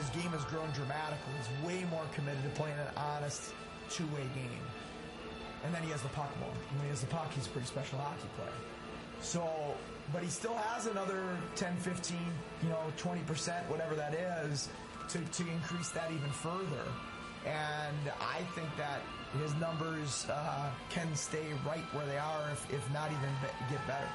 his game has grown dramatically. He's way more committed to playing an honest two-way game. And then he has the puck more. When he has the puck, he's a pretty special hockey player. So, but he still has another 10, 15, 20%, whatever that is, to increase that even further. And I think that his numbers can stay right where they are, if not even get better.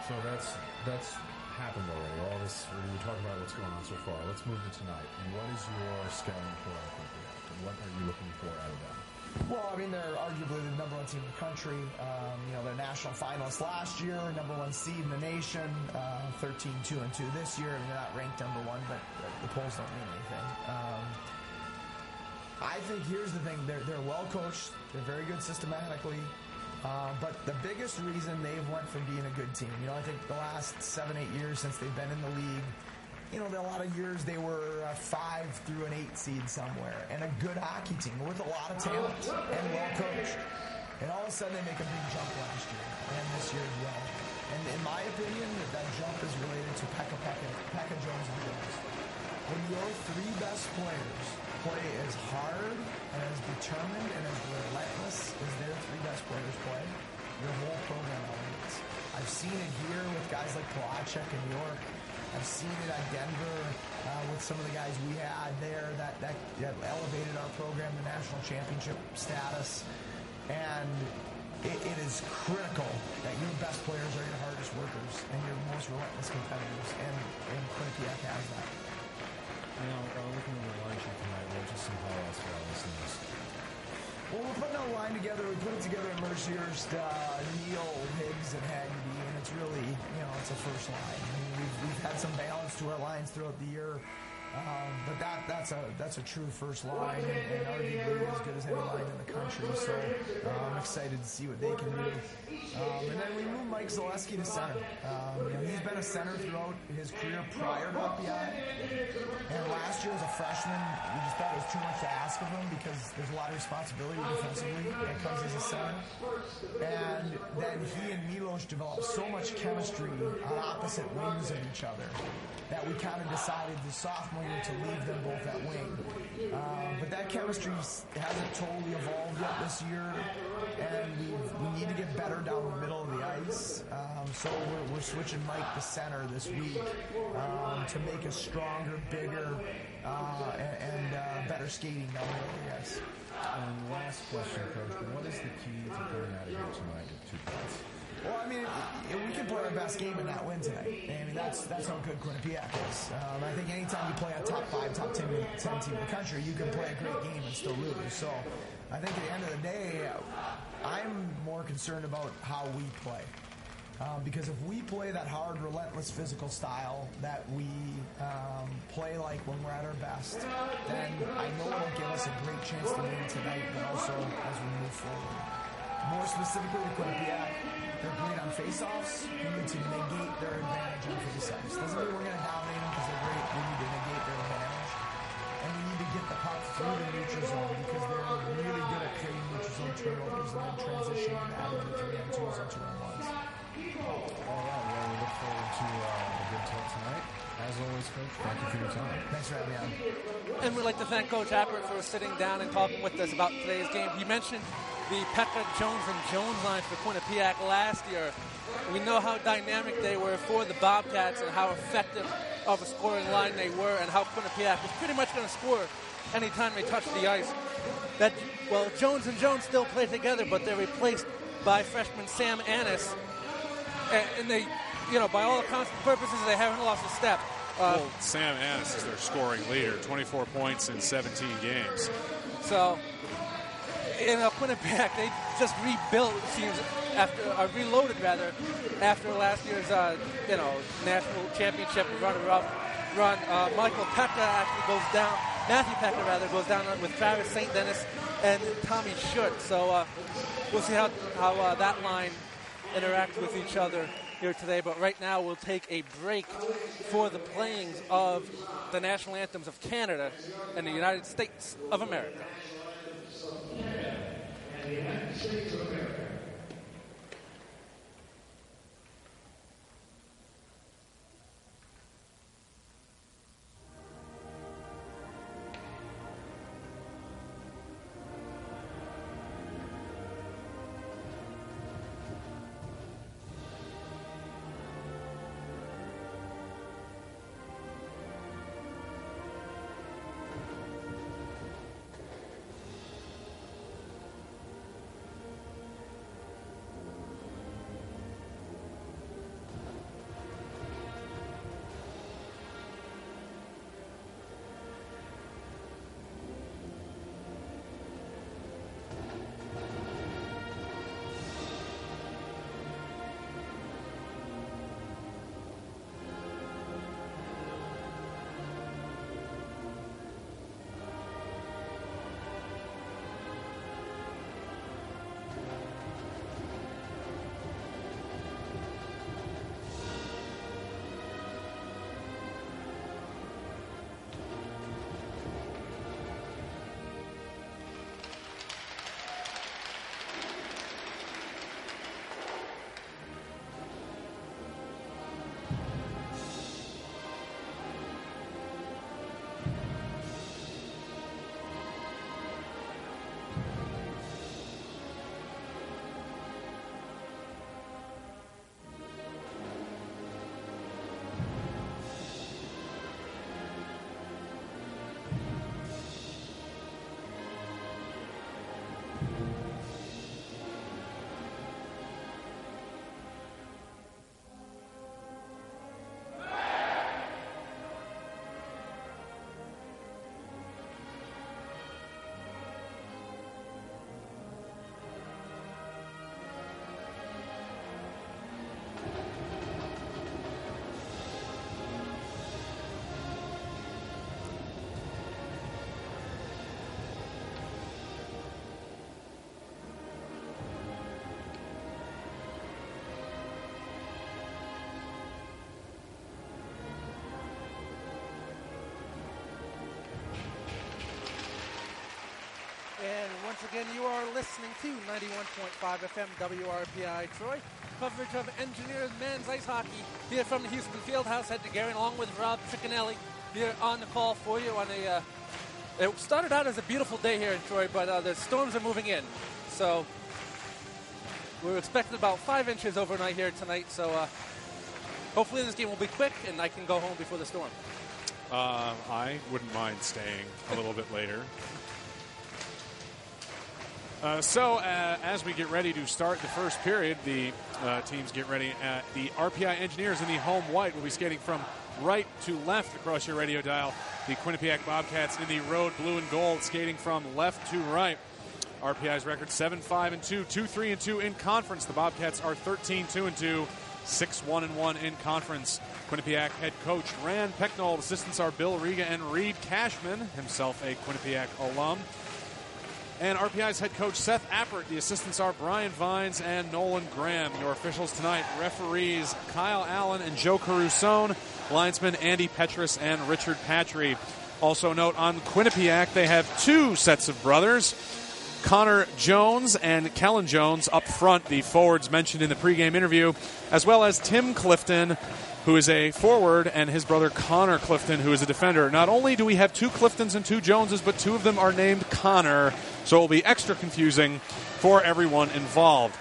So that's happened already. All this, we were talking about what's going on so far. Let's move to tonight. And what is your scouting for Quinnipiac? And what are you looking for out of them? Well, I mean, they're arguably the number one team in the country. They're national finalists last year, number one seed in the nation, 13-2-2 this year. I mean, they're not ranked number one, but the polls don't mean anything. I think here's the thing. They're well coached. They're very good systematically. But the biggest reason they've went from being a good team, I think the last 7-8 years since they've been in the league, a lot of years they were a 5 through an 8 seed somewhere, and a good hockey team with a lot of talent and well coached. And all of a sudden they make a big jump last year and this year as well. And in my opinion, that jump is related to Pekka, Jones, and Jones. When your three best players play as hard and as determined and as relentless as their three best players play, your whole program elevates. I've seen it here with guys like Polacek in New York. I've seen it at Denver with some of the guys we had there that elevated our program to national championship status. And it is critical that your best players are your hardest workers and your most relentless competitors. And Quinnipiac has that. Looking at the line sheet tonight, what are just some highlights for our listeners? Well, we're putting a line together. We put it together at Mercier's, Neal, Higgs, and Haggerty, and it's really, it's a first line. I mean, we've had some balance to our lines throughout the year, but that's a true first line, and arguably as good as any line in the country. So I'm excited to see what they can do. And then we moved Mike Zaleski to center. He's been a center throughout his career prior to RPI. And last year as a freshman, we just thought it was too much to ask of him because there's a lot of responsibility defensively that comes as a center. And then he and Milos developed so much chemistry on opposite wings of each other that we kind of decided the sophomore year to leave them both at wing. But that chemistry hasn't totally evolved yet this year, and we need to get better down the middle of the ice. So we're switching Mike to center this week to make us stronger, bigger, and better skating down the middle of the ice. And last question, Coach, what is the key to going out of here tonight with 2 points? Well, I mean, we can play our best game and not win tonight. I mean, that's how good Quinnipiac is. I think anytime you play a top 5, top 10 team in the country, you can play a great game and still lose. So I think at the end of the day, I'm more concerned about how we play. Because if we play that hard, relentless physical style that we play like when we're at our best, then I know it'll give us a great chance to win tonight, but also as we move forward. More specifically to Quinnipiac, they're great on face-offs. We need to negate their advantage on face-offs. Doesn't mean we're going to dominate them because they're great. We need to negate their advantage. And we need to get the puck through the neutral zone because they're really good at creating neutral zone turnovers and then transitioning that into 3-on-2s and 2-on-1s. All right, well, we look forward to a good talk tonight. As always, Coach, thank you for your time. Thanks for having me on. And we'd like to thank Coach Appert for sitting down and talking with us about today's game. He mentioned the Pekka, Jones, and Jones lines for Quinnipiac last year. We know how dynamic they were for the Bobcats and how effective of a scoring line they were and how Quinnipiac was pretty much going to score anytime they touched the ice. Jones and Jones still play together, but they're replaced by freshman Sam Annis. And they, by all accounts and purposes, they haven't lost a step. Sam Annis is their scoring leader, 24 points in 17 games. So, Quinnipiac, they just rebuilt, it seems, reloaded after last year's, national championship run. Matthew Pekka goes down with Travis St. Dennis and Tommy Schutt. So, we'll see how that line interacts with each other here today. But right now, we'll take a break for the playings of the national anthems of Canada and the United States of America. again, you are listening to 91.5 FM WRPI Troy. Coverage of Engineers men's ice hockey here from the Houston Fieldhouse. Head to Gary along with Rob Tricanelli here on the call for you on a... it started out as a beautiful day here in Troy, but the storms are moving in. So we're expecting about 5 inches overnight here tonight. So hopefully this game will be quick and I can go home before the storm. I wouldn't mind staying a little bit later. As we get ready to start the first period, the teams get ready. The RPI Engineers in the home white will be skating from right to left across your radio dial. The Quinnipiac Bobcats in the road blue and gold skating from left to right. RPI's record 7-5-2, 2-3-2 in conference. The Bobcats are 13-2-2, 6-1-1 in conference. Quinnipiac head coach Rand Pecknold. Assistants are Bill Riga and Reed Cashman, himself a Quinnipiac alum. And RPI's head coach Seth Appert. The assistants are Brian Vines and Nolan Graham. Your officials tonight, referees Kyle Allen and Joe Carusone. Linesmen Andy Petrus and Richard Patry. Also note on Quinnipiac, they have 2 sets of brothers. Connor Jones and Kellen Jones up front, the forwards mentioned in the pregame interview, as well as Tim Clifton, who is a forward, and his brother Connor Clifton, who is a defender. Not only do we have 2 Cliftons and 2 Joneses, but 2 of them are named Connor, so it will be extra confusing for everyone involved.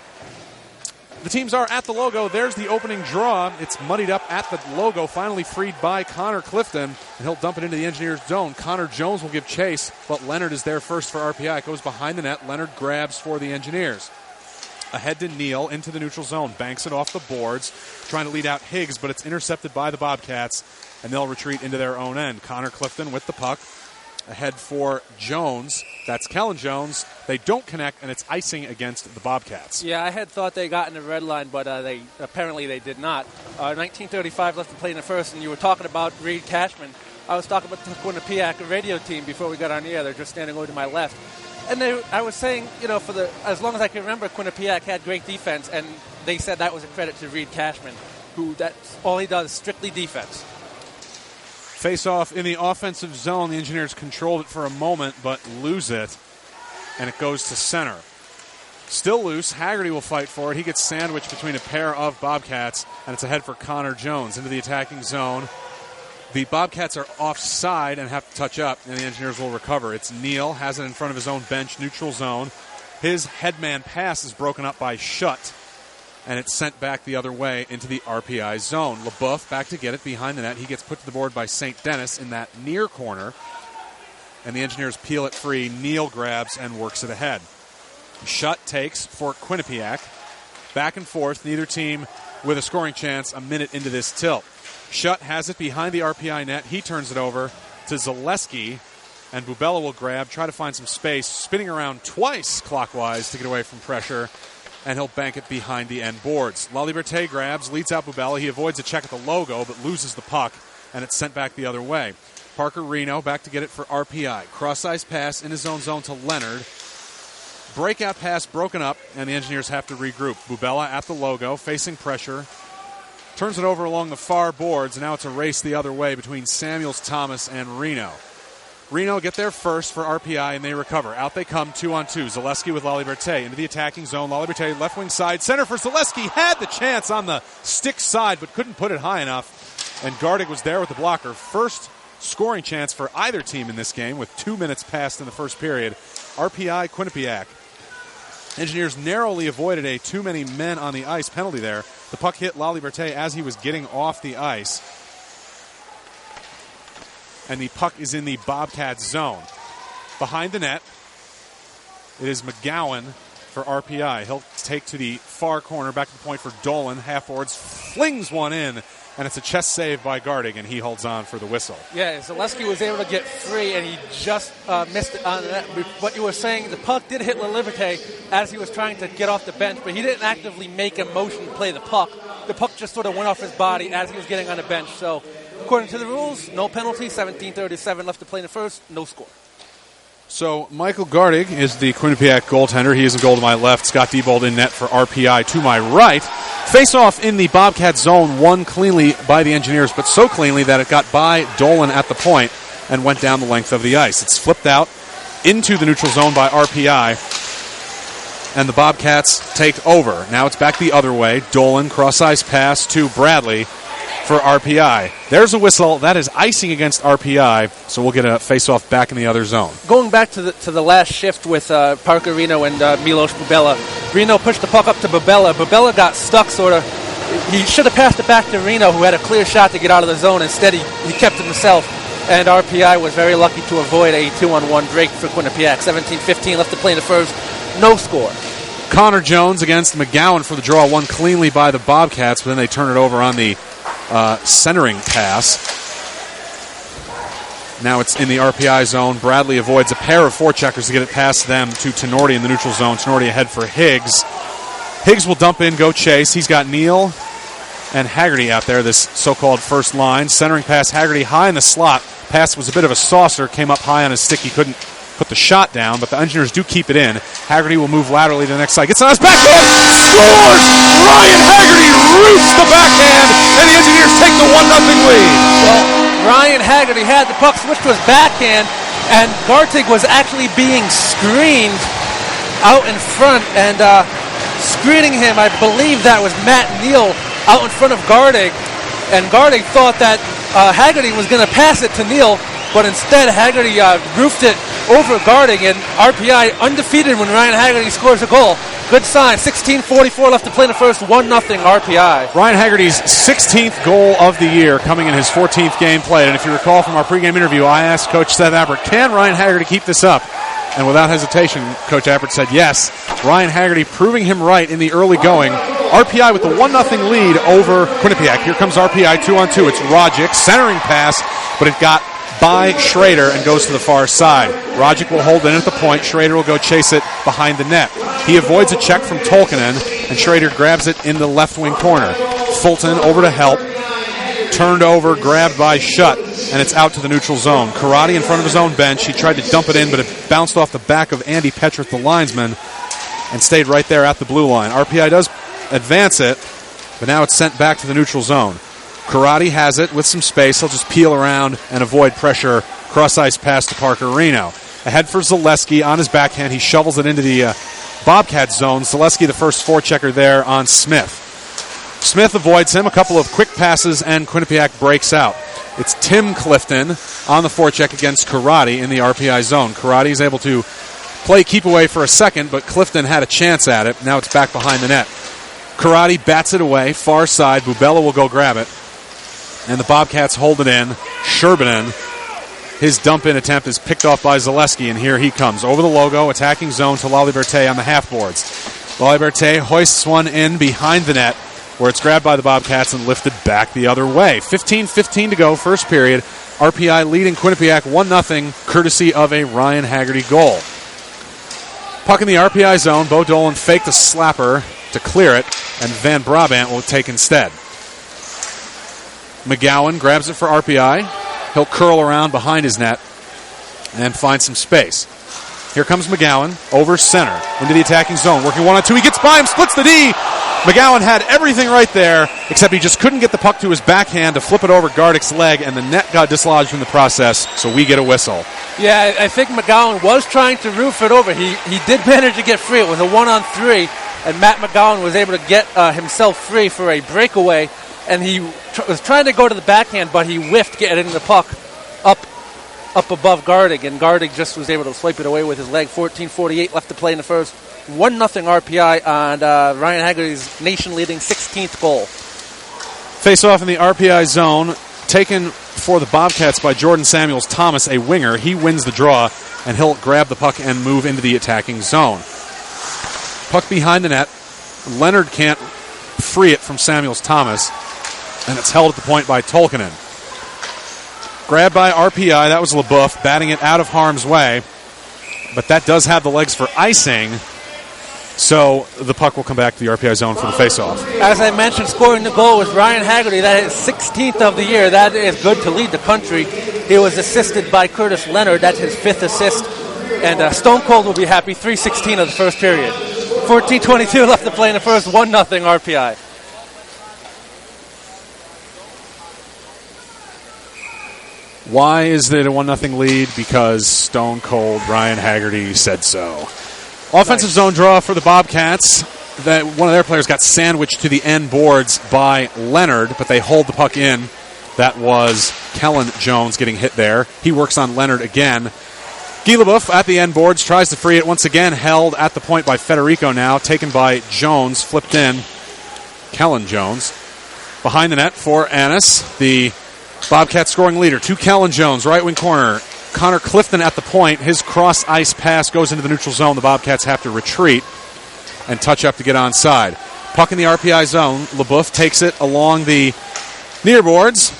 The teams are at the logo. There's the opening draw. It's muddied up at the logo, finally freed by Connor Clifton, and he'll dump it into the Engineers' zone. Connor Jones will give chase, but Leonard is there first for RPI. It goes behind the net. Leonard grabs for the Engineers. Ahead to Neal into the neutral zone. Banks it off the boards, trying to lead out Higgs, but it's intercepted by the Bobcats, and they'll retreat into their own end. Connor Clifton with the puck. Ahead for Jones. That's Kellen Jones. They don't connect, and it's icing against the Bobcats. Yeah, I had thought they got in the red line, but they did not. 1935 left to play in the first, and you were talking about Reed Cashman. I was talking about the Quinnipiac radio team before we got on the air. They're just standing over to my left. And I was saying, as long as I can remember, Quinnipiac had great defense, and they said that was a credit to Reed Cashman, who that's all he does, strictly defense. Face-off in the offensive zone. The Engineers controlled it for a moment, but lose it, and it goes to center. Still loose. Haggerty will fight for it. He gets sandwiched between a pair of Bobcats, and it's ahead for Connor Jones into the attacking zone. The Bobcats are offside and have to touch up, and the Engineers will recover. It's Neal, has it in front of his own bench, neutral zone. His headman pass is broken up by Schutt, and it's sent back the other way into the RPI zone. LeBoeuf back to get it behind the net. He gets put to the board by St. Denis in that near corner, and the Engineers peel it free. Neal grabs and works it ahead. Schutt takes for Quinnipiac. Back and forth, neither team with a scoring chance a minute into this tilt. Schutt has it behind the RPI net. He turns it over to Zaleski, and Bubella will grab, try to find some space, spinning around twice clockwise to get away from pressure, and he'll bank it behind the end boards. LaLiberte grabs, leads out Bubella. He avoids a check at the logo, but loses the puck, and it's sent back the other way. Parker Reno back to get it for RPI. Cross-ice pass in his own zone to Leonard. Breakout pass broken up, and the Engineers have to regroup. Bubella at the logo, facing pressure. Turns it over along the far boards, and now it's a race the other way between Samuels, Thomas, and Reno. Reno get there first for RPI, and they recover. Out they come, 2-on-2. Zaleski with LaLiberte into the attacking zone. LaLiberte left wing side. Center for Zaleski. Had the chance on the stick side, but couldn't put it high enough. And Gardig was there with the blocker. First scoring chance for either team in this game with 2 minutes passed in the first period. RPI Quinnipiac. Engineers narrowly avoided a too many men on the ice penalty there. The puck hit LaLiberte as he was getting off the ice. And the puck is in the Bobcats zone. Behind the net, it is McGowan for RPI. He'll take to the far corner, back to the point for Dolan. Half-boards, flings one in, and it's a chest save by Gardig, and he holds on for the whistle. Yeah, Zaleski was able to get free, and he just missed it on the net. What you were saying, the puck did hit LaLiberte as he was trying to get off the bench, but he didn't actively make a motion to play the puck. The puck just sort of went off his body as he was getting on the bench. So, according to the rules, no penalty, 17:37 left to play in the first, no score. So Michael Gardig is the Quinnipiac goaltender. He is in goal to my left. Scott Diebold in net for RPI to my right. Face-off in the Bobcat zone, won cleanly by the Engineers, but so cleanly that it got by Dolan at the point and went down the length of the ice. It's flipped out into the neutral zone by RPI. and the Bobcats take over. Now it's back the other way. Dolan, cross-ice pass to Bradley for RPI. There's a whistle. That is icing against RPI, so we'll get a face-off back in the other zone. Going back to the last shift with Parker Reno and Milos Bubella, Reno pushed the puck up to Bubella. Bubella got stuck, sort of. He should have passed it back to Reno, who had a clear shot to get out of the zone. Instead, he kept it himself, and RPI was very lucky to avoid a 2-on-1 break for Quinnipiac. 17-15 left to play in the first. No score. Connor Jones against McGowan for the draw. Won cleanly by the Bobcats, but then they turn it over on the centering pass. Now it's in the RPI zone. Bradley avoids a pair of forecheckers to get it past them to Tenorti in the neutral zone. Tenorti ahead for Higgs. Higgs will dump in, go chase. He's got Neal and Haggerty out there, this so-called first line. Centering pass, Haggerty high in the slot. Pass was a bit of a saucer, came up high on his stick. He couldn't put the shot down, but the Engineers do keep it in. Haggerty will move laterally to the next side. Gets on his backhand, scores! Ryan Haggerty roots the backhand, and the Engineers take the 1-0 lead. Well, Ryan Haggerty had the puck switched to his backhand, and Gartig was actually being screened out in front, and screening him, I believe that was Matt Neal out in front of Gardig, and Gardig thought that Haggerty was going to pass it to Neal, but instead Haggerty roofed it over Gardig, and RPI undefeated when Ryan Haggerty scores a goal. Good sign. 16:44 left to play in the first. 1-0 RPI. Ryan Haggerty's 16th goal of the year, coming in his 14th game played. And if you recall from our pregame interview, I asked Coach Seth Appert, can Ryan Haggerty keep this up? And without hesitation, Coach Appert said yes. Ryan Haggerty proving him right in the early going. RPI with the 1-0 lead over Quinnipiac. Here comes RPI 2-on-2. It's Rogic, centering pass, but it got by Schrader and goes to the far side. Rogic will hold in at the point. Schrader will go chase it behind the net. He avoids a check from Tolkinen, and Schrader grabs it in the left wing corner. Fulton over to help. Turned over, grabbed by Shutt, and it's out to the neutral zone. Karate in front of his own bench. He tried to dump it in, but it bounced off the back of Andy Petrith, the linesman, and stayed right there at the blue line. RPI does advance it, but now it's sent back to the neutral zone. Karate has it with some space. He'll just peel around and avoid pressure. Cross-ice pass to Parker Reno. Ahead for Zaleski on his backhand. He shovels it into the Bobcat zone. Zaleski, the first forechecker there on Smith. Smith avoids him. A couple of quick passes, and Quinnipiac breaks out. It's Tim Clifton on the forecheck against Karate in the RPI zone. Karate is able to play keep away for a second, but Clifton had a chance at it. Now it's back behind the net. Karate bats it away, far side. Bubella will go grab it. And the Bobcats hold it in. Sherbinen, his dump-in attempt is picked off by Zaleski, and here he comes. Over the logo, attacking zone to Laliberte on the half-boards. Laliberte hoists one in behind the net, where it's grabbed by the Bobcats and lifted back the other way. 15:15 to go, first period. RPI leading Quinnipiac 1-0, courtesy of a Ryan Haggerty goal. Puck in the RPI zone. Bo Dolan faked a slapper to clear it, and Van Brabant will take instead. McGowan grabs it for RPI. He'll curl around behind his net and find some space. Here comes McGowan over center into the attacking zone. Working 1-on-2. He gets by him, splits the D. McGowan had everything right there, except he just couldn't get the puck to his backhand to flip it over Gardick's leg, and the net got dislodged in the process, so we get a whistle. Yeah, I think McGowan was trying to roof it over. He did manage to get free. It was a 1-on-3, and Matt McGowan was able to get himself free for a breakaway, and he was trying to go to the backhand, but he whiffed getting the puck up above Gardig, and Gardig just was able to swipe it away with his leg. 14:48 left to play in the first. 1-0 RPI on Ryan Haggerty's nation-leading 16th goal. Face-off in the RPI zone, taken for the Bobcats by Jordan Samuels-Thomas, a winger. He wins the draw, and he'll grab the puck and move into the attacking zone. Puck behind the net. Leonard can't free it from Samuels-Thomas, and it's held at the point by Tolkinen. Grabbed by RPI. That was LaBeouf batting it out of harm's way, but that does have the legs for icing. So the puck will come back to the RPI zone for the face-off. As I mentioned, scoring the goal was Ryan Haggerty. That is 16th of the year. That is good to lead the country. He was assisted by Curtis Leonard. That's his 5th assist. And Stone Cold will be happy. 3:16 of the first period. 14:22 left to play in the first. 1-0 RPI. Why is it a 1-0 lead? Because Stone Cold Ryan Haggerty said so. Offensive zone draw for the Bobcats. That one of their players got sandwiched to the end boards by Leonard, but they hold the puck in. That was Kellen Jones getting hit there. He works on Leonard again. Guy Leboeuf at the end boards, tries to free it. Once again, held at the point by Federico now. Taken by Jones, flipped in. Kellen Jones. Behind the net for Annis, the Bobcats scoring leader. To Kellen Jones, right wing corner. Connor Clifton at the point. His cross-ice pass goes into the neutral zone. The Bobcats have to retreat and touch up to get onside. Puck in the RPI zone. Leboeuf takes it along the near boards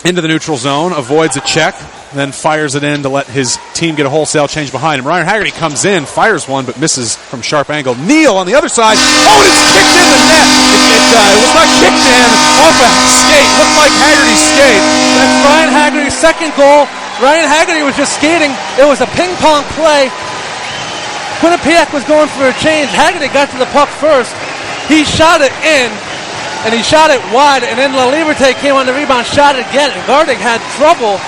into the neutral zone, avoids a check, then fires it in to let his team get a wholesale change behind him. Ryan Haggerty comes in, fires one, but misses from sharp angle. Neal on the other side. Oh, and it's kicked in the net. It was not kicked in off a skate. Looked like Haggerty's skate. That's Ryan Haggerty's second goal. Ryan Haggerty was just skating. It was a ping-pong play. Quinnipiac was going for a change. Haggerty got to the puck first. He shot it in, and he shot it wide, and then La Liberté came on the rebound, shot it again, and Gardig had trouble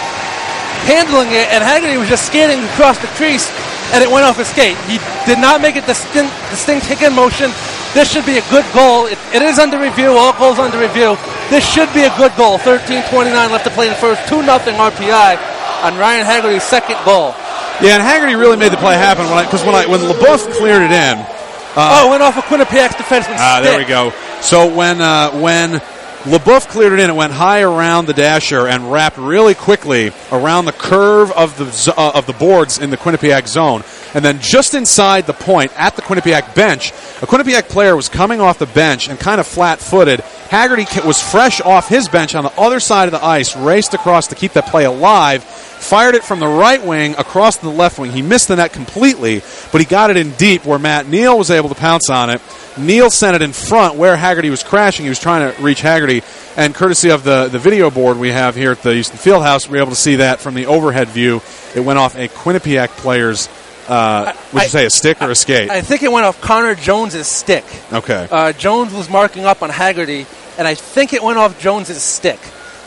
handling it, and Haggerty was just skating across the crease, and it went off his skate. He did not make a distinct kick-in motion. This should be a good goal. It is under review. All goals under review. This should be a good goal. 13:29 left to play the first. 2-0 RPI on Ryan Haggerty's second goal. Yeah, and Haggerty really made the play happen when Leboeuf cleared it in. It went off of Quinnipiac's defenseman's stick. There we go. So when Leboeuf cleared it in, it went high around the dasher and wrapped really quickly around the curve of the boards in the Quinnipiac zone. And then just inside the point at the Quinnipiac bench, a Quinnipiac player was coming off the bench and kind of flat-footed. Haggerty was fresh off his bench on the other side of the ice, raced across to keep that play alive, fired it from the right wing across to the left wing. He missed the net completely, but he got it in deep where Matt Neal was able to pounce on it. Neal sent it in front where Haggerty was crashing. He was trying to reach Haggerty, and courtesy of the video board we have here at the Houston Fieldhouse, we're able to see that from the overhead view. It went off a Quinnipiac player's, would you say a stick or a skate? I think it went off Connor Jones's stick. Okay. Jones was marking up on Haggerty, and I think it went off Jones's stick.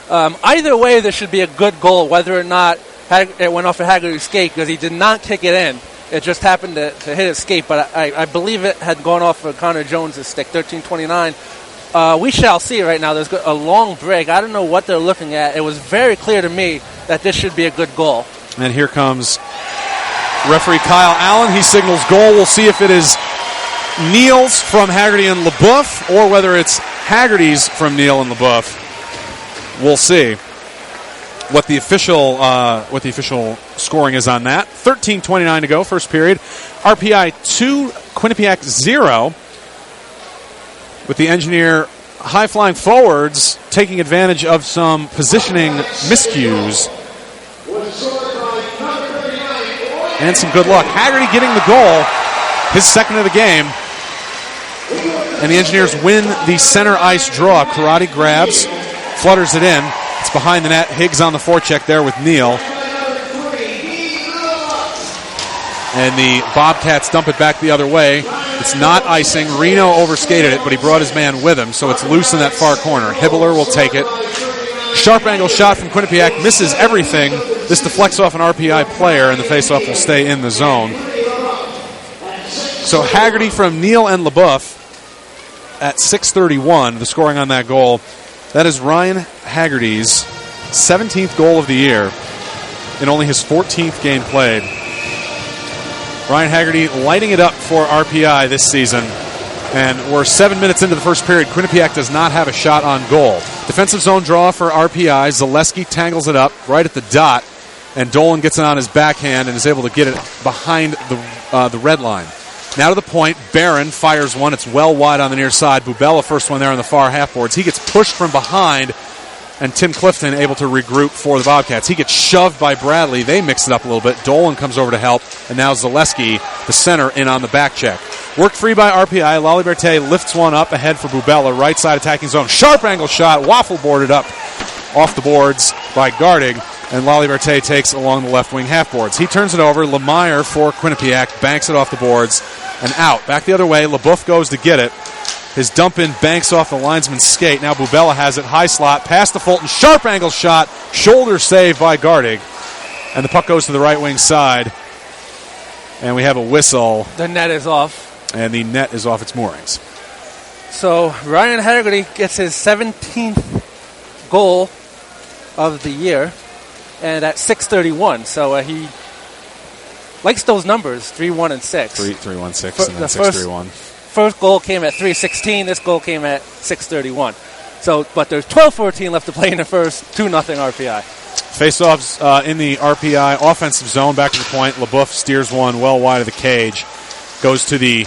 Either way, there should be a good goal, whether or not it went off a Haggerty's skate, because he did not kick it in. It just happened to hit his skate, but I believe it had gone off of Connor Jones' stick, 13:29. We shall see right now. There's a long break. I don't know what they're looking at. It was very clear to me that this should be a good goal. And here comes referee Kyle Allen. He signals goal. We'll see if it is Neal's from Haggerty and Leboeuf or whether it's Haggerty's from Neal and Leboeuf. We'll see what the official scoring is on that. 13:29 to go, first period. RPI 2, Quinnipiac 0. With the Engineer high-flying forwards taking advantage of some positioning miscues. And some good luck. Haggerty getting the goal, his second of the game. And the Engineers win the center ice draw. Karate grabs, flutters it in. It's behind the net. Higgs on the forecheck there with Neal. And the Bobcats dump it back the other way. It's not icing. Reno overskated it, but he brought his man with him, so it's loose in that far corner. Hibbler will take it. Sharp angle shot from Quinnipiac. Misses everything. This deflects off an RPI player, and the faceoff will stay in the zone. So Haggerty from Neal and Leboeuf at 6:31, the scoring on that goal. That is Ryan Haggerty's 17th goal of the year in only his 14th game played. Ryan Haggerty lighting it up for RPI this season. And we're 7 minutes into the first period. Quinnipiac does not have a shot on goal. Defensive zone draw for RPI. Zaleski tangles it up right at the dot, and Dolan gets it on his backhand and is able to get it behind the red line. Now to the point. Barron fires one. It's well wide on the near side. Bubella first one there on the far half boards. He gets pushed from behind, and Tim Clifton able to regroup for the Bobcats. He gets shoved by Bradley. They mix it up a little bit. Dolan comes over to help, and now Zaleski, the center, in on the back check. Worked free by RPI. La Liberté lifts one up ahead for Bubella. Right side attacking zone. Sharp angle shot. Waffle boarded up off the boards by Gardig. And La Liberté takes along the left wing half boards. He turns it over. Lemire for Quinnipiac. Banks it off the boards and out. Back the other way. Leboeuf goes to get it. His dump in banks off the linesman's skate. Now Bubella has it. High slot. Past the Fulton. Sharp angle shot. Shoulder save by Gardig. And the puck goes to the right wing side. And we have a whistle. The net is off. And the net is off its moorings. So Ryan Haggerty gets his 17th goal of the year, and at 6:31. So he likes those numbers, 3-1 and 6. 3-1-6 and then 6-3-1. First goal came at 3:16. This goal came at 6:31. So, but there's 12:14 left to play in the first. 2-0 RPI. Face-offs in the RPI offensive zone, back to the point. LaBeouf steers one well wide of the cage. Goes to the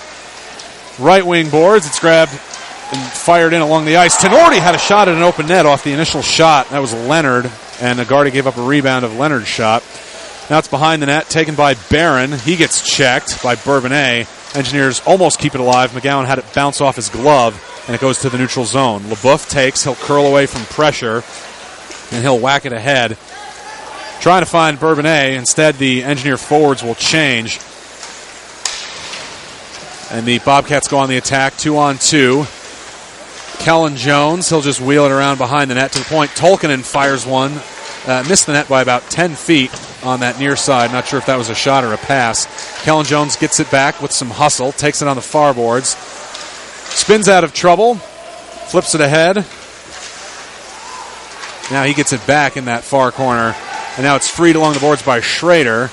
right wing boards. It's grabbed and fired in along the ice. Tenorti had a shot at an open net off the initial shot. That was Leonard, and Agardi gave up a rebound of Leonard's shot. Now it's behind the net, taken by Barron. He gets checked by Bourbonnais. Engineers almost keep it alive. McGowan had it bounce off his glove, and it goes to the neutral zone. LaBeouf takes. He'll curl away from pressure, and he'll whack it ahead. Trying to find Bourbonnais. Instead, the Engineer forwards will change. And the Bobcats go on the attack, 2-on-2. Kellen Jones, he'll just wheel it around behind the net to the point. Tolkinen fires one. Missed the net by about 10 feet on that near side. Not sure if that was a shot or a pass. Kellen Jones gets it back with some hustle. Takes it on the far boards. Spins out of trouble. Flips it ahead. Now he gets it back in that far corner. And now it's freed along the boards by Schrader.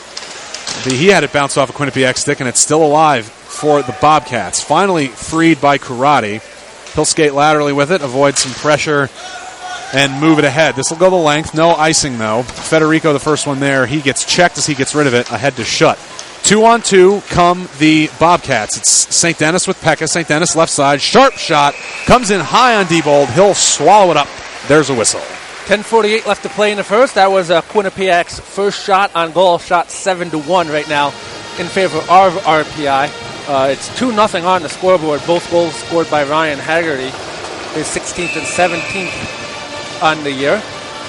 He had it bounce off a Quinnipiac stick, and it's still alive for the Bobcats. Finally freed by Kurati. He'll skate laterally with it, avoid some pressure, and move it ahead. This will go the length. No icing, though. Federico, the first one there, he gets checked as he gets rid of it, ahead to shut. 2-on-2 come the Bobcats. It's St. Denis with Pekka. St. Denis left side. Sharp shot. Comes in high on Diebold. He'll swallow it up. There's a whistle. 10:48 left to play in the first. That was Quinnipiac's first shot on goal. Shot 7-1 right now in favor of RPI. It's 2-0 on the scoreboard. Both goals scored by Ryan Haggerty, his 16th and 17th on the year.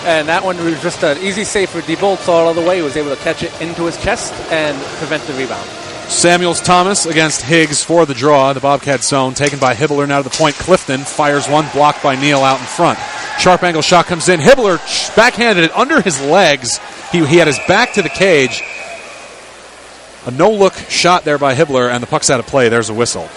And that one was just an easy save for Diebold. Saw it all the way. He was able to catch it into his chest and prevent the rebound. Samuels Thomas against Higgs for the draw. The Bobcat zone taken by Hibbler now to the point. Clifton fires one, blocked by Neal out in front. Sharp angle shot comes in. Hibbler backhanded it under his legs. He had his back to the cage. A no-look shot there by Hibbler, and the puck's out of play. There's a whistle.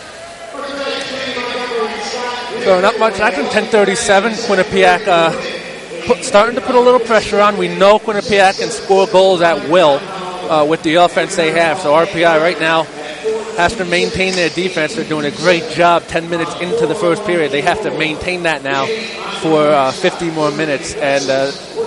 So not much action. 10:37. Quinnipiac starting to put a little pressure on. We know Quinnipiac can score goals at will with the offense they have. So RPI right now has to maintain their defense. They're doing a great job 10 minutes into the first period. They have to maintain that now for 50 more minutes, and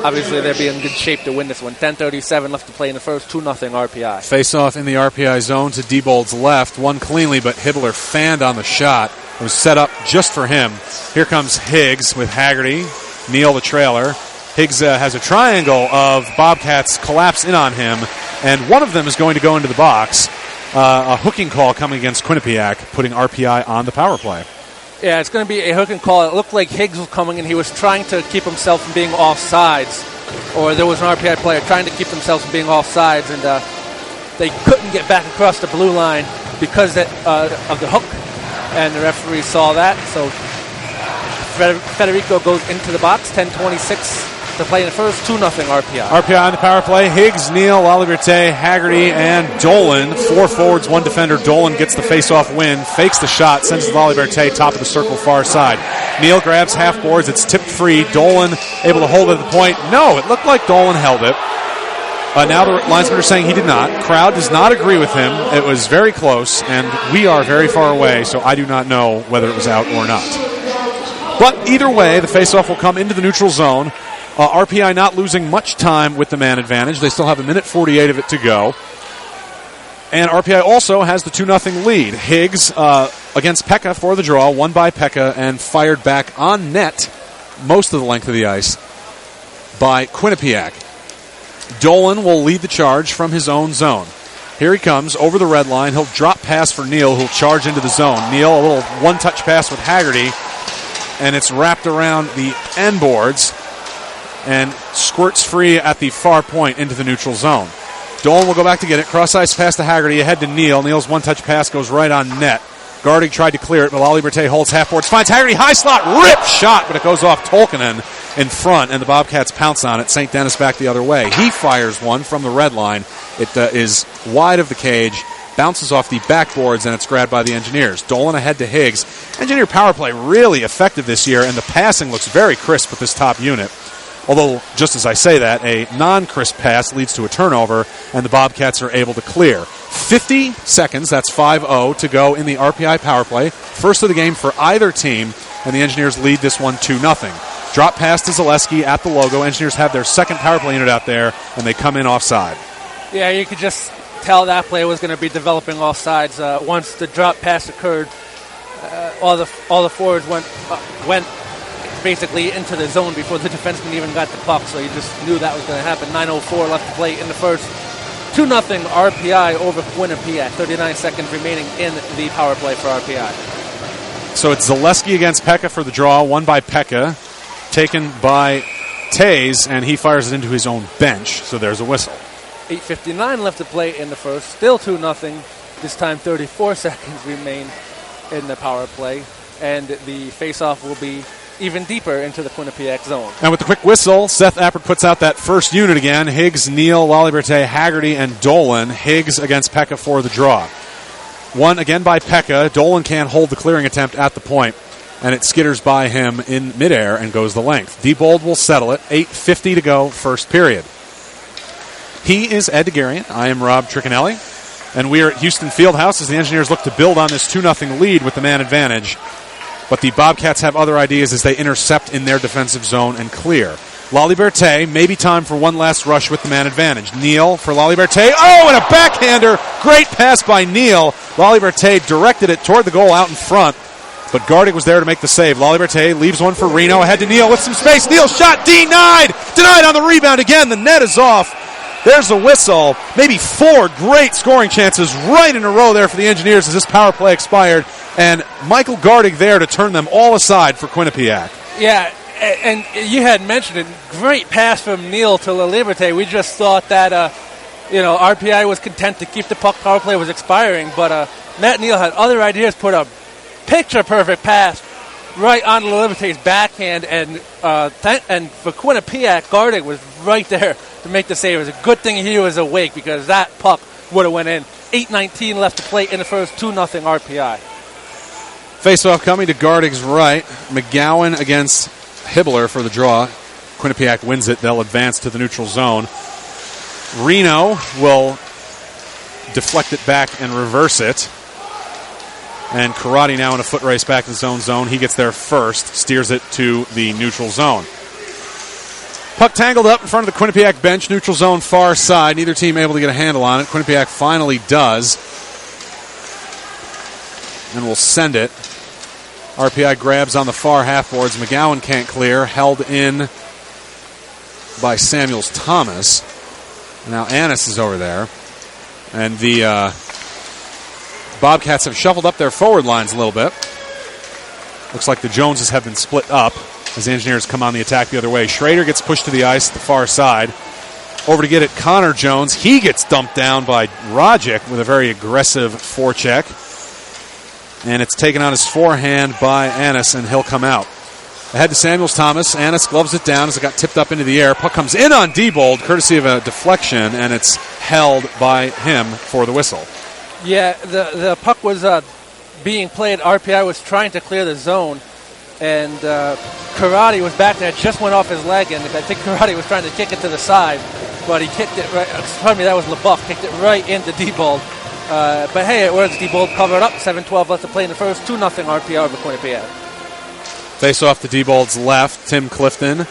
obviously they'll be in good shape to win this one. 10:37 left to play in the first. 2-0 RPI. Face-off in the RPI zone to Diebold's left. One cleanly, but Hibbler fanned on the shot. It was set up just for him. Here comes Higgs with Haggerty. Neal the trailer. Higgs has a triangle of Bobcats collapse in on him, and one of them is going to go into the box. A hooking call coming against Quinnipiac, putting RPI on the power play. Yeah, it's going to be a hooking call. It looked like Higgs was coming, and he was trying to keep himself from being offsides. Or there was an RPI player trying to keep themselves from being offsides, and they couldn't get back across the blue line because of the hook. And the referee saw that, so Federico goes into the box. 10:26 to play in the first. 2-0 RPI. RPI on the power play. Higgs, Neal, Laliberte, Haggerty, and Dolan. 4 forwards, 1 defender. Dolan gets the face-off win, fakes the shot, sends it to Laliberte, top of the circle, far side. Neal grabs half boards. It's tipped free. Dolan able to hold it at the point. No, it looked like Dolan held it. Now the linesmen are saying he did not. Crowd does not agree with him. It was very close, and we are very far away, so I do not know whether it was out or not. But either way, the face-off will come into the neutral zone. RPI not losing much time with the man advantage. They still have 1:48 of it to go. And RPI also has the 2-0 lead. Higgs against Pekka for the draw, won by Pekka, and fired back on net most of the length of the ice by Quinnipiac. Dolan will lead the charge from his own zone. Here he comes over the red line. He'll drop pass for Neal, who'll charge into the zone. Neal, a little one-touch pass with Haggerty, and it's wrapped around the end boards and squirts free at the far point into the neutral zone. Dolan will go back to get it. Cross-ice pass to Haggerty, ahead to Neal. Neal's one-touch pass goes right on net. Garding tried to clear it, but Laliberte holds half boards. Finds Haggerty, high slot, rip shot, but it goes off Tolkinen in front, and the Bobcats pounce on it. St. Denis back the other way. He fires one from the red line. It is wide of the cage bounces off the backboards, and it's grabbed by the Engineers. Dolan ahead to Higgs. Engineer power play really effective this year, and the passing looks very crisp with this top unit. Although, just as I say that, a non-crisp pass leads to a turnover, and the Bobcats are able to clear. 50 seconds, that's 5-0, to go in the RPI power play. First of the game for either team, and the Engineers lead this one 2-0. Drop pass to Zaleski at the logo. Engineers have their second power play unit out there, and they come in offside. Yeah, you could just tell that play was going to be developing all sides. Once the drop pass occurred, all the forwards went basically into the zone before the defenseman even got the puck, so you just knew that was going to happen. 9:04 left to play in the first. 2-0 RPI over Quinnipiac. 39 seconds remaining in the power play for RPI. So it's Zaleski against Pekka for the draw, won by Pekka, taken by Tays, and he fires it into his own bench, so there's a whistle. 8:59 left to play in the first. Still 2-0. This time 34 seconds remain in the power play, and the face-off will be even deeper into the Quinnipiac zone. And with the quick whistle, Seth Appert puts out that first unit again. Higgs, Neal, Laliberte, Haggerty, and Dolan. Higgs against Pekka for the draw. One again by Pekka. Dolan can't hold the clearing attempt at the point, and it skitters by him in midair and goes the length. Diebold will settle it. 8:50 to go, first period. He is Ed DeGarian. I am Rob Tricanelli. And we are at Houston Fieldhouse as the Engineers look to build on this 2-0 lead with the man advantage. But the Bobcats have other ideas as they intercept in their defensive zone and clear. Laliberte, maybe time for one last rush with the man advantage. Neal for Laliberte. Oh, and a backhander. Great pass by Neal. Laliberte directed it toward the goal out in front, but Gardig was there to make the save. Laliberte leaves one for Reno. Ahead to Neal with some space. Neal shot denied. Denied on the rebound again. The net is off. There's a whistle. Maybe 4 great scoring chances right in a row there for the Engineers as this power play expired. And Michael Gardig there to turn them all aside for Quinnipiac. Yeah, and you had mentioned it. Great pass from Neal to Laliberte. We just thought that, RPI was content to keep the puck. Power play was expiring, but Matt Neal had other ideas. Put a picture-perfect pass right on Laliberte's backhand, and for Quinnipiac, Gardig was right there to make the save. It was a good thing he was awake because that puck would have went in. 8:19 left to play in the first. 2-0 RPI. Face-off coming to Gardig's right. McGowan against Hibbler for the draw. Quinnipiac wins it. They'll advance to the neutral zone. Reno will deflect it back and reverse it. And Karate now in a foot race back to his own zone. He gets there first, steers it to the neutral zone. Puck tangled up in front of the Quinnipiac bench, neutral zone far side. Neither team able to get a handle on it. Quinnipiac finally does. And will send it. RPI grabs on the far half boards. McGowan can't clear. Held in by Samuels Thomas. Now Annis is over there. And the Bobcats have shuffled up their forward lines a little bit. Looks like the Joneses have been split up as the Engineers come on the attack the other way. Schrader gets pushed to the ice, the far side. Over to get it, Connor Jones. He gets dumped down by Rogic with a very aggressive forecheck. And it's taken on his forehand by Annis, and he'll come out. Ahead to Samuels Thomas. Annis gloves it down as it got tipped up into the air. Puck comes in on Diebold, courtesy of a deflection, and it's held by him for the whistle. Yeah, the puck was being played. RPI was trying to clear the zone, and Karate was back there. It just went off his leg, and I think Karate was trying to kick it to the side, but he kicked it right. Pardon me, that was LaBeouf. Kicked it right into Diebold. But hey, it was Diebold covered up. 7:12 left to play in the first. 2-0 RPI over Quinnipiac. Face off to Diebold's left. Tim Clifton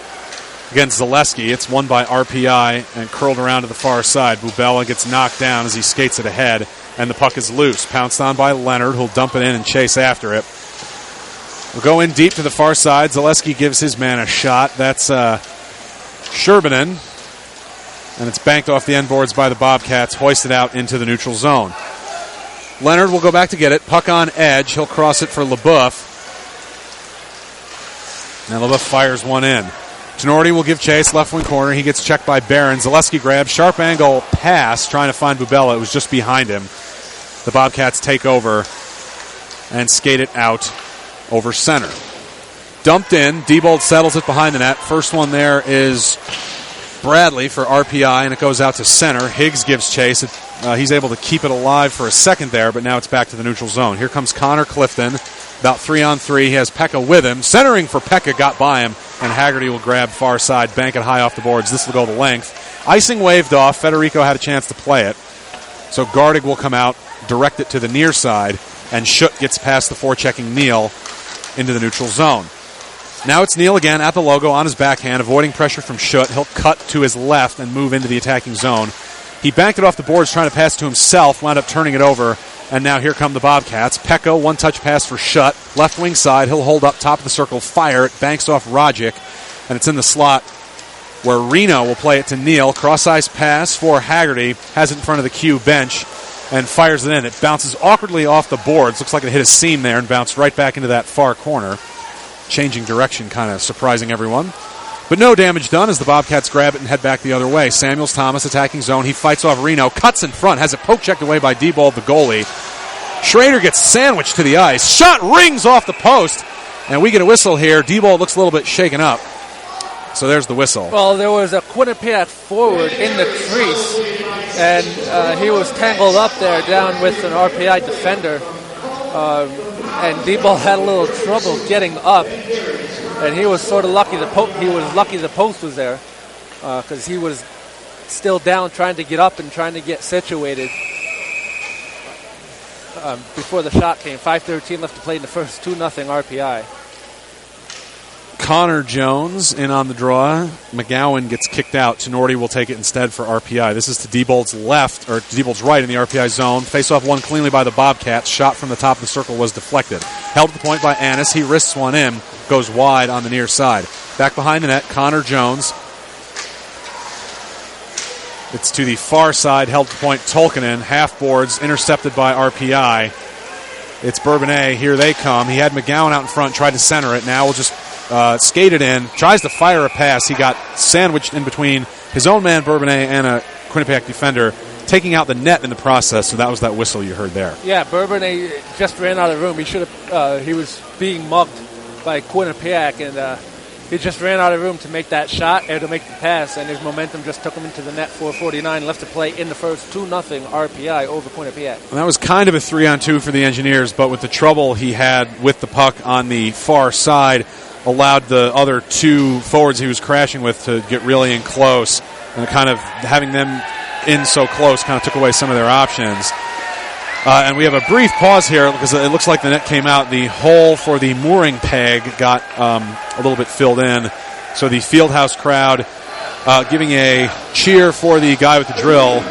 against Zaleski. It's won by RPI and curled around to the far side. Bubella gets knocked down as he skates it ahead, and the puck is loose. Pounced on by Leonard, who'll dump it in and chase after it. We'll go in deep to the far side. Zaleski gives his man a shot. That's Sherbinen. And it's banked off the end boards by the Bobcats, hoisted out into the neutral zone. Leonard will go back to get it. Puck on edge. He'll cross it for LaBeouf. And LaBeouf fires one in. Tenorti will give chase, left wing corner. He gets checked by Barron. Zaleski grabs, sharp angle pass, trying to find Bubella. It was just behind him. The Bobcats take over and skate it out over center. Dumped in. Diebold settles it behind the net. First one there is Bradley for RPI, and it goes out to center. Higgs gives chase. He's able to keep it alive for a second there, but now it's back to the neutral zone. Here comes Connor Clifton, about 3-on-3. He has Pekka with him. Centering for Pekka, got by him, and Haggerty will grab far side, bank it high off the boards. This will go the length. Icing waved off. Federico had a chance to play it. So Gardig will come out, direct it to the near side, and Schutt gets past the forechecking Neal into the neutral zone. Now it's Neal again at the logo on his backhand, avoiding pressure from Schutt. He'll cut to his left and move into the attacking zone. He banked it off the boards, trying to pass to himself, wound up turning it over, and now here come the Bobcats. Pekka, one-touch pass for Schutt. Left wing side, he'll hold up top of the circle, fire it, banks off Rogic, and it's in the slot where Reno will play it to Neal. Cross-ice pass for Haggerty, has it in front of the Q bench, and fires it in. It bounces awkwardly off the boards. Looks like it hit a seam there and bounced right back into that far corner. Changing direction, kind of surprising everyone. But no damage done as the Bobcats grab it and head back the other way. Samuels Thomas attacking zone. He fights off Reno, cuts in front, has it poke checked away by Diebold, the goalie. Schrader gets sandwiched to the ice. Shot rings off the post, and we get a whistle here. Diebold looks a little bit shaken up. So there's the whistle. Well, there was a Quinnipiac forward in the crease, and he was tangled up there down with an RPI defender. And Diebold had a little trouble getting up, and he was sort of lucky. The post was there because he was still down, trying to get up and trying to get situated before the shot came. 5:13 left to play in the first. 2-0 RPI. Connor Jones in on the draw. McGowan gets kicked out. Tenorti will take it instead for RPI. This is to Diebold's left, or Diebold's right in the RPI zone. Face-off won cleanly by the Bobcats. Shot from the top of the circle was deflected. Held at the point by Annis. He wrists one in. Goes wide on the near side. Back behind the net, Connor Jones. It's to the far side. Held at the point, Tolkinen. Half boards. Intercepted by RPI. It's Bourbonnais. Here they come. He had McGowan out in front. Tried to center it. Now we'll just skated in, tries to fire a pass. He got sandwiched in between his own man, Bourbonnais, and a Quinnipiac defender, taking out the net in the process, so that was that whistle you heard there. Yeah, Bourbonnais just ran out of the room. He was being mugged by Quinnipiac, and he just ran out of room to make that shot and to make the pass, and his momentum just took him into the net. 4:49 left to play in the first. 2-0 RPI over Quinnipiac. And that was kind of a 3-on-2 for the Engineers, but with the trouble he had with the puck on the far side, allowed the other two forwards he was crashing with to get really in close, and kind of having them in so close kind of took away some of their options. And we have a brief pause here because it looks like the net came out. The hole for the mooring peg got a little bit filled in. So the Fieldhouse crowd giving a cheer for the guy with the drill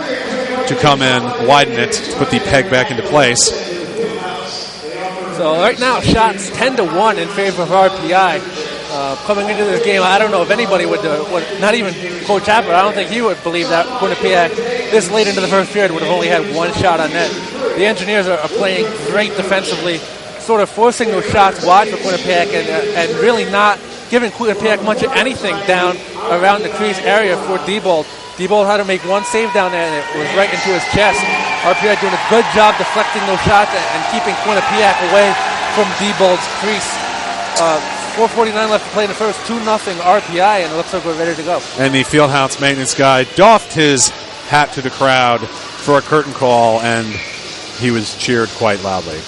to come in, widen it, to put the peg back into place. So right now, shots 10-1 in favor of RPI. Coming into this game, I don't know if anybody would, not even Coach Happer, I don't think he would believe that Quinnipiac this late into the first period would have only had one shot on net. The Engineers are playing great defensively, sort of forcing those shots wide for Quinnipiac and really not giving Quinnipiac much of anything down around the crease area for Diebold. Diebold had to make one save down there, and it was right into his chest. RPI doing a good job deflecting those shots and keeping Quinnipiac away from Diebold's crease. 4:49 left to play in the first. 2-0 RPI, and it looks like we're ready to go. And the Fieldhouse maintenance guy doffed his hat to the crowd for a curtain call, and he was cheered quite loudly.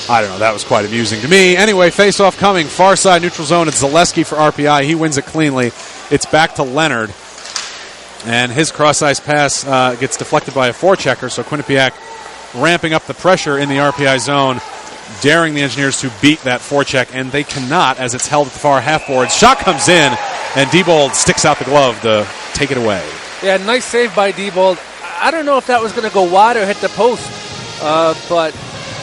I don't know, that was quite amusing to me. Anyway, face-off coming, far side neutral zone. It's Zaleski for RPI. He wins it cleanly. It's back to Leonard, and his cross-ice pass gets deflected by a forechecker, so Quinnipiac ramping up the pressure in the RPI zone, daring the Engineers to beat that forecheck, and they cannot as it's held at the far half board. Shot comes in, and Diebold sticks out the glove to take it away. Yeah, nice save by Diebold. I don't know if that was going to go wide or hit the post, but...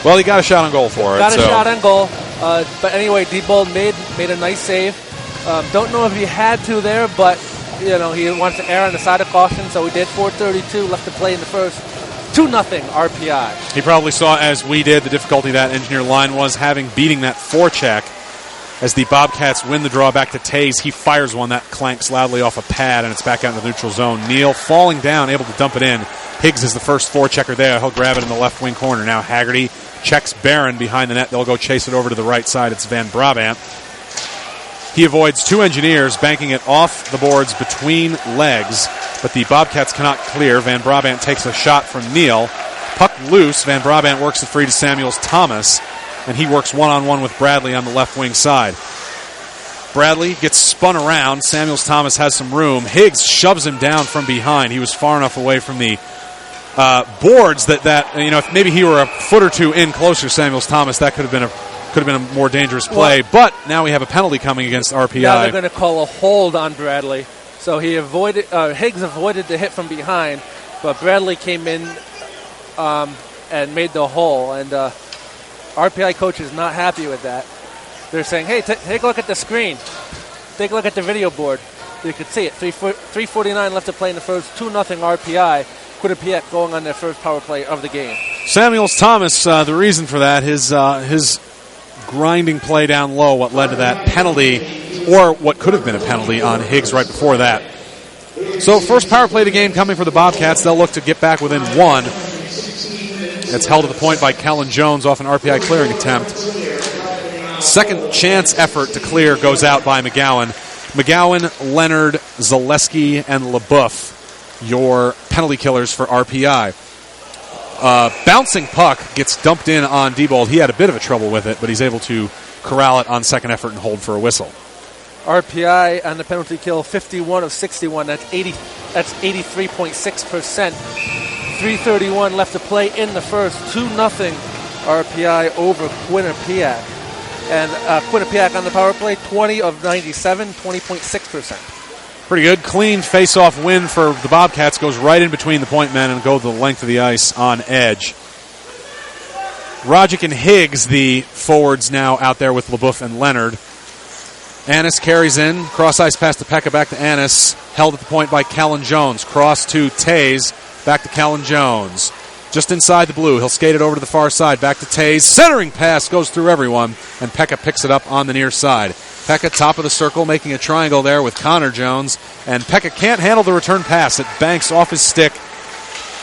Well, he got a shot on goal for it. Got a shot on goal. But anyway, Diebold made a nice save. Don't know if he had to there, but he wanted to err on the side of caution, so he did. 4:32 left to play in the first. 2-0 RPI. He probably saw, as we did, the difficulty that Engineer line was having beating that forecheck. As the Bobcats win the draw back to Taze, he fires one that clanks loudly off a pad, and it's back out in the neutral zone. Neal falling down, able to dump it in. Higgs is the first forechecker there. He'll grab it in the left wing corner. Now Haggerty checks Barron behind the net. They'll go chase it over to the right side. It's Van Brabant. He avoids 2 engineers, banking it off the boards between legs, but the Bobcats cannot clear. Van Brabant takes a shot from Neal. Puck loose. Van Brabant works it free to Samuels Thomas, and he works one-on-one with Bradley on the left wing side. Bradley gets spun around. Samuels Thomas has some room. Higgs shoves him down from behind. He was far enough away from the boards that if maybe he were a foot or two in closer, Samuels Thomas, that could have been a more dangerous play. But now we have a penalty coming against RPI. Now they're going to call a hold on Bradley. So Higgs avoided the hit from behind, but Bradley came in and made the hole. And RPI coach is not happy with that. They're saying, hey, take a look at the screen. Take a look at the video board. You can see it. 3:49 left to play in the first. 2-0 RPI. Quinnipiac going on their first power play of the game. Samuels Thomas, the reason for that, his grinding play down low, what led to that penalty, or what could have been a penalty on Higgs right before that. So first power play of the game coming for the Bobcats. They'll look to get back within 1. It's held at the point by Kellen Jones off an RPI clearing attempt. Second chance effort to clear goes out by McGowan. McGowan, Leonard, Zaleski, and LaBeouf, your penalty killers for RPI. Bouncing puck gets dumped in on Diebold. He had a bit of a trouble with it, but he's able to corral it on second effort and hold for a whistle. RPI on the penalty kill, 51 of 61. That's 83.6%. 3:31 left to play in the first. 2-0 RPI over Quinnipiac. And Quinnipiac on the power play, 20 of 97, 20.6%. Pretty good. Clean face-off win for the Bobcats. Goes right in between the point men and go the length of the ice on edge. Rogic and Higgs, the forwards now out there with LaBeouf and Leonard. Annis carries in. Cross ice pass to Pekka, back to Annis. Held at the point by Callan Jones. Cross to Taze. Back to Callan Jones. Just inside the blue. He'll skate it over to the far side. Back to Taze. Centering pass goes through everyone. And Pekka picks it up on the near side. Pekka top of the circle, making a triangle there with Connor Jones. And Pekka can't handle the return pass. It banks off his stick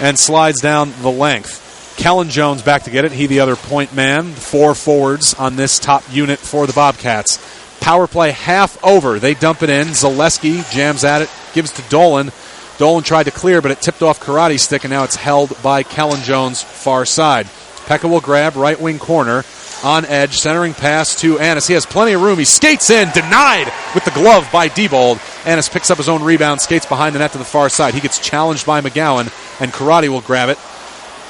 and slides down the length. Callan Jones back to get it. He the other point man. 4 forwards on this top unit for the Bobcats. Power play half over. They dump it in. Zaleski jams at it. Gives to Dolan. Dolan tried to clear, but it tipped off Karate's stick, and now it's held by Callan Jones' far side. Pekka will grab right wing corner. On edge, centering pass to Annis. He has plenty of room. He skates in, denied with the glove by Diebold. Annis picks up his own rebound, skates behind the net to the far side. He gets challenged by McGowan, and Karate will grab it,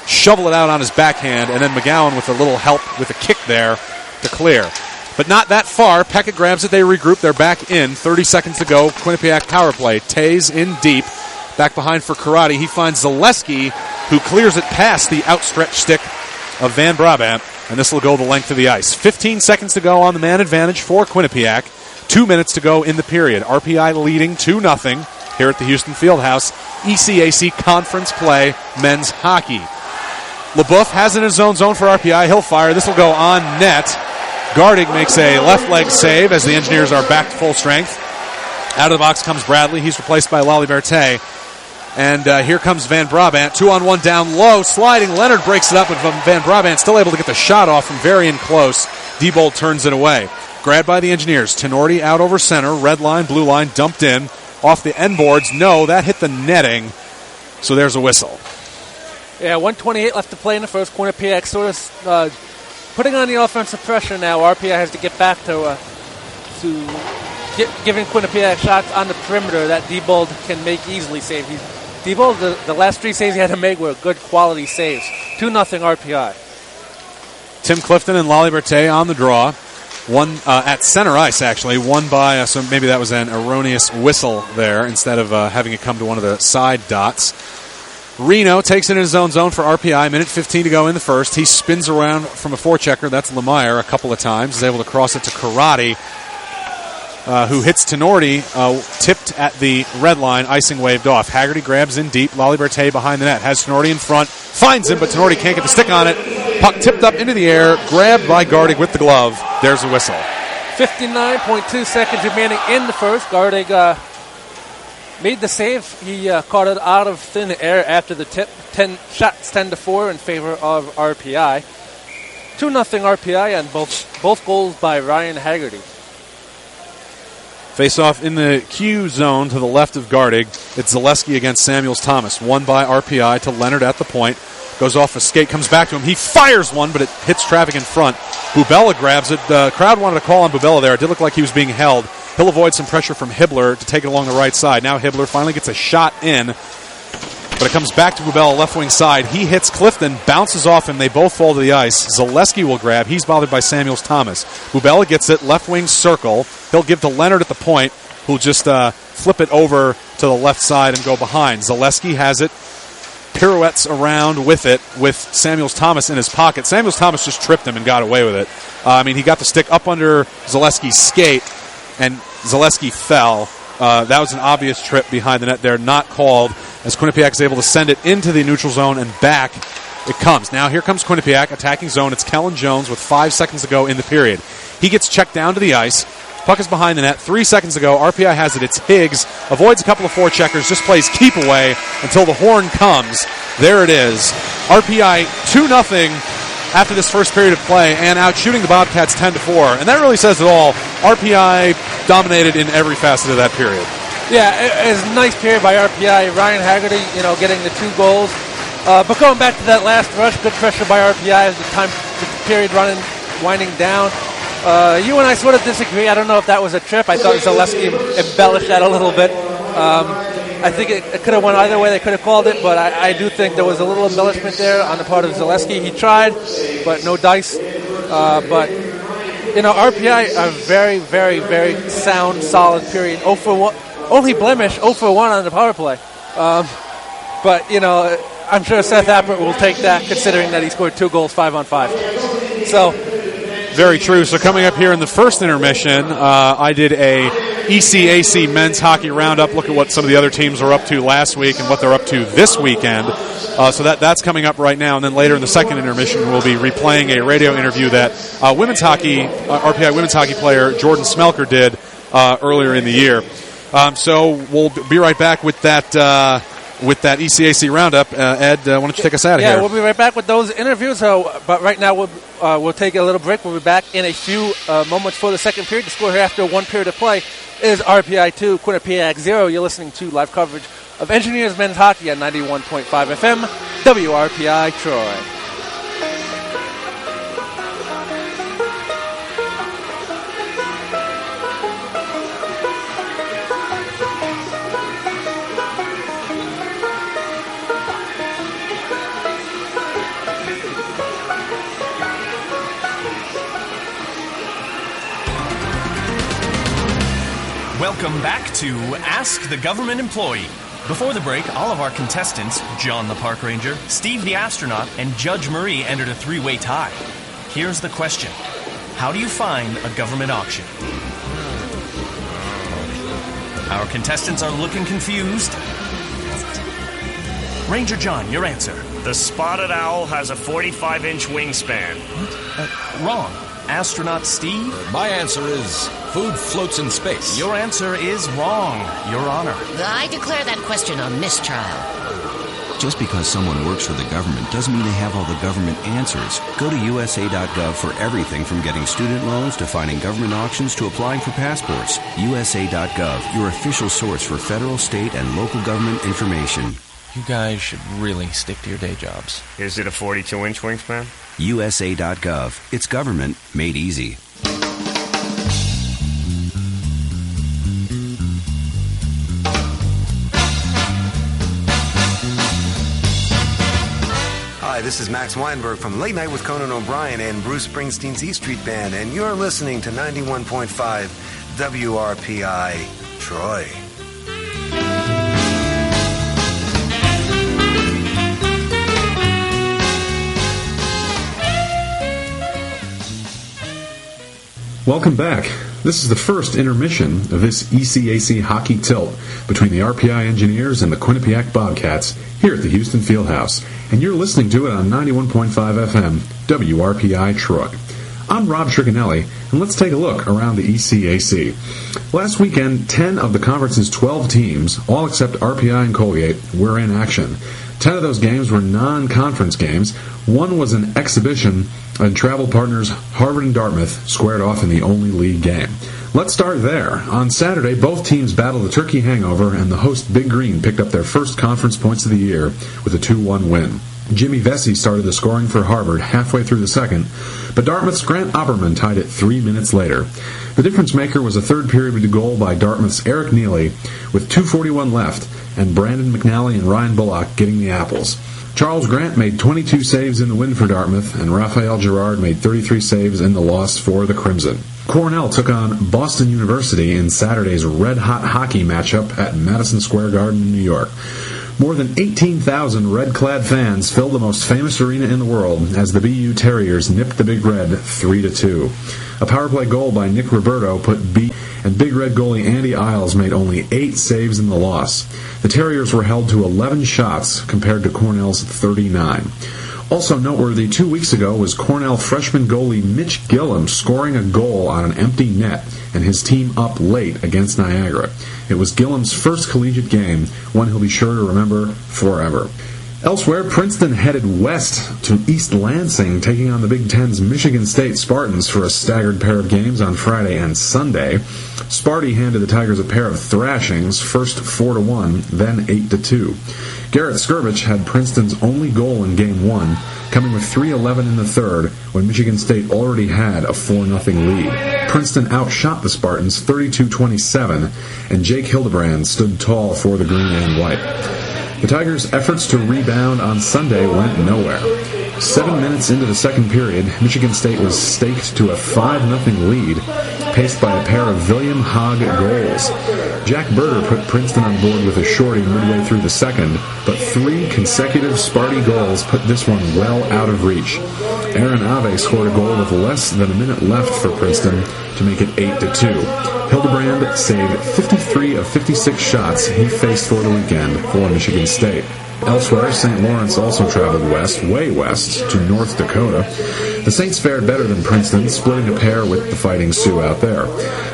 shovel it out on his backhand, and then McGowan with a little help with a kick there to clear. But not that far. Pekka grabs it. They regroup. They're back in. 30 seconds to go. Quinnipiac power play. Taze in deep. Back behind for Karate. He finds Zaleski, who clears it past the outstretched stick of Van Brabant, and this will go the length of the ice. 15 seconds to go on the man advantage for Quinnipiac. 2 minutes to go in the period. RPI leading 2-0 here at the Houston Fieldhouse. ECAC conference play, men's hockey. LaBeouf has it in his own zone for RPI. He'll fire. This will go on net. Gardig makes a left leg save as the Engineers are back to full strength. Out of the box comes Bradley. He's replaced by Laliberte. And here comes Van Brabant. 2-on-1 down low. Sliding. Leonard breaks it up, but Van Brabant still able to get the shot off from very in close. Diebold turns it away. Grabbed by the Engineers. Tenorti out over center. Red line, blue line, dumped in. Off the end boards. No, that hit the netting. So there's a whistle. Yeah, 1:28 left to play in the first. Quinnipiac sort of putting on the offensive pressure now. RPI has to get back to giving Quinnipiac shots on the perimeter that Diebold can make easily save. Diebold, the last 3 saves he had to make were good quality saves. 2-0 RPI. Tim Clifton and Laliberte on the draw. One at center ice, actually. One by, so maybe that was an erroneous whistle there instead of having it come to one of the side dots. Reno takes it in his own zone for RPI. Minute 15 to go in the first. He spins around from a forechecker. That's Lemire a couple of times. He's able to cross it to Karate, who hits Tenorti, tipped at the red line, icing waved off. Haggerty grabs in deep. Laliberte behind the net. Has Tenorti in front. Finds him, but Tenorti can't get the stick on it. Puck tipped up into the air. Grabbed by Gardig with the glove. There's a whistle. 59.2 seconds remaining in the first. Gardig made the save. He caught it out of thin air after the tip. 10 shots, 10-4 in favor of RPI. 2-0 RPI, and both goals by Ryan Haggerty. Face off in the Q zone to the left of Gardig. It's Zaleski against Samuels-Thomas. Won by RPI to Leonard at the point. Goes off a skate, comes back to him. He fires one, but it hits traffic in front. Bubella grabs it. The crowd wanted to call on Bubella there. It did look like he was being held. He'll avoid some pressure from Hibbler to take it along the right side. Now Hibbler finally gets a shot in, but it comes back to Bubella, left wing side. He hits Clifton, bounces off him. They both fall to the ice. Zaleski will grab. He's bothered by Samuels-Thomas. Bubella gets it, left wing circle. He'll give to Leonard at the point, who'll just flip it over to the left side and go behind. Zaleski has it. Pirouettes around with it with Samuels-Thomas in his pocket. Samuels-Thomas just tripped him and got away with it. He got the stick up under Zaleski's skate, and Zaleski fell. That was an obvious trip behind the net there, not called, as Quinnipiac is able to send it into the neutral zone and back it comes. Now here comes Quinnipiac, attacking zone. It's Kellen Jones with 5 seconds to go in the period. He gets checked down to the ice. Puck is behind the net. 3 seconds ago, RPI has it. It's Higgs. Avoids a couple of forecheckers. Just plays keep away until the horn comes. There it is. RPI 2-0 after this first period of play and out shooting the Bobcats 10-4. And that really says it all. RPI dominated in every facet of that period. Yeah, it was a nice period by RPI. Ryan Haggerty, getting the 2 goals. But going back to that last rush, good pressure by RPI as the period winding down. You and I sort of disagree. I don't know if that was a trip. I thought Zaleski embellished that a little bit. I think it could have went either way. They could have called it, but I do think there was a little embellishment there on the part of Zaleski. He tried, but no dice. But RPI a very, very, very sound, solid period. 0 for 1, only blemish 0 for 1 on the power play. But I'm sure Seth Appert will take that, considering that he scored 2 goals 5 on 5. So. Very true. So coming up here in the first intermission, I did a ECAC men's hockey roundup. Look at what some of the other teams were up to last week and what they're up to this weekend. So that's coming up right now. And then later in the second intermission, we'll be replaying a radio interview that women's hockey, RPI women's hockey player Jordan Smelker did earlier in the year. So we'll be right back with that ECAC roundup. Ed, why don't you take us out of here? Yeah, we'll be right back with those interviews. But right now we'll take a little break. We'll be back in a few moments for the second period. The score here after 1 period of play is RPI 2, Quinnipiac 0. You're listening to live coverage of Engineers men's hockey at 91.5 FM, WRPI Troy. Welcome back to Ask the Government Employee. Before the break, all of our contestants, John the Park Ranger, Steve the Astronaut, and Judge Marie entered a 3-way tie. Here's the question. How do you find a government auction? Our contestants are looking confused. Ranger John, your answer. The spotted owl has a 45-inch wingspan. Wrong. Astronaut Steve? My answer is food floats in space. Your answer is wrong, Your Honor. I declare that question a mistrial. Just because someone works for the government doesn't mean they have all the government answers. Go to USA.gov for everything from getting student loans to finding government auctions to applying for passports. USA.gov, your official source for federal, state, and local government information. You guys should really stick to your day jobs. Is it a 42-inch wingspan? USA.gov. It's government made easy. Hi, this is Max Weinberg from Late Night with Conan O'Brien and Bruce Springsteen's E Street Band, and you're listening to 91.5 WRPI Troy. Welcome back. This is the first intermission of this ECAC hockey tilt between the RPI Engineers and the Quinnipiac Bobcats here at the Houston Fieldhouse, and you're listening to it on 91.5 FM, WRPI Troy. I'm Rob Tricanelli, and let's take a look around the ECAC. Last weekend, 10 of the conference's 12 teams, all except RPI and Colgate, were in action. 10 of those games were non-conference games. One was an exhibition, and travel partners Harvard and Dartmouth squared off in the only league game. Let's start there. On Saturday, both teams battled a turkey hangover, and the host Big Green picked up their first conference points of the year with a 2-1 win. Jimmy Vesey started the scoring for Harvard halfway through the second, but Dartmouth's Grant Opperman tied it 3 minutes later. The difference maker was a third period goal by Dartmouth's Eric Neely with 2:41 left, and Brandon McNally and Ryan Bullock getting the apples. Charles Grant made 22 saves in the win for Dartmouth, and Raphael Girard made 33 saves in the loss for the Crimson. Cornell took on Boston University in Saturday's red-hot hockey matchup at Madison Square Garden in New York. More than 18,000 red-clad fans filled the most famous arena in the world as the BU Terriers nipped the Big Red 3-2. A power play goal by Nick Roberto put and Big Red goalie Andy Isles made only 8 saves in the loss. The Terriers were held to 11 shots compared to Cornell's 39. Also noteworthy 2 weeks ago was Cornell freshman goalie Mitch Gillum scoring a goal on an empty net and his team up late against Niagara. It was Gillum's first collegiate game, one he'll be sure to remember forever. Elsewhere, Princeton headed west to East Lansing, taking on the Big Ten's Michigan State Spartans for a staggered pair of games on Friday and Sunday. Sparty handed the Tigers a pair of thrashings, first 4-1, then 8-2. Garrett Skirvich had Princeton's only goal in Game 1, coming with 3:11 in the third when Michigan State already had a 4-0 lead. Princeton outshot the Spartans 32-27, and Jake Hildebrand stood tall for the green and white. The Tigers' efforts to rebound on Sunday went nowhere. 7 minutes into the second period, Michigan State was staked to a 5-0 lead, paced by a pair of William Haag goals. Jack Berger put Princeton on board with a shorty midway through the second, but 3 consecutive Sparty goals put this one well out of reach. Aaron Ave scored a goal with less than a minute left for Princeton to make it 8-2. Hildebrand saved 53 of 56 shots he faced for the weekend for Michigan State. Elsewhere, St. Lawrence also traveled west, way west, to North Dakota. The Saints fared better than Princeton, splitting a pair with the Fighting Sioux out there.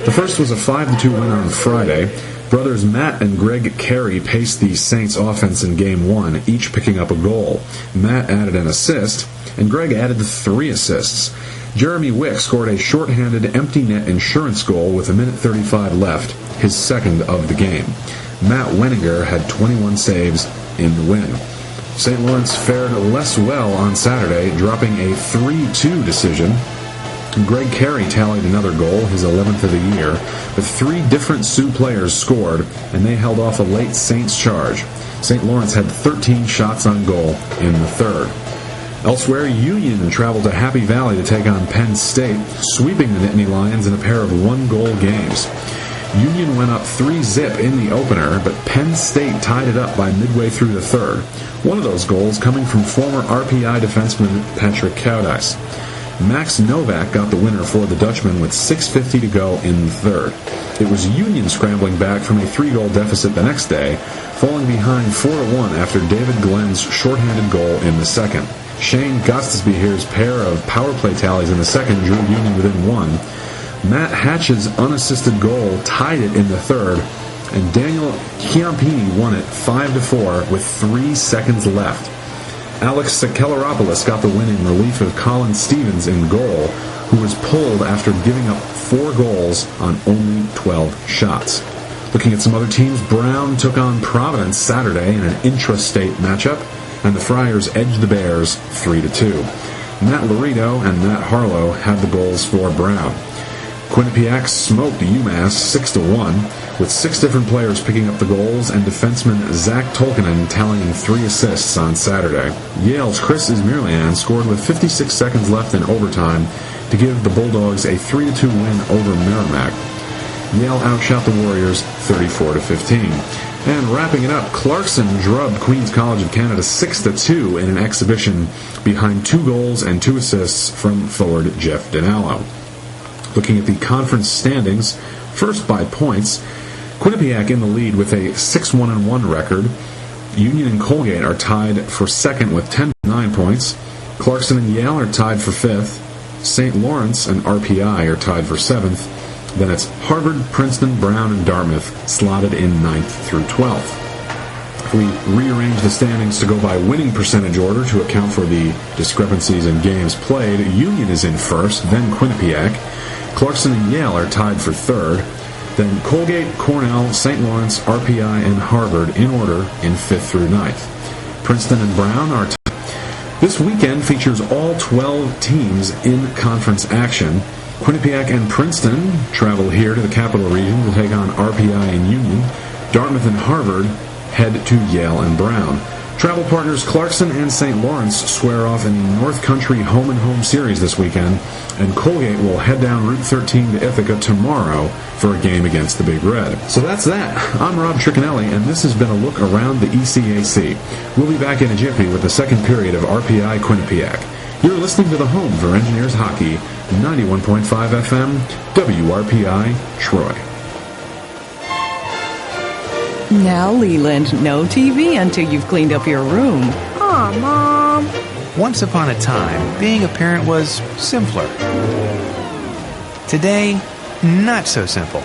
The first was a 5-2 win on Friday. Brothers Matt and Greg Carey paced the Saints offense in Game 1, each picking up a goal. Matt added an assist, and Greg added 3 assists. Jeremy Wick scored a shorthanded empty net insurance goal with 1:35 left, his second of the game. Matt Wenninger had 21 saves in the win. St. Lawrence fared less well on Saturday, dropping a 3-2 decision. Greg Carey tallied another goal, his 11th of the year, but 3 different Sioux players scored, and they held off a late Saints charge. St. Lawrence had 13 shots on goal in the third. Elsewhere, Union traveled to Happy Valley to take on Penn State, sweeping the Nittany Lions in a pair of 1-goal games. Union went up 3-0 in the opener, but Penn State tied it up by midway through the third. One of those goals coming from former RPI defenseman Patrick Cowdice. Max Novak got the winner for the Dutchman with 6:50 to go in the third. It was Union scrambling back from a 3-goal deficit the next day, falling behind 4-1 after David Glenn's shorthanded goal in the second. Shane Gostisbehere's pair of power play tallies in the second drew Union within 1. Matt Hatch's unassisted goal tied it in the third, and Daniel Chiampini won it 5-4 with 3 seconds left. Alex Sakelaropoulos got the win in relief of Colin Stevens in goal, who was pulled after giving up 4 goals on only 12 shots. Looking at some other teams, Brown took on Providence Saturday in an intra-state matchup, and the Friars edged the Bears 3-2. Matt Laredo and Matt Harlow had the goals for Brown. Quinnipiac smoked UMass 6-1, with 6 different players picking up the goals and defenseman Zach Tolkinen tallying 3 assists on Saturday. Yale's Chris Ismirlian scored with 56 seconds left in overtime to give the Bulldogs a 3-2 win over Merrimack. Yale outshot the Warriors 34-15. And wrapping it up, Clarkson drubbed Queen's College of Canada 6-2 in an exhibition behind 2 goals and 2 assists from forward Jeff Dinallo. Looking at the conference standings, first by points, Quinnipiac in the lead with a 6-1-1 record. Union and Colgate are tied for second with 10-9 points. Clarkson and Yale are tied for fifth. St. Lawrence and RPI are tied for seventh. Then it's Harvard, Princeton, Brown, and Dartmouth slotted in 9th through 12th. If we rearrange the standings to go by winning percentage order to account for the discrepancies in games played, Union is in first, then Quinnipiac. Clarkson and Yale are tied for third. Then Colgate, Cornell, St. Lawrence, RPI, and Harvard in order in 5th through 9th. Princeton and Brown are tied. This weekend features all 12 teams in conference action. Quinnipiac and Princeton travel here to the Capital Region to take on RPI and Union. Dartmouth and Harvard head to Yale and Brown. Travel partners Clarkson and St. Lawrence square off in the North Country home-and-home series this weekend, and Colgate will head down Route 13 to Ithaca tomorrow for a game against the Big Red. So that's that. I'm Rob Tricanelli, and this has been a look around the ECAC. We'll be back in a jiffy with the second period of RPI Quinnipiac. You're listening to the home for Engineers Hockey, 91.5 FM, WRPI, Troy. Now, Leland, no TV until you've cleaned up your room. Aw, Mom. Once upon a time, being a parent was simpler. Today, not so simple.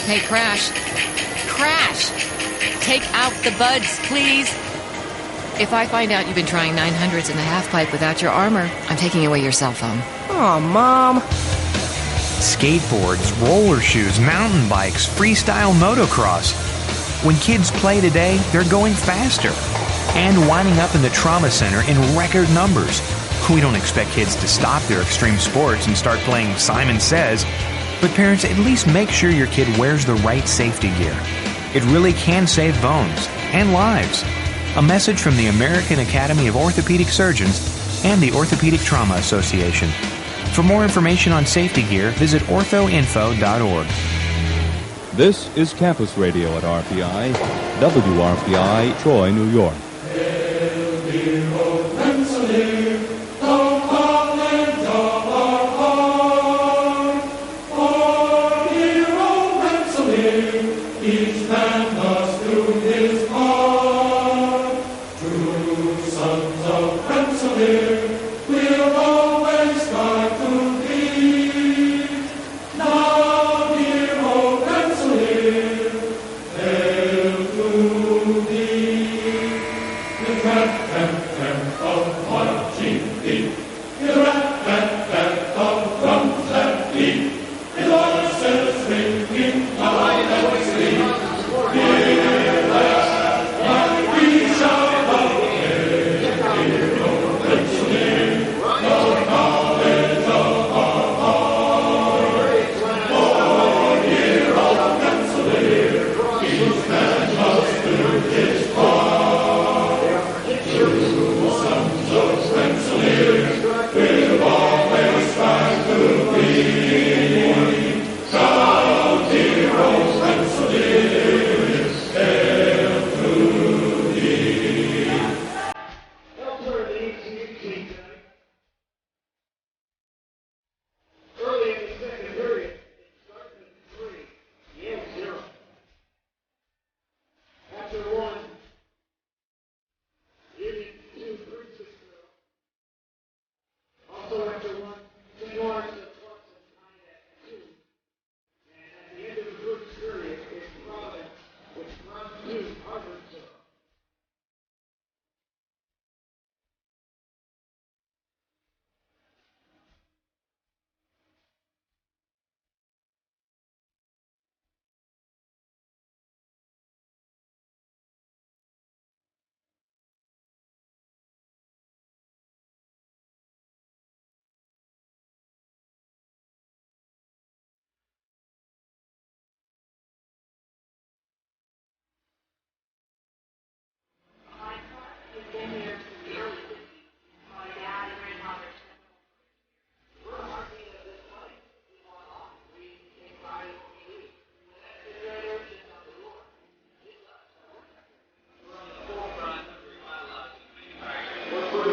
Hey, Crash. Crash! Take out the buds, please. If I find out you've been trying 900s in the half-pipe without your armor, I'm taking away your cell phone. Aw, Mom. Skateboards, roller shoes, mountain bikes, freestyle motocross. When kids play today, they're going faster and winding up in the trauma center in record numbers. We don't expect kids to stop their extreme sports and start playing Simon Says, but parents, at least make sure your kid wears the right safety gear. It really can save bones and lives. A message from the American Academy of Orthopedic Surgeons and the Orthopedic Trauma Association. For more information on safety gear, visit orthoinfo.org. This is Campus Radio at RPI, WRPI, Troy, New York.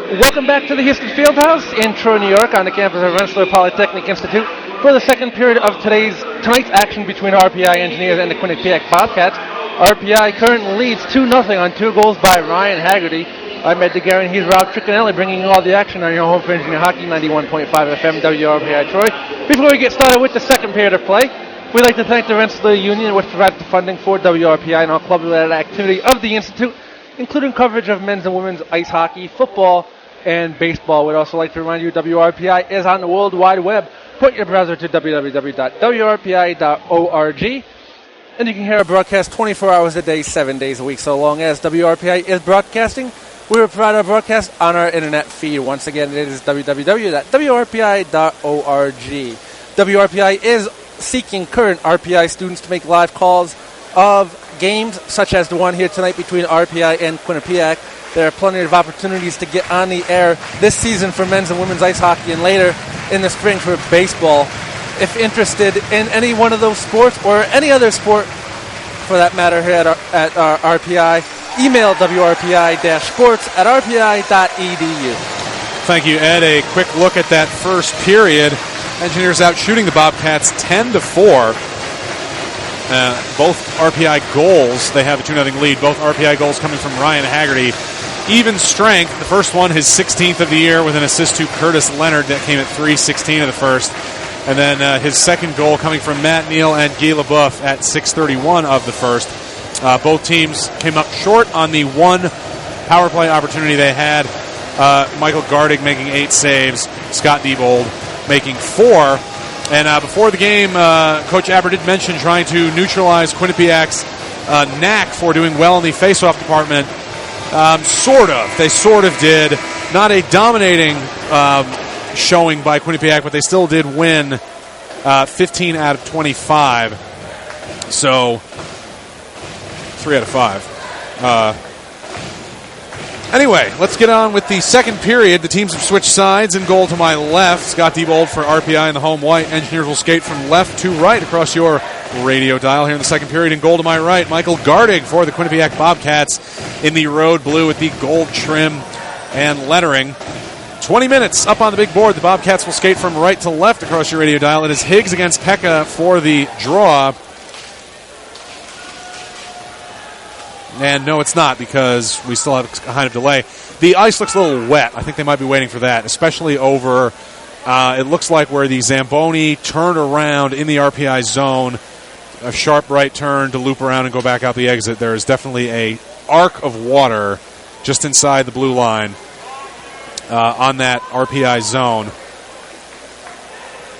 Welcome back to the Houston Fieldhouse in Troy, New York, on the campus of Rensselaer Polytechnic Institute for the second period of tonight's action between RPI Engineers and the Quinnipiac Bobcats. RPI currently leads 2-0 on 2 goals by Ryan Haggerty. I'm Ed DeGarren. He's Rob Tricanelli, bringing you all the action on your home for Engineer Hockey, 91.5 FM, WRPI Troy. Before we get started with the second period of play, We'd like to thank the Rensselaer Union, which provides the funding for WRPI and all club-related activity of the Institute, including coverage of men's and women's ice hockey, football, and baseball. We'd also like to remind you WRPI is on the World Wide Web. Put your browser to www.wrpi.org, and you can hear our broadcast 24 hours a day, 7 days a week. So long as WRPI is broadcasting, we will provide our broadcast on our internet feed. Once again, it is www.wrpi.org. WRPI is seeking current RPI students to make live calls of games such as the one here tonight between RPI and Quinnipiac. There are plenty of opportunities to get on the air this season for men's and women's ice hockey and later in the spring for baseball. If interested in any one of those sports or any other sport for that matter here at our RPI, email wrpi-sports@rpi.edu. Thank you, Ed. A quick look at that first period. Engineers out shooting the Bobcats 10-4. Both RPI goals, they have a 2-0 lead. Both RPI goals coming from Ryan Haggerty. Even strength. The first one, his 16th of the year, with an assist to Curtis Leonard. That came at 3:16 of the first. And then his second goal coming from Matt Neal and Guy LeBoeuf at 6:31 of the first. Both teams came up short on the one power play opportunity they had. Michael Gardig making 8 saves. Scott Diebold making 4. And before the game, Coach Aber did mention trying to neutralize Quinnipiac's knack for doing well in the face-off department. Sort of. They sort of did. Not a dominating showing by Quinnipiac, but they still did win 15 out of 25. So, 3 out of 5. Anyway, let's get on with the second period. The teams have switched sides. In goal to my left, Scott Diebold for RPI in the home white. Engineers will skate from left to right across your radio dial here in the second period. In goal to my right, Michael Gardig for the Quinnipiac Bobcats in the road blue with the gold trim and lettering. 20 minutes up on the big board. The Bobcats will skate from right to left across your radio dial. It is Higgs against Pekka for the draw. And no, it's not, because we still have a kind of delay. The ice looks a little wet. I think they might be waiting for that, especially over, it looks like where the Zamboni turned around in the RPI zone, a sharp right turn to loop around and go back out the exit. There is definitely a arc of water just inside the blue line on that RPI zone.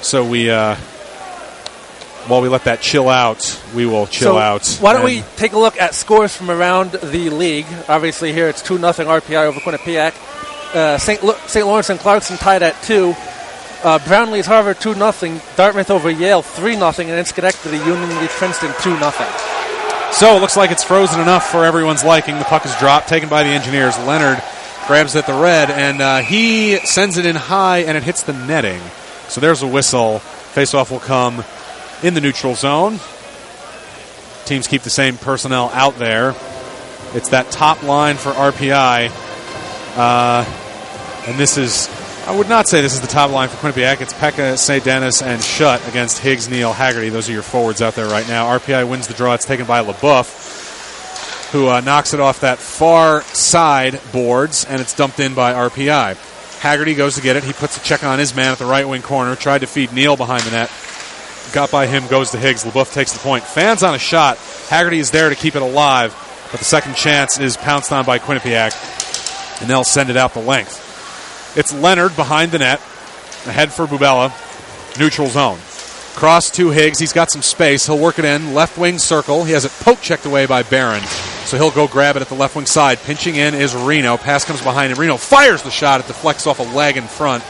So we... while we let that chill out, we will chill out. Why don't we take a look at scores from around the league? Obviously, here it's 2-0 RPI over Quinnipiac. St. Lawrence and Clarkson tied at 2. Brownlee's Harvard 2-0. Dartmouth over Yale 3-0. And in Schenectady, Union leads Princeton 2-0. So it looks like it's frozen enough for everyone's liking. The puck is dropped, taken by the Engineers. Leonard grabs at the red, and he sends it in high, and it hits the netting. So there's a whistle. Face-off will come in the neutral zone. Teams keep the same personnel out there. It's that top line for RPI. And this is, I would not say this is the top line for Quinnipiac. It's Pekka, St. Dennis, and Schutt against Higgs, Neal, Haggerty. Those are your forwards out there right now. RPI wins the draw. It's taken by LeBoeuf, who knocks it off that far side boards, and it's dumped in by RPI. Haggerty goes to get it. He puts a check on his man at the right wing corner. Tried to feed Neal behind the net. Got by him, goes to Higgs. LeBoeuf takes the point. Fans on a shot. Haggerty is there to keep it alive, but the second chance is pounced on by Quinnipiac, and they'll send it out the length. It's Leonard behind the net, ahead for Bubella, neutral zone. Cross to Higgs. He's got some space. He'll work it in. Left wing circle. He has it poke checked away by Barron, so he'll go grab it at the left wing side. Pinching in is Reno. Pass comes behind him. Reno fires the shot. It deflects off a leg in front,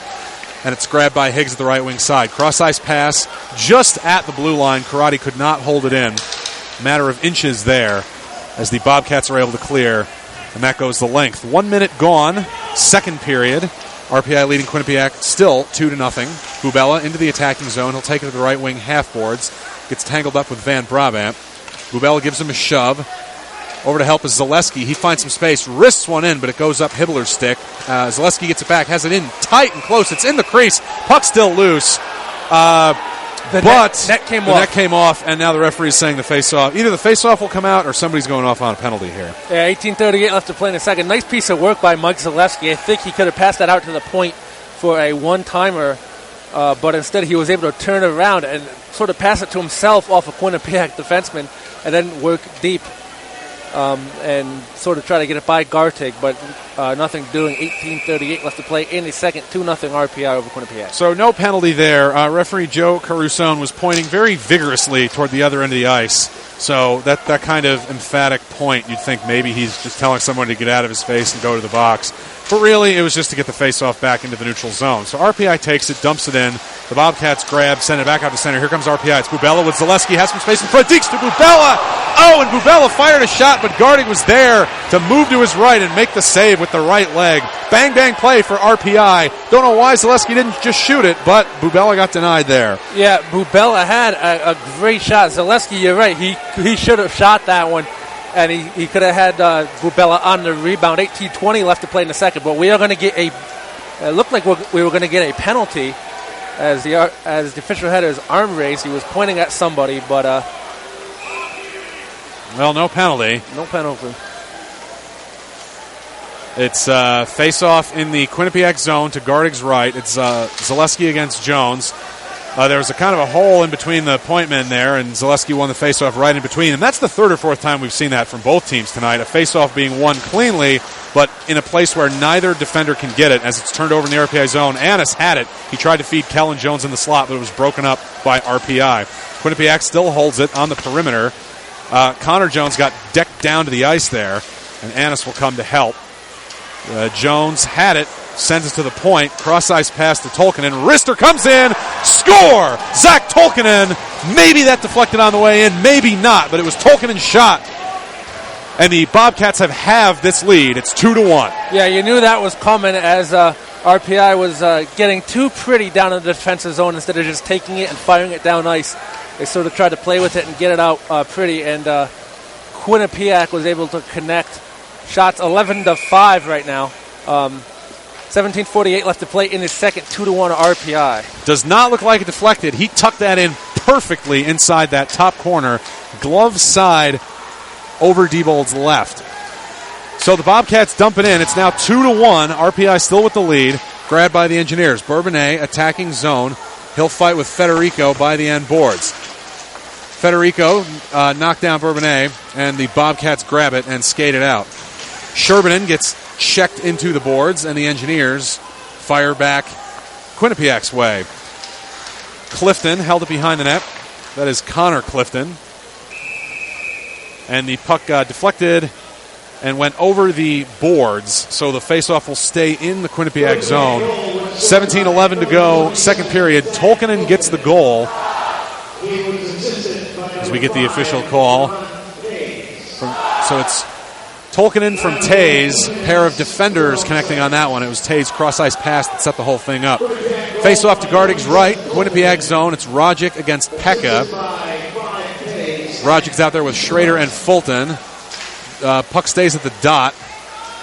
and it's grabbed by Higgs at the right wing side. Cross-ice pass just at the blue line. Karate could not hold it in. A matter of inches there as the Bobcats are able to clear, and that goes the length. 1 minute gone, second period. RPI leading Quinnipiac still 2-0. Bubella into the attacking zone. He'll take it to the right wing half boards. Gets tangled up with Van Brabant. Bubella gives him a shove. Over to help is Zaleski. He finds some space, wrists one in, but it goes up Hibbler's stick. Zaleski gets it back, has it in tight and close. It's in the crease. Puck still loose. The net came off, and now the referee is saying the face-off. Either the face-off will come out or somebody's going off on a penalty here. Yeah, 18:38 left to play in the second. Nice piece of work by Mike Zaleski. I think he could have passed that out to the point for a one-timer but instead he was able to turn it around and sort of pass it to himself off a Quinnipiac defenseman and then work deep and sort of try to get it by Gartig, but nothing doing. 18:38 left to play in the second. 2-0 RPI over Quinnipiac. So no penalty there. Referee Joe Carusone was pointing very vigorously toward the other end of the ice. So that kind of emphatic point, you'd think maybe he's just telling someone to get out of his face and go to the box. But really, it was just to get the face-off back into the neutral zone. So RPI takes it, dumps it in. The Bobcats grab, send it back out to center. Here comes RPI. It's Bubella with Zaleski. Has some space in front. Deeks to Bubella. Oh, and Bubella fired a shot, but Gardig was there to move to his right and make the save with the right leg. Bang, bang play for RPI. Don't know why Zaleski didn't just shoot it, but Bubella got denied there. Yeah, Bubella had a great shot. Zaleski, you're right. He should have shot that one. And he could have had Bubella on the rebound. 18:20 left to play in the second. But we are going to get it looked like we were going to get a penalty as the official had his arm raised. He was pointing at somebody, but well, no penalty. No penalty. It's face-off in the Quinnipiac zone to Gardig's right. It's Zaleski against Jones. There was a kind of a hole in between the point men there, and Zaleski won the face-off right in between. And that's the third or fourth time we've seen that from both teams tonight. A face-off being won cleanly, but in a place where neither defender can get it as it's turned over in the RPI zone. Annis had it. He tried to feed Kellen Jones in the slot, but it was broken up by RPI. Quinnipiac still holds it on the perimeter. Connor Jones got decked down to the ice there, and Annis will come to help. Jones had it. Sends it to the point. Cross-ice pass to Tolkinen. Rister comes in. Score! Zach Tolkinen. Maybe that deflected on the way in. Maybe not. But it was Tolkinen's shot. And the Bobcats have halved this lead. It's 2-1. Yeah, you knew that was coming as RPI was getting too pretty down in the defensive zone instead of just taking it and firing it down ice. They sort of tried to play with it and get it out pretty. And Quinnipiac was able to connect. Shots 11-5 right now. 17:48 left to play in the second. 2-1 RPI. Does not look like it deflected. He tucked that in perfectly inside that top corner. Glove side over Diebold's left. So the Bobcats dump it in. It's now 2-1. RPI still with the lead. Grabbed by the Engineers. Bourbonnais attacking zone. He'll fight with Federico by the end boards. Federico knocked down Bourbonnais, and the Bobcats grab it and skate it out. Sherbinen gets checked into the boards, and the Engineers fire back Quinnipiac's way. Clifton held it behind the net. That is Connor Clifton. And the puck deflected and went over the boards, so the faceoff will stay in the Quinnipiac zone. 17:11 to go, second period. Tolkinen gets the goal as we get the official call. So it's Tolkinen from Tays, pair of defenders connecting on that one. It was Tays' cross-ice pass that set the whole thing up. Face-off to Gardig's right, Quinnipiac zone. It's Rogic against Pekka. Rogic's out there with Schrader and Fulton. Puck stays at the dot.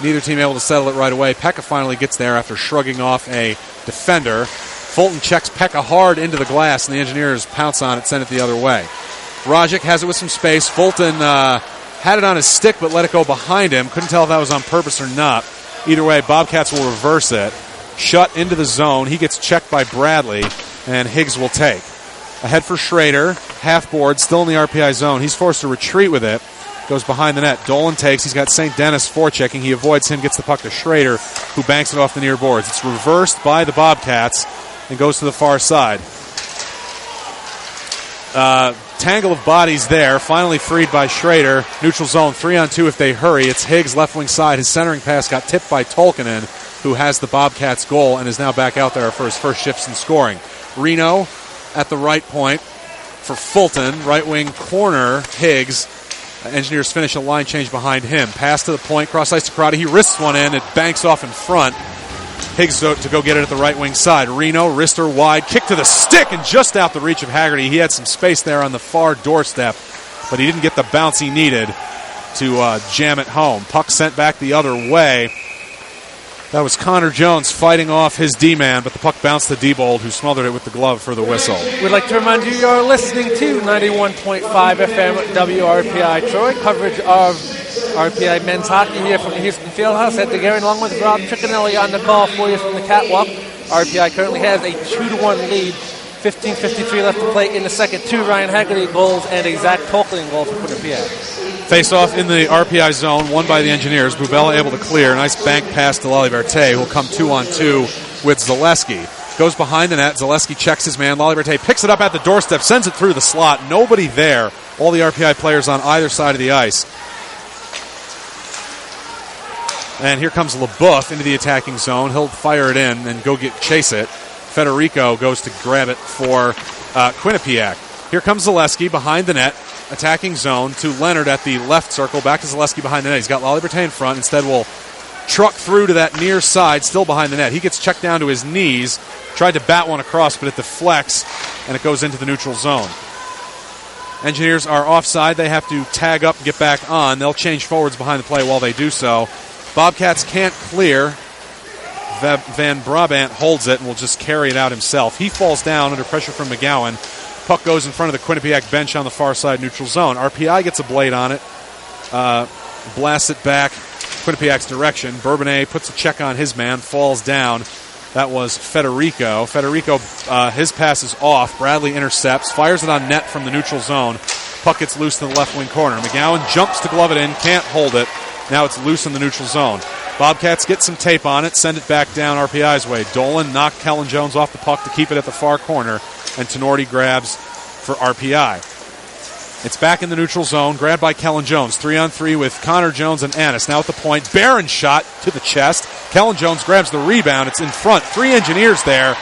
Neither team able to settle it right away. Pekka finally gets there after shrugging off a defender. Fulton checks Pekka hard into the glass, and the Engineers pounce on it, send it the other way. Rogic has it with some space. Fulton had it on his stick but let it go behind him. Couldn't tell if that was on purpose or not. Either way, Bobcats will reverse it. Shut into the zone. He gets checked by Bradley, and Higgs will take. Ahead for Schrader. Half board, still in the RPI zone. He's forced to retreat with it. Goes behind the net. Dolan takes. He's got St. Denis forechecking. He avoids him, gets the puck to Schrader, who banks it off the near boards. It's reversed by the Bobcats and goes to the far side. Tangle of bodies there. Finally freed by Schrader. Neutral zone, 3-on-2 if they hurry. It's Higgs, left wing side. His centering pass got tipped by Tolkinen, who has the Bobcats goal and is now back out there for his first shifts in scoring. Reno at the right point for Fulton. Right wing corner, Higgs. Engineers finish a line change behind him. Pass to the point, cross ice to Karate. He wrists one in. It banks off in front. Higgs to go get it at the right wing side. Reno, wrister wide, kick to the stick and just out the reach of Haggerty. He had some space there on the far doorstep, but he didn't get the bounce he needed to jam it home. Puck sent back the other way. That was Connor Jones fighting off his D-man, but the puck bounced to Diebold, who smothered it with the glove for the whistle. We'd like to remind you you're listening to 91.5 FM WRPI Troy. Coverage of RPI men's hockey here from the Houston Fieldhouse. Ed DeGarren along with Rob Trichinelli on the call for you from the catwalk. RPI currently has a 2-1 lead. 15:53 left to play in the second. 2 Ryan Haggerty goals and a Zach Tolkling goal for Quinnipiac. Face-off in the RPI zone, won by the Engineers. Bubella able to clear. Nice bank pass to Laliberte, who will come 2-on-2 with Zaleski. Goes behind the net. Zaleski checks his man. Laliberte picks it up at the doorstep, sends it through the slot. Nobody there. All the RPI players on either side of the ice. And here comes LeBoeuf into the attacking zone. He'll fire it in and go chase it. Federico goes to grab it for Quinnipiac. Here comes Zaleski behind the net. Attacking zone to Leonard at the left circle. Back to Zaleski behind the net. He's got Laliberte in front. Instead will truck through to that near side, still behind the net. He gets checked down to his knees. Tried to bat one across, but it deflects, and it goes into the neutral zone. Engineers are offside. They have to tag up and get back on. They'll change forwards behind the play while they do so. Bobcats can't clear. Van Brabant holds it and will just carry it out himself. He falls down under pressure from McGowan. Puck goes in front of the Quinnipiac bench on the far side neutral zone. RPI gets a blade on it. Blasts it back Quinnipiac's direction. Bourbonnais puts a check on his man. Falls down. That was Federico. Federico, his pass is off. Bradley intercepts. Fires it on net from the neutral zone. Puck gets loose in the left wing corner. McGowan jumps to glove it in. Can't hold it. Now it's loose in the neutral zone. Bobcats get some tape on it, send it back down RPI's way. Dolan knocked Kellen Jones off the puck to keep it at the far corner, and Tenorti grabs for RPI. It's back in the neutral zone, grabbed by Kellen Jones. 3-on-3 with Connor Jones and Annis. Now at the point, Barron shot to the chest. Kellen Jones grabs the rebound. It's in front. 3 Engineers there.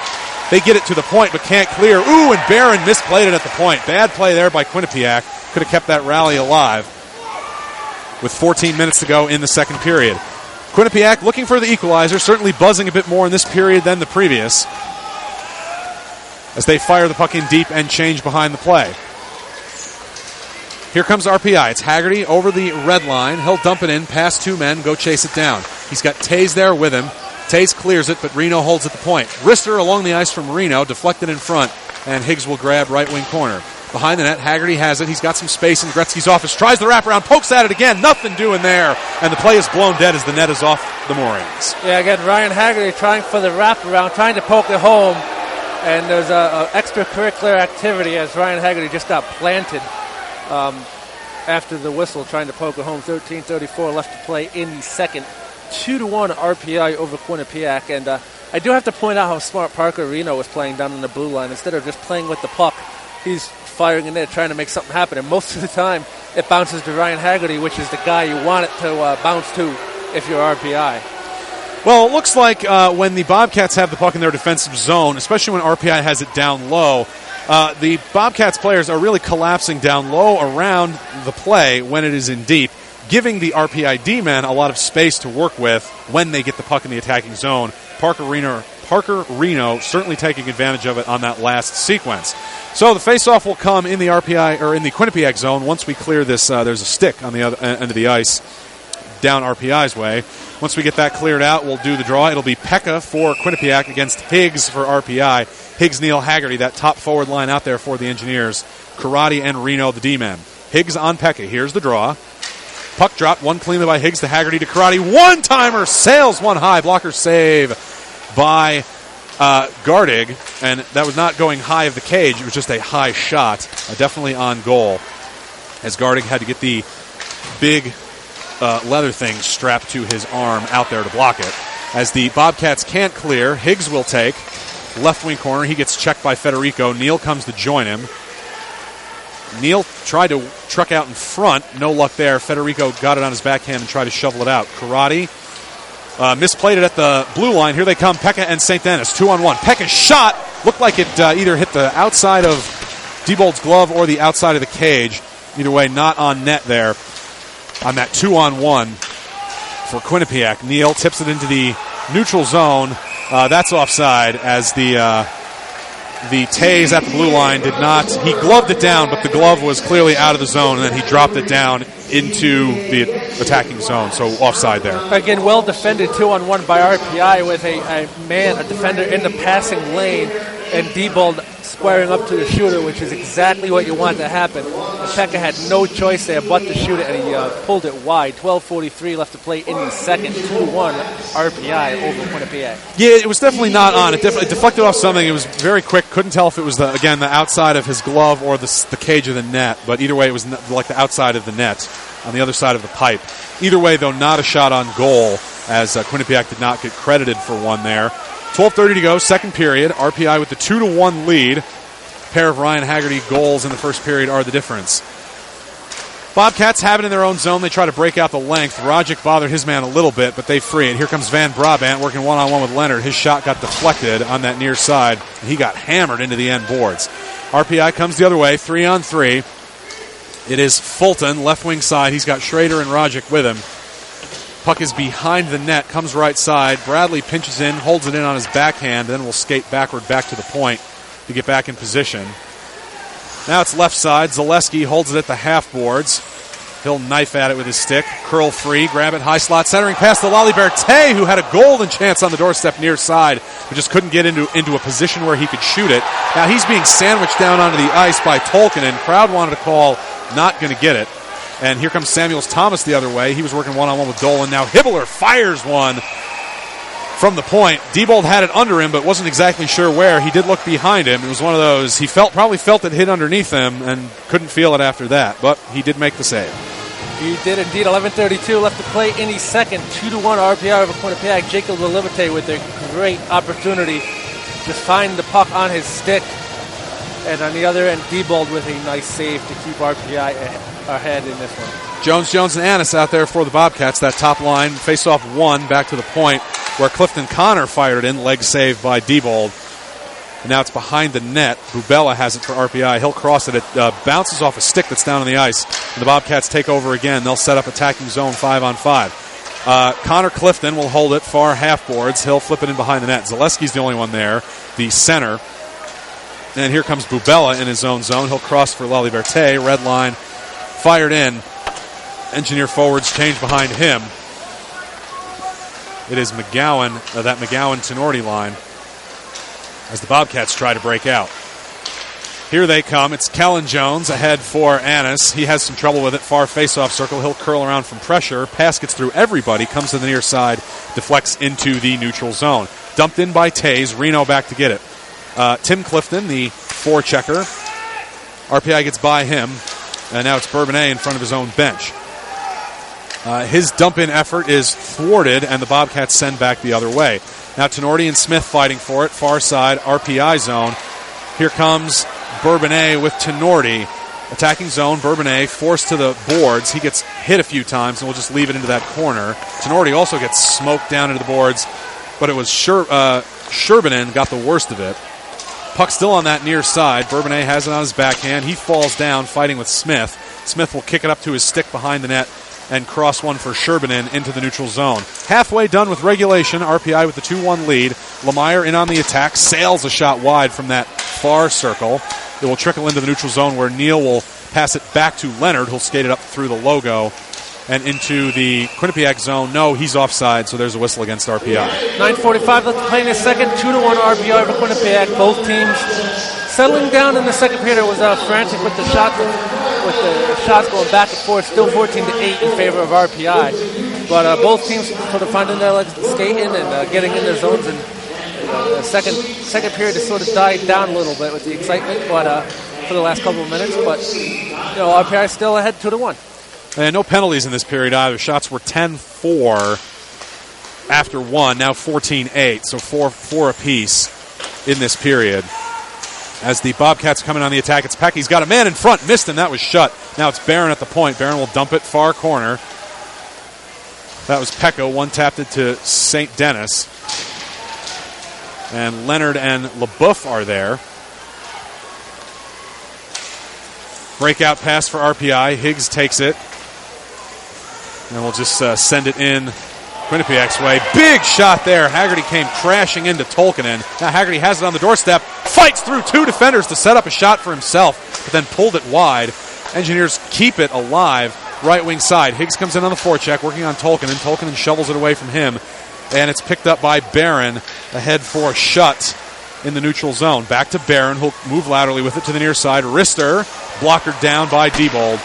They get it to the point, but can't clear. Ooh, and Barron misplayed it at the point. Bad play there by Quinnipiac. Could have kept that rally alive with 14 minutes to go in the second period. Quinnipiac looking for the equalizer, certainly buzzing a bit more in this period than the previous, as they fire the puck in deep and change behind the play. Here comes RPI. It's Haggerty over the red line. He'll dump it in, past 2 men, go chase it down. He's got Taze there with him. Taze clears it, but Reno holds at the point. Rister along the ice from Reno, deflected in front, and Higgs will grab right wing corner. Behind the net, Haggerty has it. He's got some space in Gretzky's office. Tries the wraparound, pokes at it again. Nothing doing there. And the play is blown dead as the net is off the moorings. Yeah, again, Ryan Haggerty trying for the wraparound, trying to poke it home. And there's a extracurricular activity as Ryan Haggerty just got planted after the whistle, trying to poke it home. 13:34 left to play in the second. 2-1 RPI over Quinnipiac. And I do have to point out how smart Parker Reno was playing down on the blue line. Instead of just playing with the puck, he's firing in there, trying to make something happen. And most of the time, it bounces to Ryan Haggerty, which is the guy you want it to bounce to if you're RPI. Well, it looks like when the Bobcats have the puck in their defensive zone, especially when RPI has it down low, the Bobcats players are really collapsing down low around the play when it is in deep, giving the RPI D-men a lot of space to work with when they get the puck in the attacking zone. Parker Reno certainly taking advantage of it on that last sequence. So the face-off will come in the RPI or in the Quinnipiac zone once we clear this. There's a stick on the other end of the ice down RPI's way. Once we get that cleared out, we'll do the draw. It'll be Pekka for Quinnipiac against Higgs for RPI. Higgs, Neal, Haggerty, that top forward line out there for the Engineers. Karate and Reno, the D-men. Higgs on Pekka. Here's the draw. Puck drop, one cleanly by Higgs to Haggerty to Karate. One-timer, sails one high. Blocker save by Gardig, and that was not going high of the cage. It was just a high shot, definitely on goal, as Gardig had to get the big leather thing strapped to his arm out there to block it. As the Bobcats can't clear, Higgs will take left wing corner. He gets checked by Federico. Neal comes to join him. Neal tried to truck out in front. No luck there. Federico got it on his backhand and tried to shovel it out. Karate misplayed it at the blue line. Here they come, Pekka and St. Denis, 2-on-1. Pekka's shot looked like it either hit the outside of Diebold's glove or the outside of the cage. Either way, not on net there on that 2-on-1 for Quinnipiac. Neal tips it into the neutral zone. That's offside as the Taze at the blue line did not. He gloved it down, but the glove was clearly out of the zone, and then he dropped it down into the attacking zone, so offside there. Again, well defended 2-on-1 by RPI with a defender in the passing lane. and Diebold squaring up to the shooter, which is exactly what you want to happen. And Pekka had no choice there but to shoot it, and he pulled it wide. 12:43 left to play in the second. 2-1 RPI over Quinnipiac. Yeah, it was definitely not on. It deflected off something. It was very quick. Couldn't tell if it was, the outside of his glove or the cage of the net. But either way, it was like the outside of the net on the other side of the pipe. Either way, though, not a shot on goal, as Quinnipiac did not get credited for one there. 12:30 to go, second period. RPI with the 2-1 lead. A pair of Ryan Haggerty goals in the first period are the difference. Bobcats have it in their own zone. They try to break out the length. Rogic bothered his man a little bit, but they free it. Here comes Van Brabant working one-on-one with Leonard. His shot got deflected on that near side, and he got hammered into the end boards. RPI comes the other way, 3-on-3. It is Fulton, left wing side. He's got Schrader and Rogic with him. Puck is behind the net, comes right side. Bradley pinches in, holds it in on his backhand, then will skate backward back to the point to get back in position. Now it's left side. Zaleski holds it at the half boards. He'll knife at it with his stick. Curl free, grab it, high slot, centering pass to Laliberte, who had a golden chance on the doorstep near side, but just couldn't get into a position where he could shoot it. Now he's being sandwiched down onto the ice by Tolkinen. Crowd wanted to call, not going to get it. And here comes Samuels Thomas the other way. He was working one-on-one with Dolan. Now Hibbler fires one from the point. Diebold had it under him, but wasn't exactly sure where. He did look behind him. It was one of those, he probably felt it hit underneath him and couldn't feel it after that, but he did make the save. He did indeed. 11:32 left to play in the second. 2-1 RPI over Quinnipiac. Jacob Laliberte with a great opportunity. Just find the puck on his stick. And on the other end, Diebold with a nice save to keep RPI ahead in this one. Jones, and Annis out there for the Bobcats. That top line, face-off one, back to the point where Clifton Connor fired it in. Leg save by Diebold. And now it's behind the net. Bubella has it for RPI. He'll cross it. It bounces off a stick that's down on the ice. And the Bobcats take over again. They'll set up attacking zone 5-on-5. Connor Clifton will hold it far half boards. He'll flip it in behind the net. Zaleski's the only one there, the center. And here comes Bubella in his own zone. He'll cross for Laliberte. Red line fired in. Engineer forwards change behind him. It is McGowan, that McGowan-Tenorti line, as the Bobcats try to break out. Here they come. It's Kellen Jones ahead for Annis. He has some trouble with it. Far face-off circle. He'll curl around from pressure. Pass gets through everybody. Comes to the near side. Deflects into the neutral zone. Dumped in by Taze. Reno back to get it. Tim Clifton, the forechecker. RPI gets by him. And now it's Bourbonnais in front of his own bench. His dump-in effort is thwarted, and the Bobcats send back the other way. Now Tenorti and Smith fighting for it. Far side, RPI zone. Here comes Bourbonnais with Tenorti. Attacking zone, Bourbonnais forced to the boards. He gets hit a few times, and we'll just leave it into that corner. Tenorti also gets smoked down into the boards, but it was Sherbinen got the worst of it. Puck still on that near side. Bourbonnais has it on his backhand. He falls down fighting with Smith. Smith will kick it up to his stick behind the net and cross one for Sherbinen into the neutral zone. Halfway done with regulation. RPI with the 2-1 lead. Lemire in on the attack. Sails a shot wide from that far circle. It will trickle into the neutral zone where Neal will pass it back to Leonard, who'll skate it up through the logo and into the Quinnipiac zone. No, he's offside, so there's a whistle against RPI. 9:45 left to play in the second. 2-1 RPI over Quinnipiac. Both teams settling down in the second period. It was frantic with the shots going back and forth. Still 14-8 in favor of RPI. But both teams sort of finding their legs skating and getting in their zones. And the second period has sort of died down a little bit with the excitement, but for the last couple of minutes. But RPI still ahead 2-1. And no penalties in this period either. Shots were 10-4 after one, now 14-8, so 4 apiece in this period. As the Bobcats coming on the attack, it's Peck. He's got a man in front, missed him, that was shut. Now it's Barron at the point. Barron will dump it far corner. That was Pecco, one tapped it to St. Denis. And Leonard and LeBoeuf are there. Breakout pass for RPI. Higgs takes it. And we'll just send it in Quinnipiac's way. Big shot there. Haggerty came crashing into Tolkinen. Now Haggerty has it on the doorstep. Fights through 2 defenders to set up a shot for himself, but then pulled it wide. Engineers keep it alive. Right wing side. Higgs comes in on the forecheck, working on Tolkinen. Tolkinen shovels it away from him. And it's picked up by Barron. Ahead for Schutt. in the neutral zone. Back to Barron, who'll move laterally with it to the near side. Rister, blocker down by Diebold.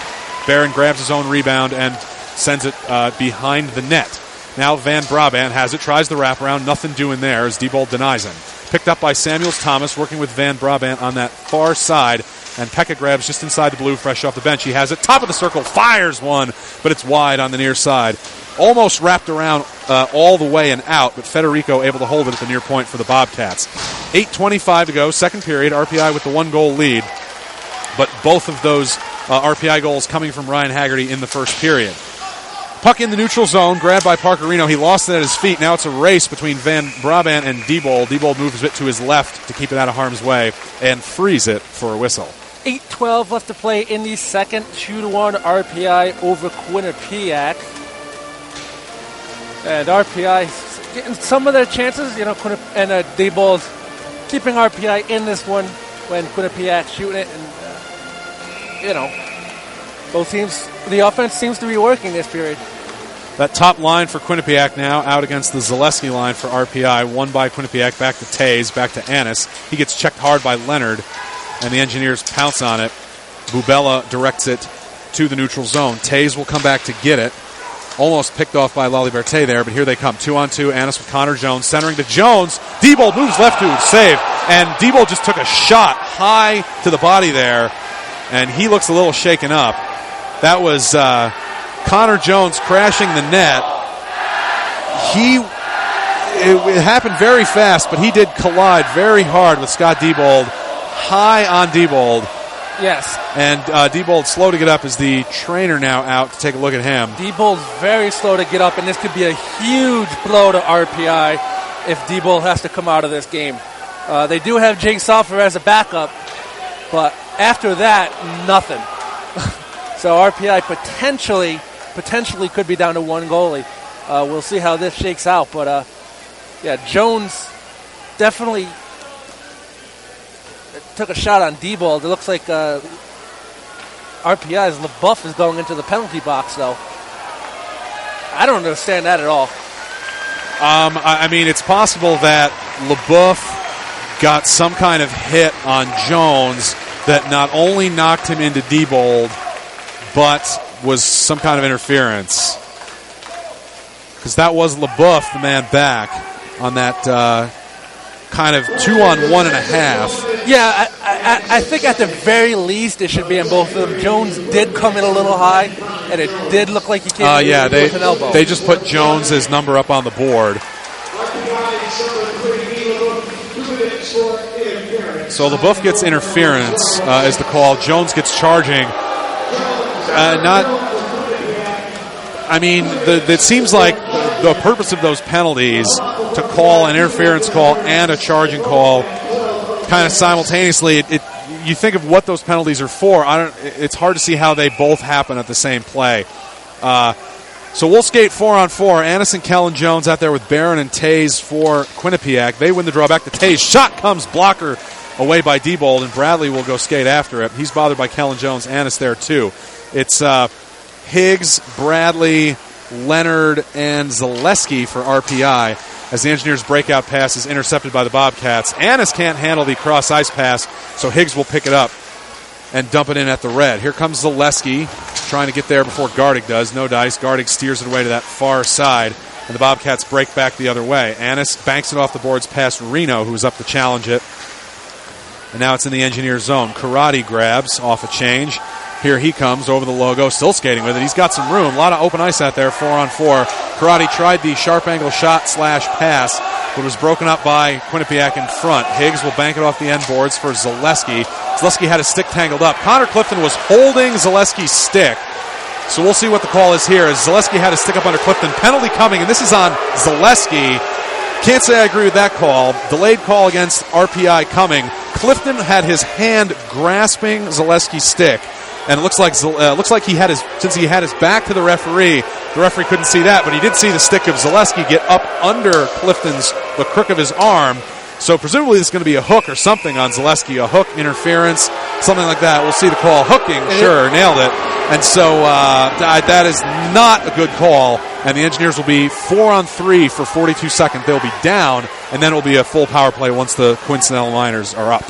Barron grabs his own rebound and sends it behind the net. Now Van Brabant has it, tries the wraparound, nothing doing there as Diebold denies him. Picked up by Samuels Thomas, working with Van Brabant on that far side, and Pekka grabs just inside the blue, fresh off the bench. He has it, top of the circle, fires one, but it's wide on the near side. Almost wrapped around all the way and out, but Federico able to hold it at the near point for the Bobcats. 8:25 to go, second period, RPI with the 1-goal lead, but both of those RPI goals coming from Ryan Haggerty in the first period. Puck in the neutral zone, grabbed by Parkerino. He lost it at his feet. Now it's a race between Van Brabant and Diebold. Diebold moves it to his left to keep it out of harm's way and frees it for a whistle. 8:12 left to play in the second. 2-1 RPI over Quinnipiac. And RPI getting some of their chances, and Diebold keeping RPI in this one when Quinnipiac shooting it. And, both teams, the offense seems to be working this period. That top line for Quinnipiac now out against the Zaleski line for RPI. Won by Quinnipiac, back to Tays, back to Annis. He gets checked hard by Leonard, and the Engineers pounce on it. Bubella directs it to the neutral zone. Tays will come back to get it. Almost picked off by Laliberte there, but here they come. 2-on-2, Annis with Connor Jones, centering to Jones. Diebold moves left to save, and Diebold just took a shot high to the body there, and he looks a little shaken up. That was Connor Jones crashing the net. It happened very fast, but he did collide very hard with Scott Diebold, high on Diebold. Yes. And Diebold slow to get up as the trainer now out to take a look at him. Diebold's very slow to get up, and this could be a huge blow to RPI if Diebold has to come out of this game. They do have Jake Salfer as a backup, but after that, nothing. So RPI potentially could be down to one goalie. We'll see how this shakes out. But, Jones definitely took a shot on Diebold. It looks like RPI's LaBeouf is going into the penalty box, though. I don't understand that at all. It's possible that LaBeouf got some kind of hit on Jones that not only knocked him into Diebold, but was some kind of interference. Because that was LaBeouf, the man back, on that kind of 2-on-1.5. Yeah, I think at the very least it should be on both of them. Jones did come in a little high, and it did look like he came in with an elbow. They just put Jones' number up on the board. So LaBeouf gets interference is the call. Jones gets charging. It seems like the purpose of those penalties to call an interference call and a charging call kind of simultaneously. You think of what those penalties are for. It's hard to see how they both happen at the same play. So we'll skate 4-on-4. Annis and Kellen Jones out there with Barron and Tays for Quinnipiac. They win the draw back to Tays. Shot comes, blocker away by Diebold, and Bradley will go skate after it. He's bothered by Kellen Jones. Annis there too. It's Higgs, Bradley, Leonard, and Zaleski for RPI as the Engineers' breakout pass is intercepted by the Bobcats. Annis can't handle the cross-ice pass, so Higgs will pick it up and dump it in at the red. Here comes Zaleski trying to get there before Gardig does. No dice. Gardig steers it away to that far side, and the Bobcats break back the other way. Annis banks it off the boards past Reno, who's up to challenge it. And now it's in the Engineer zone. Karate grabs off a change. Here he comes over the logo, still skating with it. He's got some room. A lot of open ice out there, 4-on-4. Karate tried the sharp angle shot/pass, but was broken up by Quinnipiac in front. Higgs will bank it off the end boards for Zaleski. Zaleski had his stick tangled up. Connor Clifton was holding Zaleski's stick. So we'll see what the call is here as Zaleski had his stick up under Clifton. Penalty coming, and this is on Zaleski. Can't say I agree with that call. Delayed call against RPI coming. Clifton had his hand grasping Zaleski's stick. And it looks like he had his back to the referee couldn't see that, but he did see the stick of Zaleski get up under the crook of his arm. So presumably this is going to be a hook or something on Zaleski, a hook, interference. something like that. We'll see the call. Hooking, sure, nailed it. And so that is not a good call. And the Engineers will be 4-on-3 for 42 seconds. They'll be down, and then it will be a full power play once the Quincy Miners are up.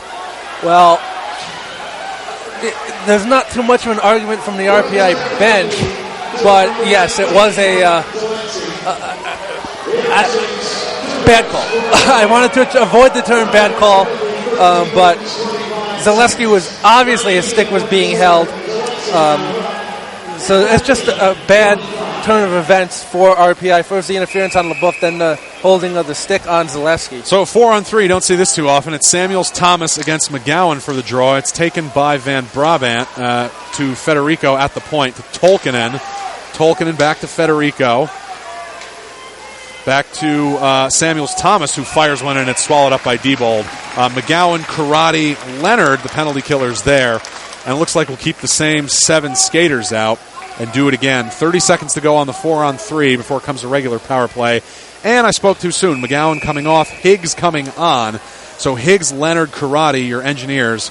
Well, there's not too much of an argument from the RPI bench, but yes, it was a bad call. I wanted to avoid the term bad call, but Zaleski was obviously, his stick was being held. So it's just a bad turn of events for RPI. First the interference on LaBeouf, then the holding of the stick on Zaleski. So 4-on-3, don't see this too often. It's Samuels-Thomas against McGowan for the draw. It's taken by Van Brabant to Federico at the point to Tolkinen. Tolkinen back to Federico. Back to Samuels-Thomas, who fires one and it's swallowed up by Diebold. McGowan, Karate, Leonard, the penalty killers there. And it looks like we'll keep the same 7 skaters out and do it again. 30 seconds to go on the 4-on-3 before it comes to regular power play. And I spoke too soon. McGowan coming off, Higgs coming on. So Higgs, Leonard, Karate, your Engineers,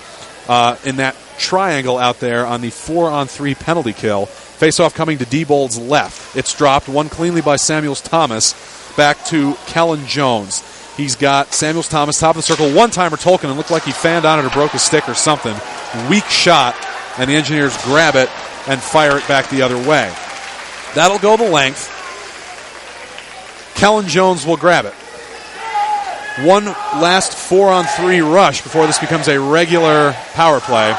in that triangle out there on the 4-on-3 penalty kill. Face-off coming to Diebold's left. It's dropped, one cleanly by Samuels-Thomas. Back to Kellen Jones. He's got Samuels-Thomas, top of the circle, one-timer Tolkien, and looked like he fanned on it or broke his stick or something. Weak shot, and the Engineers grab it and fire it back the other way. That'll go the length. Kellen Jones will grab it. One last 4-on-3 rush before this becomes a regular power play.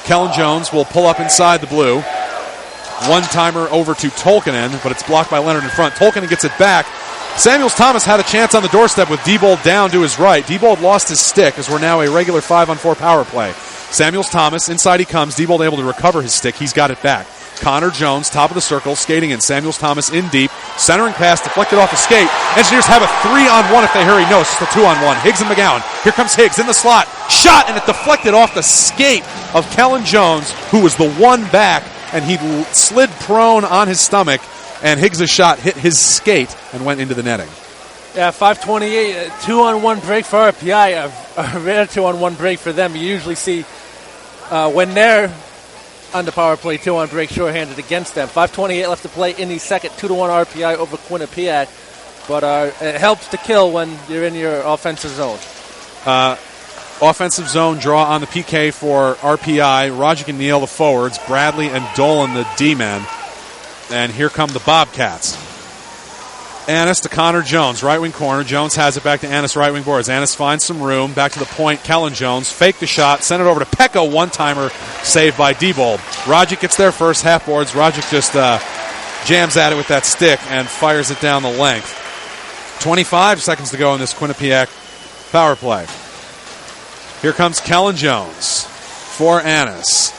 Kellen Jones will pull up inside the blue. One-timer over to Tolkinen, but it's blocked by Leonard in front. Tolkinen gets it back. Samuels-Thomas had a chance on the doorstep with Diebold down to his right. Diebold lost his stick as we're now a regular 5-on-4 power play. Samuels-Thomas, inside he comes. Diebold able to recover his stick. He's got it back. Connor Jones, top of the circle, skating in. Samuels-Thomas in deep. Centering pass, deflected off the skate. Engineers have a 3-on-1 if they hurry. No, it's just a 2-on-1. Higgs and McGowan. Here comes Higgs in the slot. Shot, and it deflected off the skate of Kellen Jones, who was the one back, and he slid prone on his stomach. And Higgs' shot hit his skate and went into the netting. Yeah, 5:28, 2-on-1 break for RPI, a rare 2-on-1 break for them. You usually see when they're on the power play, 2-on break shorthanded against them. 5:28 left to play in the second, 2-1 RPI over Quinnipiac. But it helps to kill when you're in your offensive zone. Offensive zone draw on the PK for RPI. Rogic and Neal, the forwards. Bradley and Dolan, the D-men. And here come the Bobcats. Annis to Connor Jones, right wing corner. Jones has it back to Annis, right wing boards. Annis finds some room. Back to the point. Kellen Jones fake the shot. Send it over to Pekka. One-timer saved by Diebold. Rogic gets there first. Half boards. Rogic just jams at it with that stick and fires it down the length. 25 seconds to go in this Quinnipiac power play. Here comes Kellen Jones for Annis.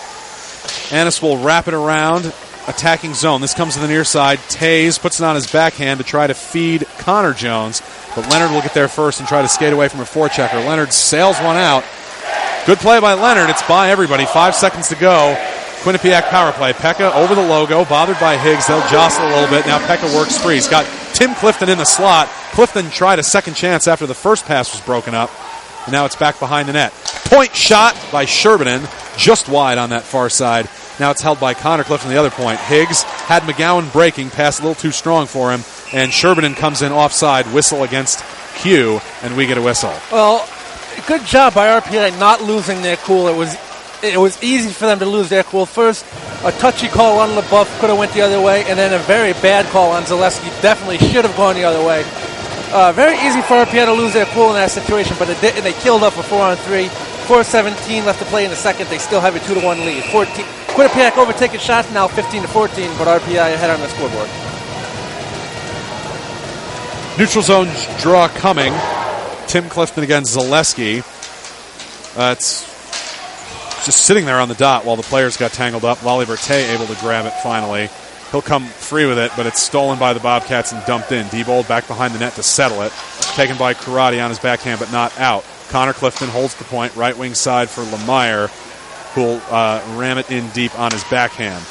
Annis will wrap it around. Attacking zone. This comes to the near side. Taze puts it on his backhand to try to feed Connor Jones, but Leonard will get there first and try to skate away from a forechecker. Leonard sails one out. Good play by Leonard. It's by everybody. 5 seconds to go. Quinnipiac power play. Pekka over the logo, bothered by Higgs. They'll jostle a little bit. Now Pekka works free. He's got Tim Clifton in the slot. Clifton tried a second chance after the first pass was broken up, and now it's back behind the net. Point shot by Sherbinen, just wide on that far side. Now it's held by Connor Clifton the other point. Higgs had McGowan breaking, pass a little too strong for him, and Sherbinen comes in offside, whistle against Q, and we get a whistle. Well, good job by RPI not losing their cool. It was easy for them to lose their cool. First, a touchy call on LaBeouf could have went the other way, and then a very bad call on Zaleski definitely should have gone the other way. Very easy for RPI to lose their cool in that situation, but they killed up a 4-on-3. 4:17 left to play in the second. They still have a 2-1 lead. Quinnipiac overtaking shots now 15-14, but RPI ahead on the scoreboard. Neutral zone draw coming. Tim Clifton against Zaleski. It's just sitting there on the dot while the players got tangled up. Wally Verte able to grab it finally. He'll come free with it, but it's stolen by the Bobcats and dumped in. Diebold back behind the net to settle it. Taken by Karate on his backhand, but not out. Connor Clifton holds the point, right wing side for Lemire, who'll ram it in deep on his backhand.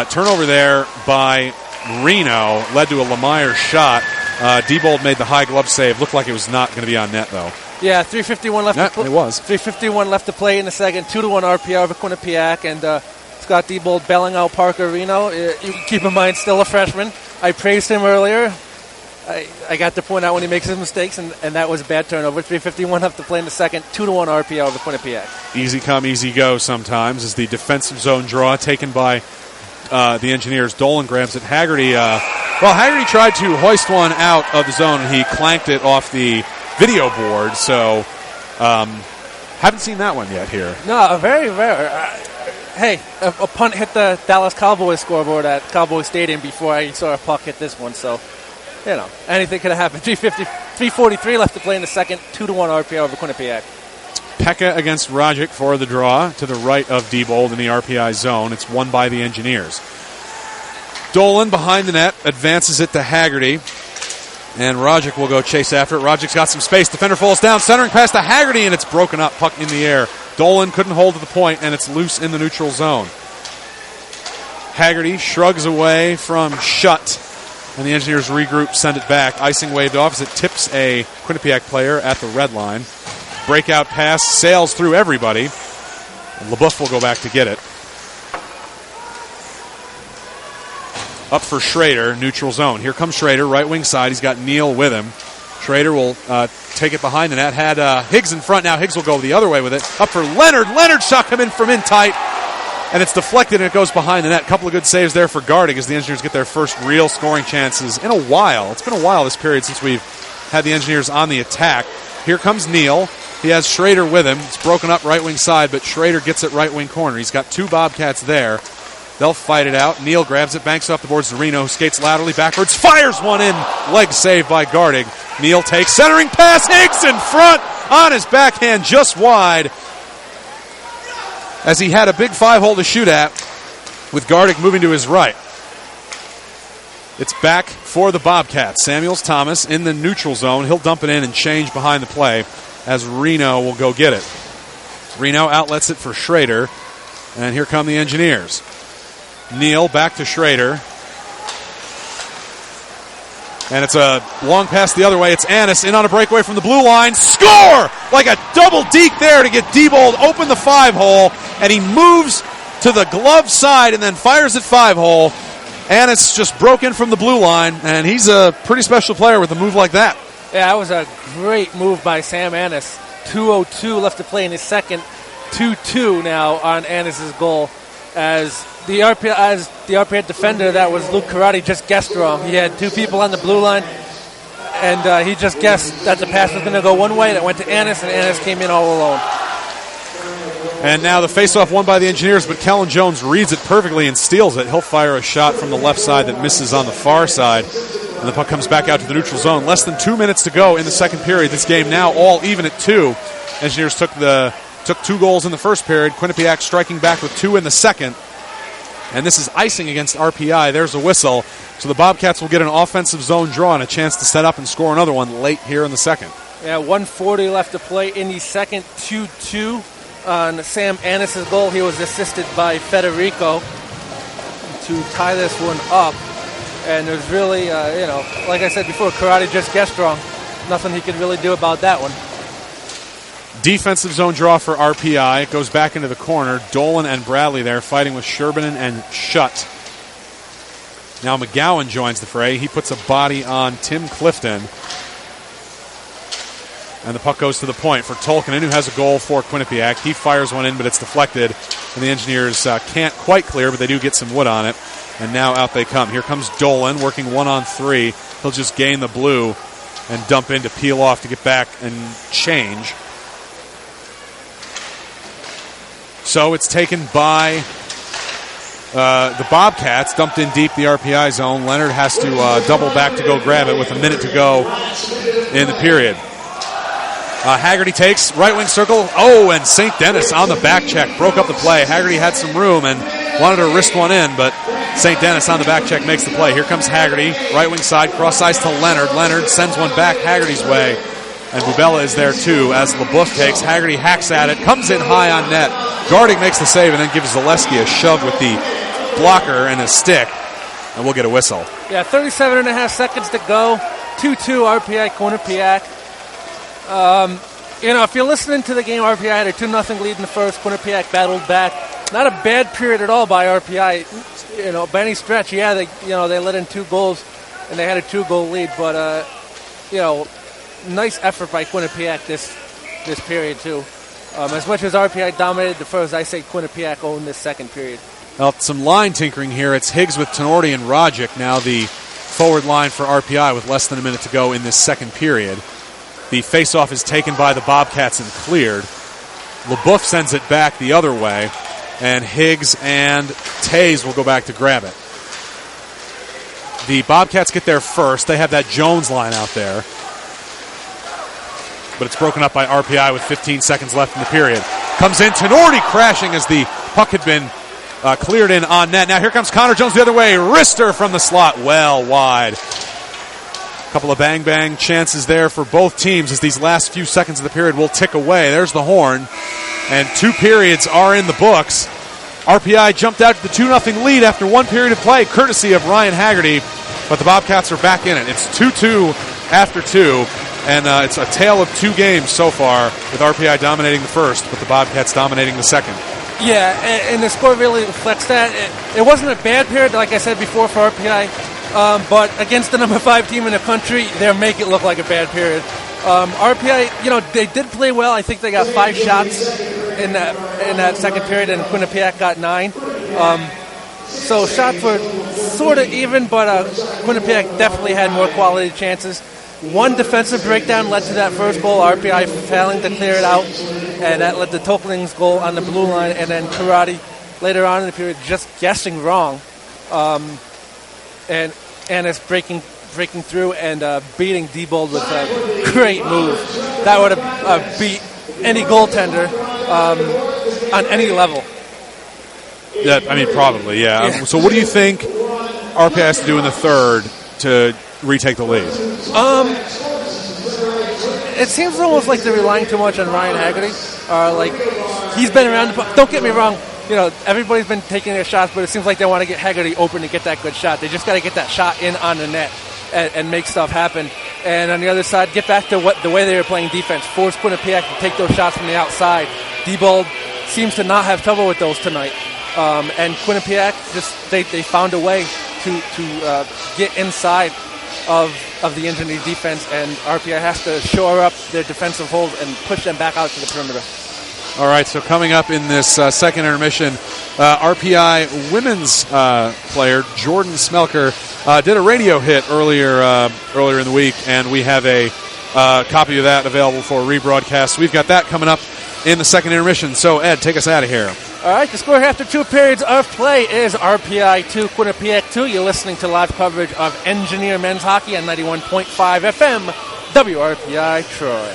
Turnover there by Reno led to a Lemire shot. Diebold made the high glove save. Looked like it was not going to be on net, though. Yeah, 3:51 left to play. It was. 3:51 left to play in the second. 2-1 RPI over Quinnipiac. And Scott Diebold bailing out Parker Reno. You keep in mind, still a freshman. I praised him earlier. I got to point out when he makes his mistakes, and that was a bad turnover. 3:51 left to play in the second. 2-1 RPI over Quinnipiac. Easy come, easy go sometimes is the defensive zone draw taken by the Engineers. Dolan grabs it. Haggerty tried to hoist one out of the zone, and he clanked it off the video board, so haven't seen that one yet here. No, very rare. Hey, a punt hit the Dallas Cowboys scoreboard at Cowboy Stadium before I saw a puck hit this one, so, anything could have happened. 3:43 left to play in the second. 2-1 RPI over Quinnipiac. Pekka against Rajic for the draw to the right of Diebold in the RPI zone. It's won by the Engineers. Dolan behind the net advances it to Haggerty, and Rajic will go chase after it. Rajic's got some space. Defender falls down, centering pass to Haggerty, and it's broken up. Puck in the air. Dolan couldn't hold to the point, and it's loose in the neutral zone. Haggerty shrugs away from Shutt, and the Engineers regroup, send it back. Icing waved off as it tips a Quinnipiac player at the red line. Breakout pass sails through everybody. And LeBoeuf will go back to get it. Up for Schrader, neutral zone. Here comes Schrader, right wing side. He's got Neal with him. Schrader will take it behind the net. Had Higgs in front. Now Higgs will go the other way with it. Up for Leonard. Leonard shot come in from in tight. And it's deflected and it goes behind the net. Couple of good saves there for Gardig as the Engineers get their first real scoring chances in a while. It's been a while this period since we've had the Engineers on the attack. Here comes Neal. He has Schrader with him. It's broken up right wing side, but Schrader gets it right wing corner. He's got two Bobcats there. They'll fight it out. Neal grabs it, banks off the boards to Reno, who skates laterally backwards, fires one in. Leg saved by Gardig. Neal takes centering pass. Higgs in front on his backhand just wide as he had a big 5-hole to shoot at with Gardig moving to his right. It's back for the Bobcats. Samuels Thomas in the neutral zone. He'll dump it in and change behind the play as Reno will go get it. Reno outlets it for Schrader, and here come the Engineers. Neal back to Schrader. And it's a long pass the other way. It's Annis in on a breakaway from the blue line. Score! Like a double deke there to get Diebold open the 5-hole. And he moves to the glove side and then fires at 5-hole. Annis just broke in from the blue line. And he's a pretty special player with a move like that. Yeah, that was a great move by Sam Annis. 2:02 left to play in his second. 2-2 now on Annis' goal. As the RPI defender, that was Luke Karate, just guessed wrong. He had two people on the blue line, and he just guessed that the pass was going to go one way, and it went to Annis, and Annis came in all alone. And now the faceoff won by the Engineers, but Kellen Jones reads it perfectly and steals it. He'll fire a shot from the left side that misses on the far side, and the puck comes back out to the neutral zone. Less than 2 minutes to go in the second period. This game now all even at 2. Engineers took 2 goals in the first period. Quinnipiac striking back with 2 in the second. And this is icing against RPI. There's a whistle. So the Bobcats will get an offensive zone draw and a chance to set up and score another one late here in the second. Yeah, 1:40 left to play in the second. 2-2 on Sam Annis' goal. He was assisted by Federico to tie this one up. And there's really, like I said before, Karate just guessed wrong. Nothing he could really do about that one. Defensive zone draw for RPI. It goes back into the corner. Dolan and Bradley there fighting with Sherbinen and Shutt. Now McGowan joins the fray. He puts a body on Tim Clifton. And the puck goes to the point for Tolkinen, who has a goal for Quinnipiac. He fires one in, but it's deflected. And the Engineers can't quite clear, but they do get some wood on it. And now out they come. Here comes Dolan working 1-on-3. He'll just gain the blue and dump in to peel off to get back and change. So it's taken by the Bobcats, dumped in deep the RPI zone. Leonard has to double back to go grab it with a minute to go in the period. Haggerty takes right wing circle. Oh, and St. Denis on the back check broke up the play. Haggerty had some room and wanted to wrist one in, but St. Denis on the back check makes the play. Here comes Haggerty, right wing side, cross ice to Leonard. Leonard sends one back Haggerty's way. And Bubella is there too as LeBoeuf takes. Haggerty hacks at it, comes in high on net. Gardig makes the save and then gives Zaleski a shove with the blocker and a stick. And we'll get a whistle. Yeah, 37.5 seconds to go. 2-2 RPI Quinnipiac. If you're listening to the game, RPI had a 2-0 lead in the first. Quinnipiac battled back. Not a bad period at all by RPI. By any stretch, yeah, they let in 2 goals and they had a 2-goal lead. But nice effort by Quinnipiac this period too. As much as RPI dominated the first, I say Quinnipiac owned this second period. Well, some line tinkering here. It's Higgs with Tenorti and Rogic now the forward line for RPI with less than a minute to go in this second period. The faceoff is taken by the Bobcats and cleared. LeBouf sends it back the other way, and Higgs and Tays will go back to grab it. The Bobcats get there first. They have that Jones line out there. But it's broken up by RPI with 15 seconds left in the period. Comes in, Tenorti crashing as the puck had been cleared in on net. Now here comes Connor Jones the other way. Wrister from the slot, well wide. A couple of bang-bang chances there for both teams as these last few seconds of the period will tick away. There's the horn. And 2 periods are in the books. RPI jumped out to the 2-0 lead after 1 period of play, courtesy of Ryan Haggerty. But the Bobcats are back in it. It's 2-2 after 2. And it's a tale of 2 games so far, with RPI dominating the first, but the Bobcats dominating the second. Yeah, and the score really reflects that. It wasn't a bad period, like I said before, for RPI, but against the number 5 team in the country, they'll make it look like a bad period. RPI, they did play well. I think they got 5 shots in that second period, and Quinnipiac got 9. So shots were sort of even, but Quinnipiac definitely had more quality chances. 1 defensive breakdown led to that first goal, RPI failing to clear it out, and that led to Tokling's goal on the blue line, and then Karate later on in the period just guessing wrong, and it's breaking through and beating Diebold with a great move. That would have beat any goaltender on any level. Yeah, I mean, probably, yeah. So what do you think RPI has to do in the third to retake the lead? It seems almost like they're relying too much on Ryan Haggerty. He's been around. Don't get me wrong. Everybody's been taking their shots, but it seems like they want to get Haggerty open to get that good shot. They just got to get that shot in on the net and make stuff happen. And on the other side, get back to the way they were playing defense. Force Quinnipiac to take those shots from the outside. Diebold seems to not have trouble with those tonight. And Quinnipiac they found a way to get inside of the engineer defense, and RPI has to shore up their defensive hold and push them back out to the perimeter. All right, so coming up in this second intermission, RPI women's player Jordan Smelker did a radio hit earlier in the week, and we have a copy of that available for rebroadcast. So we've got that coming up in the second intermission. So, Ed, take us out of here. All right, the score after 2 periods of play is RPI 2, Quinnipiac 2. You're listening to live coverage of Engineer men's hockey on 91.5 FM, WRPI Troy.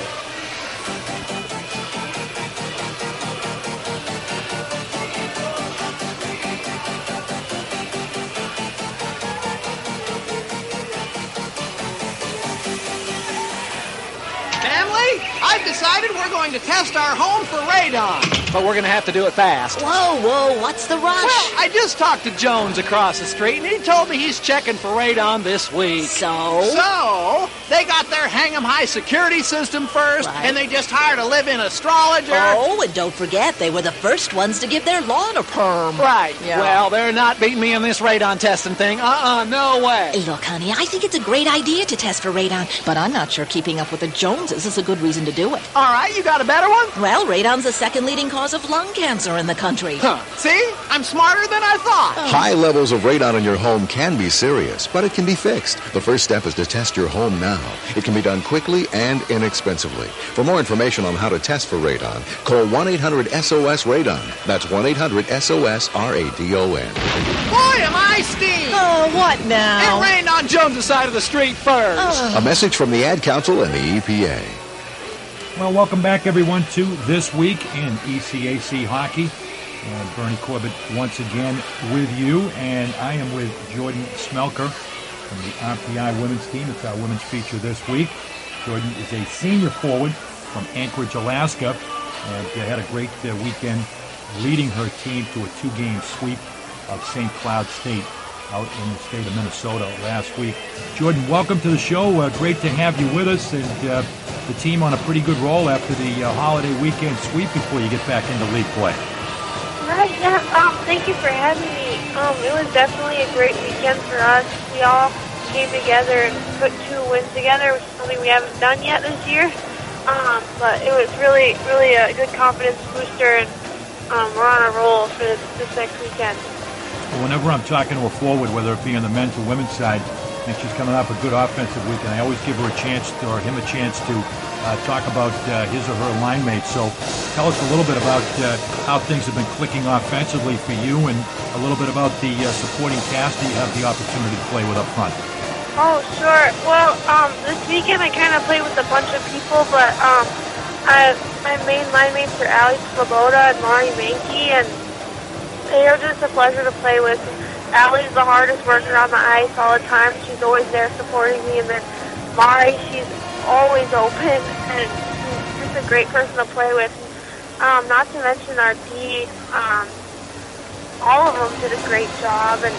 I've decided we're going to test our home for radon. But we're going to have to do it fast. Whoa, what's the rush? Well, I just talked to Jones across the street, and he told me he's checking for radon this week. So, they got their hang-em-high security system first, and they just hired a live-in astrologer. Oh, and don't forget, they were the first ones to give their lawn a perm. Right. Yeah. Well, they're not beating me in this radon testing thing. No way. Look, honey, I think it's a great idea to test for radon, but I'm not sure keeping up with the Joneses is a good reason to do it. All right, you got a better one? Well, radon's the second leading cause of lung cancer in the country. See? I'm smarter than I thought. High levels of radon in your home can be serious, but it can be fixed. The first step is to test your home now. It can be done quickly and inexpensively. For more information on how to test for radon, call 1-800-SOS-RADON. That's 1-800-SOS-RADON. Boy, am I steamed! Oh, what now? It rained on Jones' side of the street first. A message from the Ad Council and the EPA. Well, welcome back, everyone, to This Week in ECAC Hockey. Bernie Corbett once again with you, and I am with Jordan Smelker from the RPI women's team. It's our women's feature this week. Jordan is a senior forward from Anchorage, Alaska, and had a great weekend leading her team to a 2-game sweep of St. Cloud State. out in the state of Minnesota last week. Jordan, welcome to the show. Great to have you with us, and the team on a pretty good roll after the holiday weekend sweep before you get back into league play. Right, yeah. Thank you for having me. It was definitely a great weekend for us. We all came together and put 2 wins together, which is something we haven't done yet this year. But it was really, really a good confidence booster, and we're on a roll for this next weekend. Well, whenever I'm talking to a forward, whether it be on the men's or women's side, and she's coming off a good offensive weekend, I always give her a chance, or him a chance to talk about his or her line mates. So tell us a little bit about how things have been clicking offensively for you, and a little bit about the supporting cast that you have the opportunity to play with up front. Oh, sure. Well, this weekend I kind of played with a bunch of people, but my main line mates are Allie Sloboda and Mari Mankey, and they are just a pleasure to play with. Allie's the hardest worker on the ice all the time. She's always there supporting me, and then Mari, she's always open, and she's just a great person to play with. Not to mention our D, all of them did a great job, and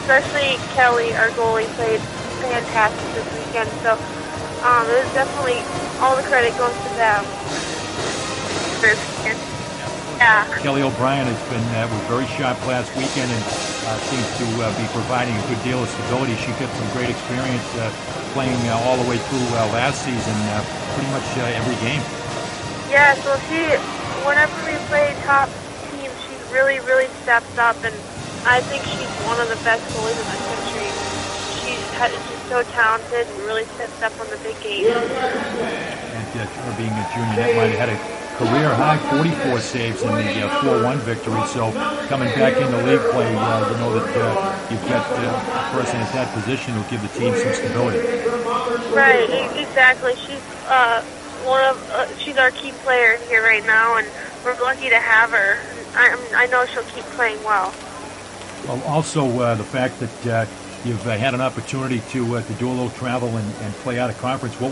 especially Kelly, our goalie, played fantastic this weekend. So it was definitely all the credit goes to them. Yeah. Kelly O'Brien was very sharp last weekend and seems to be providing a good deal of stability. She got some great experience playing all the way through last season, pretty much every game. Yeah, so whenever we play top teams, she really, really steps up, and I think she's one of the best goalies in the country. She's so talented and really steps up on the big games. And her being a junior, that might have had a career-high 44 saves in the 4-1 victory. So coming back into league play, you know that you've got a person at that position who will give the team some stability. Right, exactly. She's she's our key player here right now, and we're lucky to have her. I know she'll keep playing well. Well, also the fact that you've had an opportunity to do a little travel and play out of conference. What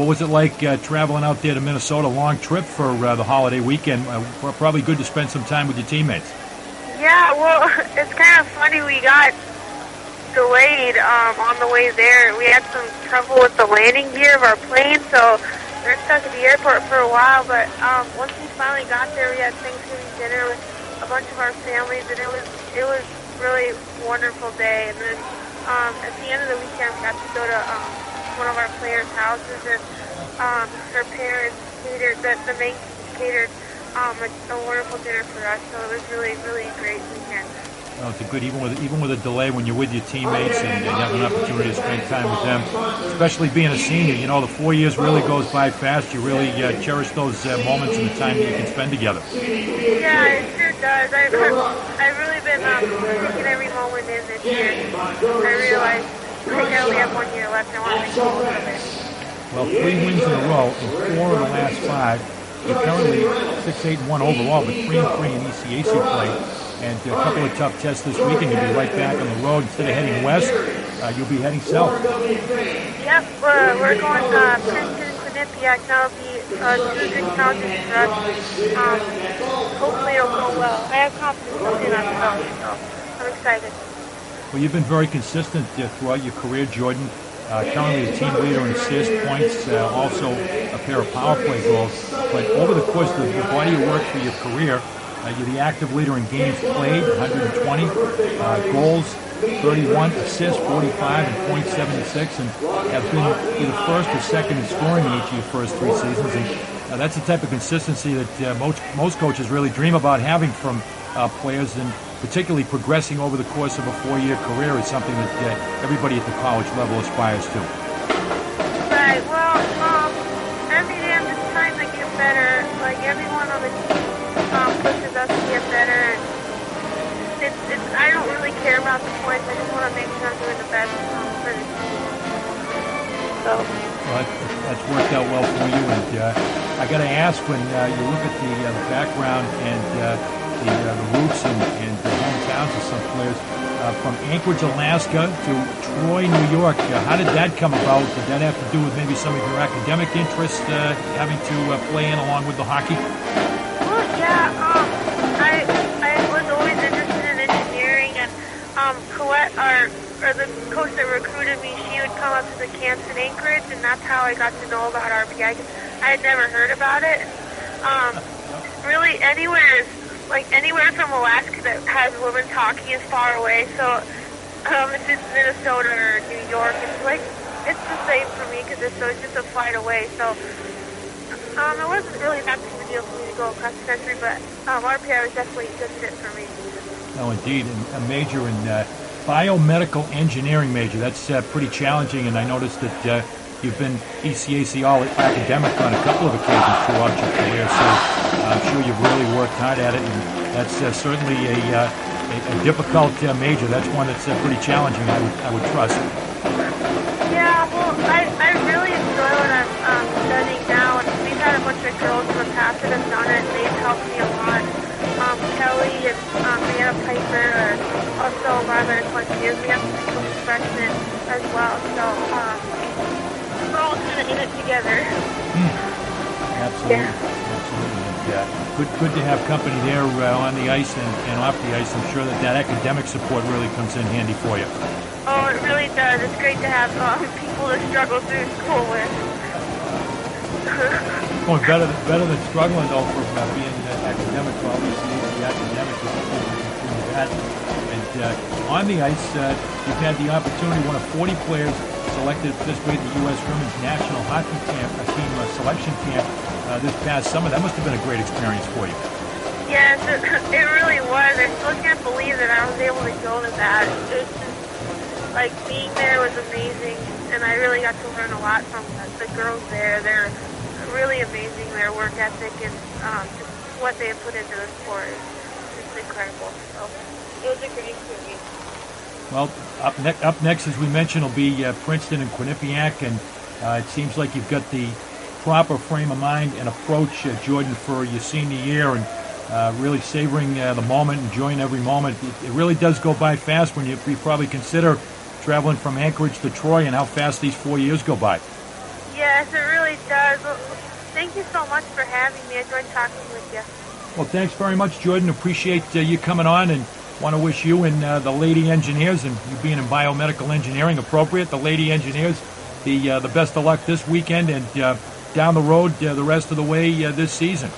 was it like traveling out there to Minnesota? Long trip for the holiday weekend. Probably good to spend some time with your teammates. Yeah, well, it's kind of funny. We got delayed on the way there. We had some trouble with the landing gear of our plane, so we were stuck at the airport for a while. But once we finally got there, we had Thanksgiving dinner with a bunch of our families, and it was really a wonderful day. And then at the end of the weekend, we got to go to one of our players' houses, and her parents catered, the main catered a wonderful dinner for us. So it was really, really a great weekend. Well, it's a good, even with a delay, when you're with your teammates and you have an opportunity to spend time with them, especially being a senior. You know, the 4 years really goes by fast. You really cherish those moments and the time that you can spend together. Yeah, it sure does. I've really been taking every moment in this year. I realized I only have 1 year left, and I want to make the most of it. Well, 3 wins in a row in 4 of the last 5. You're currently 6-8-1 overall, but 3-3 in ECAC play. And a couple of tough tests this weekend. You'll be right back on the road. Instead of heading west, you'll be heading south. Yep, we're going to Princeton and Quinnipiac. That'll be 2 good challenges for us. Hopefully it'll go well. I have confidence in ourselves, so I'm excited. Well, you've been very consistent throughout your career, Jordan. Currently a team leader in assists, points, also a pair of power play goals. But over the course of the body of work for your career, you're the active leader in games played, 120, goals, 31, assists, 45, and points, 76, and have been either first or second in scoring in each of your first 3 seasons. And that's the type of consistency that most coaches really dream about having from players, and particularly progressing over the course of a 4-year career is something that everybody at the college level aspires to. Right, well, every day I'm just trying to get better. Like, everyone on the team pushes us to get better, and I don't really care about the points. I just want to make sure I'm doing the best for the team. So. Well, that's worked out well for you, and I got to ask, when you look at the background and the roots and the hometowns of some players, from Anchorage, Alaska to Troy, New York, how did that come about? Did that have to do with maybe some of your academic interests, having to play in along with the hockey? Well, yeah, I was always interested in engineering, and Colette, or the coach that recruited me, she would come up to the camps in Anchorage, and that's how I got to know about RPI. I had never heard about it. Really, anywhere from Alaska that has women's hockey is far away. So if it's Minnesota or New York, it's the same for me because it's just a flight away. So it wasn't really that big of a deal for me to go across the country, but RPI was definitely a good fit for me. Oh, indeed, a major in biomedical engineering major. That's pretty challenging, and I noticed that you've been ECAC All-Academic on a couple of occasions throughout your career, so I'm sure you've really worked hard at it, and that's certainly a difficult major. That's one that's pretty challenging, I would trust. Yeah, well, I really enjoy what I'm studying now, and we've had a bunch of girls in the past that have done it, and they've helped me a lot. Kelly and Anna Piper are also environmental engineers. We have some freshmen as well, so we're all kind of in it together. Absolutely. And, good to have company there on the ice and off the ice. I'm sure that academic support really comes in handy for you. Oh, it really does. It's great to have people to struggle through school with. Well, better than struggling though for being academic. Obviously, the academic is that. And on the ice, you've had the opportunity, one of 40 players selected to participate in the U.S. Women's National Hockey Team selection camp this past summer. That must have been a great experience for you. Yes, it really was. I still can't believe that I was able to go to that. It was just, being there was amazing, and I really got to learn a lot from the girls there. They're really amazing, their work ethic, and just what they have put into the sport is incredible. So it was a great experience. Well, up next, as we mentioned, will be Princeton and Quinnipiac, and it seems like you've got the proper frame of mind and approach, Jordan, for your senior year, and really savoring the moment, enjoying every moment. It really does go by fast when you probably consider traveling from Anchorage to Troy and how fast these 4 years go by. Yes, it really does. Well, thank you so much for having me. I enjoyed talking with you. Well, thanks very much, Jordan. Appreciate you coming on, and want to wish you and the Lady Engineers, and you being in biomedical engineering, appropriate, the Lady Engineers, the best of luck this weekend and down the road the rest of the way this season.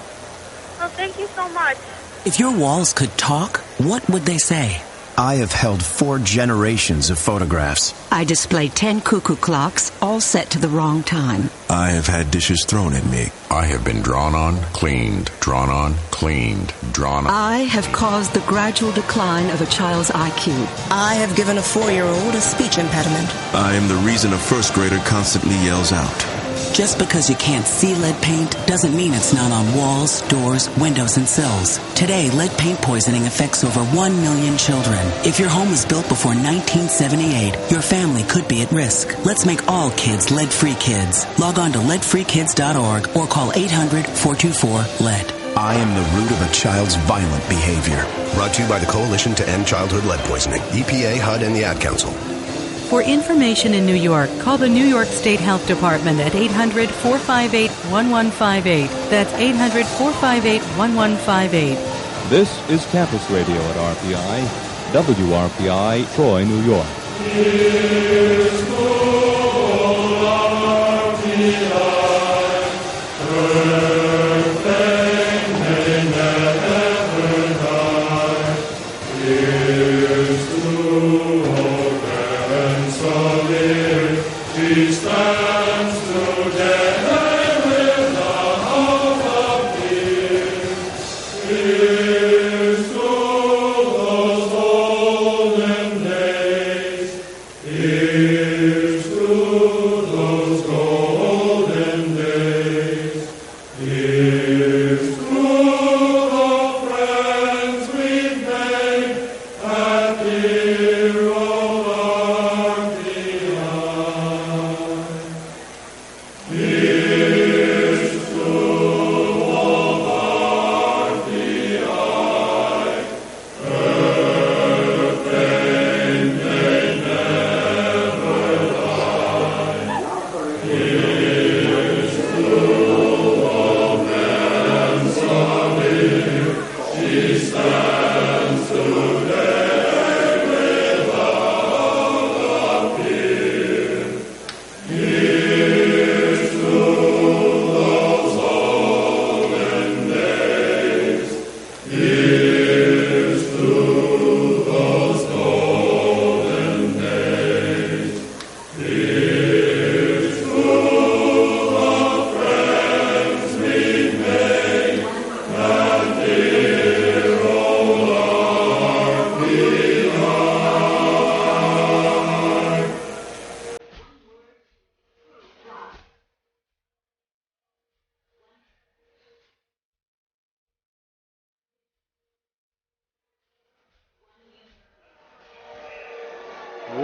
Well, thank you so much. If your walls could talk, what would they say? I have held 4 generations of photographs. I display 10 cuckoo clocks, all set to the wrong time. I have had dishes thrown at me. I have been drawn on, cleaned, drawn on, cleaned, drawn on. I have caused the gradual decline of a child's IQ. I have given a 4-year-old a speech impediment. I am the reason a first grader constantly yells out. Just because you can't see lead paint doesn't mean it's not on walls, doors, windows, and sills. Today, lead paint poisoning affects over 1 million children. If your home was built before 1978, your family could be at risk. Let's make all kids lead-free kids. Log on to leadfreekids.org or call 800-424-LEAD. I am the root of a child's violent behavior. Brought to you by the Coalition to End Childhood Lead Poisoning, EPA, HUD, and the Ad Council. For information in New York, call the New York State Health Department at 800-458-1158. That's 800-458-1158. This is Campus Radio at RPI, WRPI, Troy, New York. Is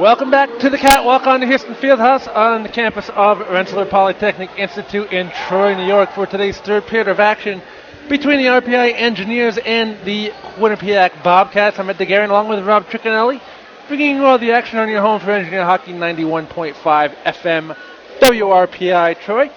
Welcome back to the Catwalk on the Houston Fieldhouse on the campus of Rensselaer Polytechnic Institute in Troy, New York for today's third period of action between the RPI Engineers and the Quinnipiac Bobcats. I'm Ed DeGarren along with Rob Tricanelli, bringing you all the action on your home for Engineer Hockey 91.5 FM WRPI Troy.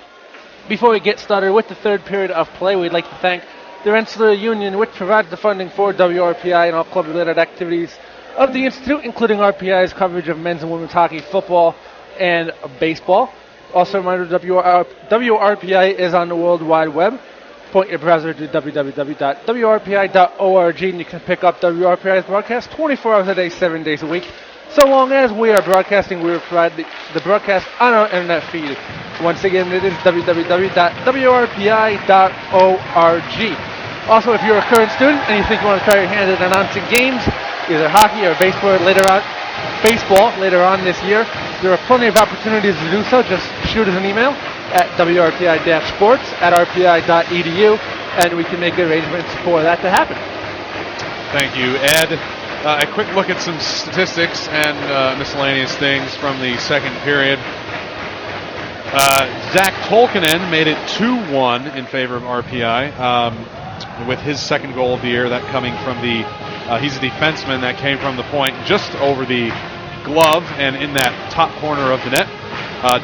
Before we get started with the third period of play, we'd like to thank the Rensselaer Union, which provides the funding for WRPI and all club-related activities of the Institute, including RPI's coverage of men's and women's hockey, football, and baseball. Also, a reminder, WRPI is on the World Wide Web. Point your browser to www.wrpi.org, and you can pick up WRPI's broadcast 24 hours a day, 7 days a week. So long as we are broadcasting, we will provide the broadcast on our internet feed. Once again, it is www.wrpi.org. Also, if you're a current student and you think you want to try your hand at announcing games, either hockey or baseball later on this year, there are plenty of opportunities to do so. Just shoot us an email at wrpi-sports@rpi.edu, and we can make arrangements for that to happen. Thank you, Ed. A quick look at some statistics and miscellaneous things from the second period. Zach Tolkinen made it 2-1 in favor of RPI with his second goal of the year, that coming from the he's a defenseman, that came from the point just over the glove and in that top corner of the net.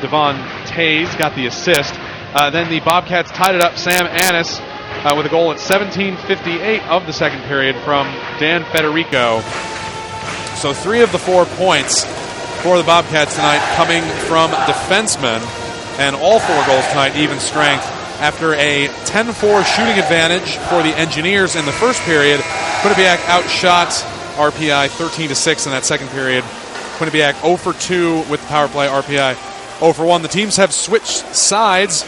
Devon Tays got the assist. Then the Bobcats tied it up. Sam Annis with a goal at 17:58 of the second period from Dan Federico. So 3 of the 4 points for the Bobcats tonight coming from defensemen, and all 4 goals tonight even strength. After a 10-4 shooting advantage for the Engineers in the first period, Quinnipiac outshot RPI 13-6 in that second period. Quinnipiac 0 for 2 with the power play, RPI 0 for 1. The teams have switched sides.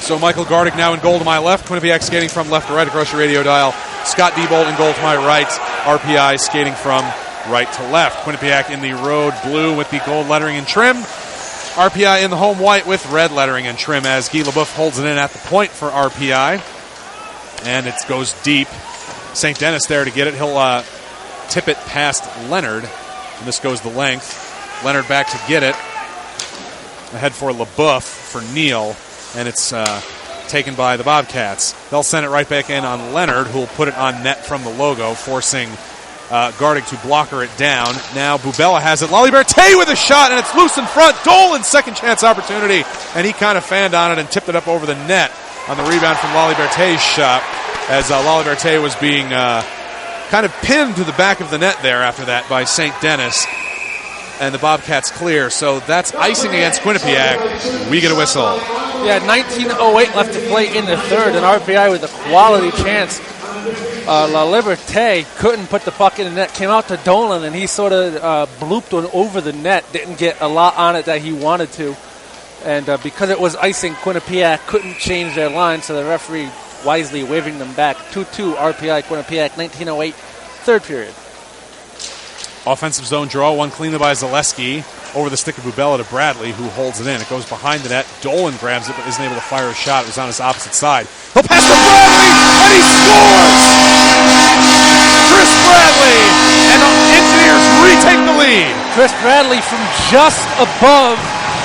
So Michael Gardick now in goal to my left. Quinnipiac skating from left to right across your radio dial. Scott Diebold in goal to my right. RPI skating from right to left. Quinnipiac in the road blue with the gold lettering and trim. RPI in the home white with red lettering and trim as Guy Leboeuf holds it in at the point for RPI. And it goes deep. St. Denis there to get it. He'll tip it past Leonard. And this goes the length. Leonard back to get it. Ahead for Leboeuf for Neal. And it's taken by the Bobcats. They'll send it right back in on Leonard, who will put it on net from the logo, forcing Gardick to blocker it down. Now Bubella has it. Laliberte with a shot, and it's loose in front. Dolan's second chance opportunity, and he kind of fanned on it and tipped it up over the net on the rebound from Laliberte's shot, as Laliberte was being kind of pinned to the back of the net there after that by St. Denis. And the Bobcats clear, so that's icing against Quinnipiac. We get a whistle. Yeah, 19:08 left to play in the third, and RPI with a quality chance. La Liberté couldn't put the puck in the net, came out to Dolan, and he sort of blooped one over the net, didn't get a lot on it that he wanted to. And because it was icing, Quinnipiac couldn't change their line, so the referee wisely waving them back. 2-2 RPI Quinnipiac, 19:08, third period. Offensive zone draw, one cleanly by Zaleski over the stick of Bubella to Bradley, who holds it in. It goes behind the net. Dolan grabs it, but isn't able to fire a shot. It was on his opposite side. He'll pass to Bradley, and he scores! Chris Bradley, and the Engineers retake the lead. Chris Bradley from just above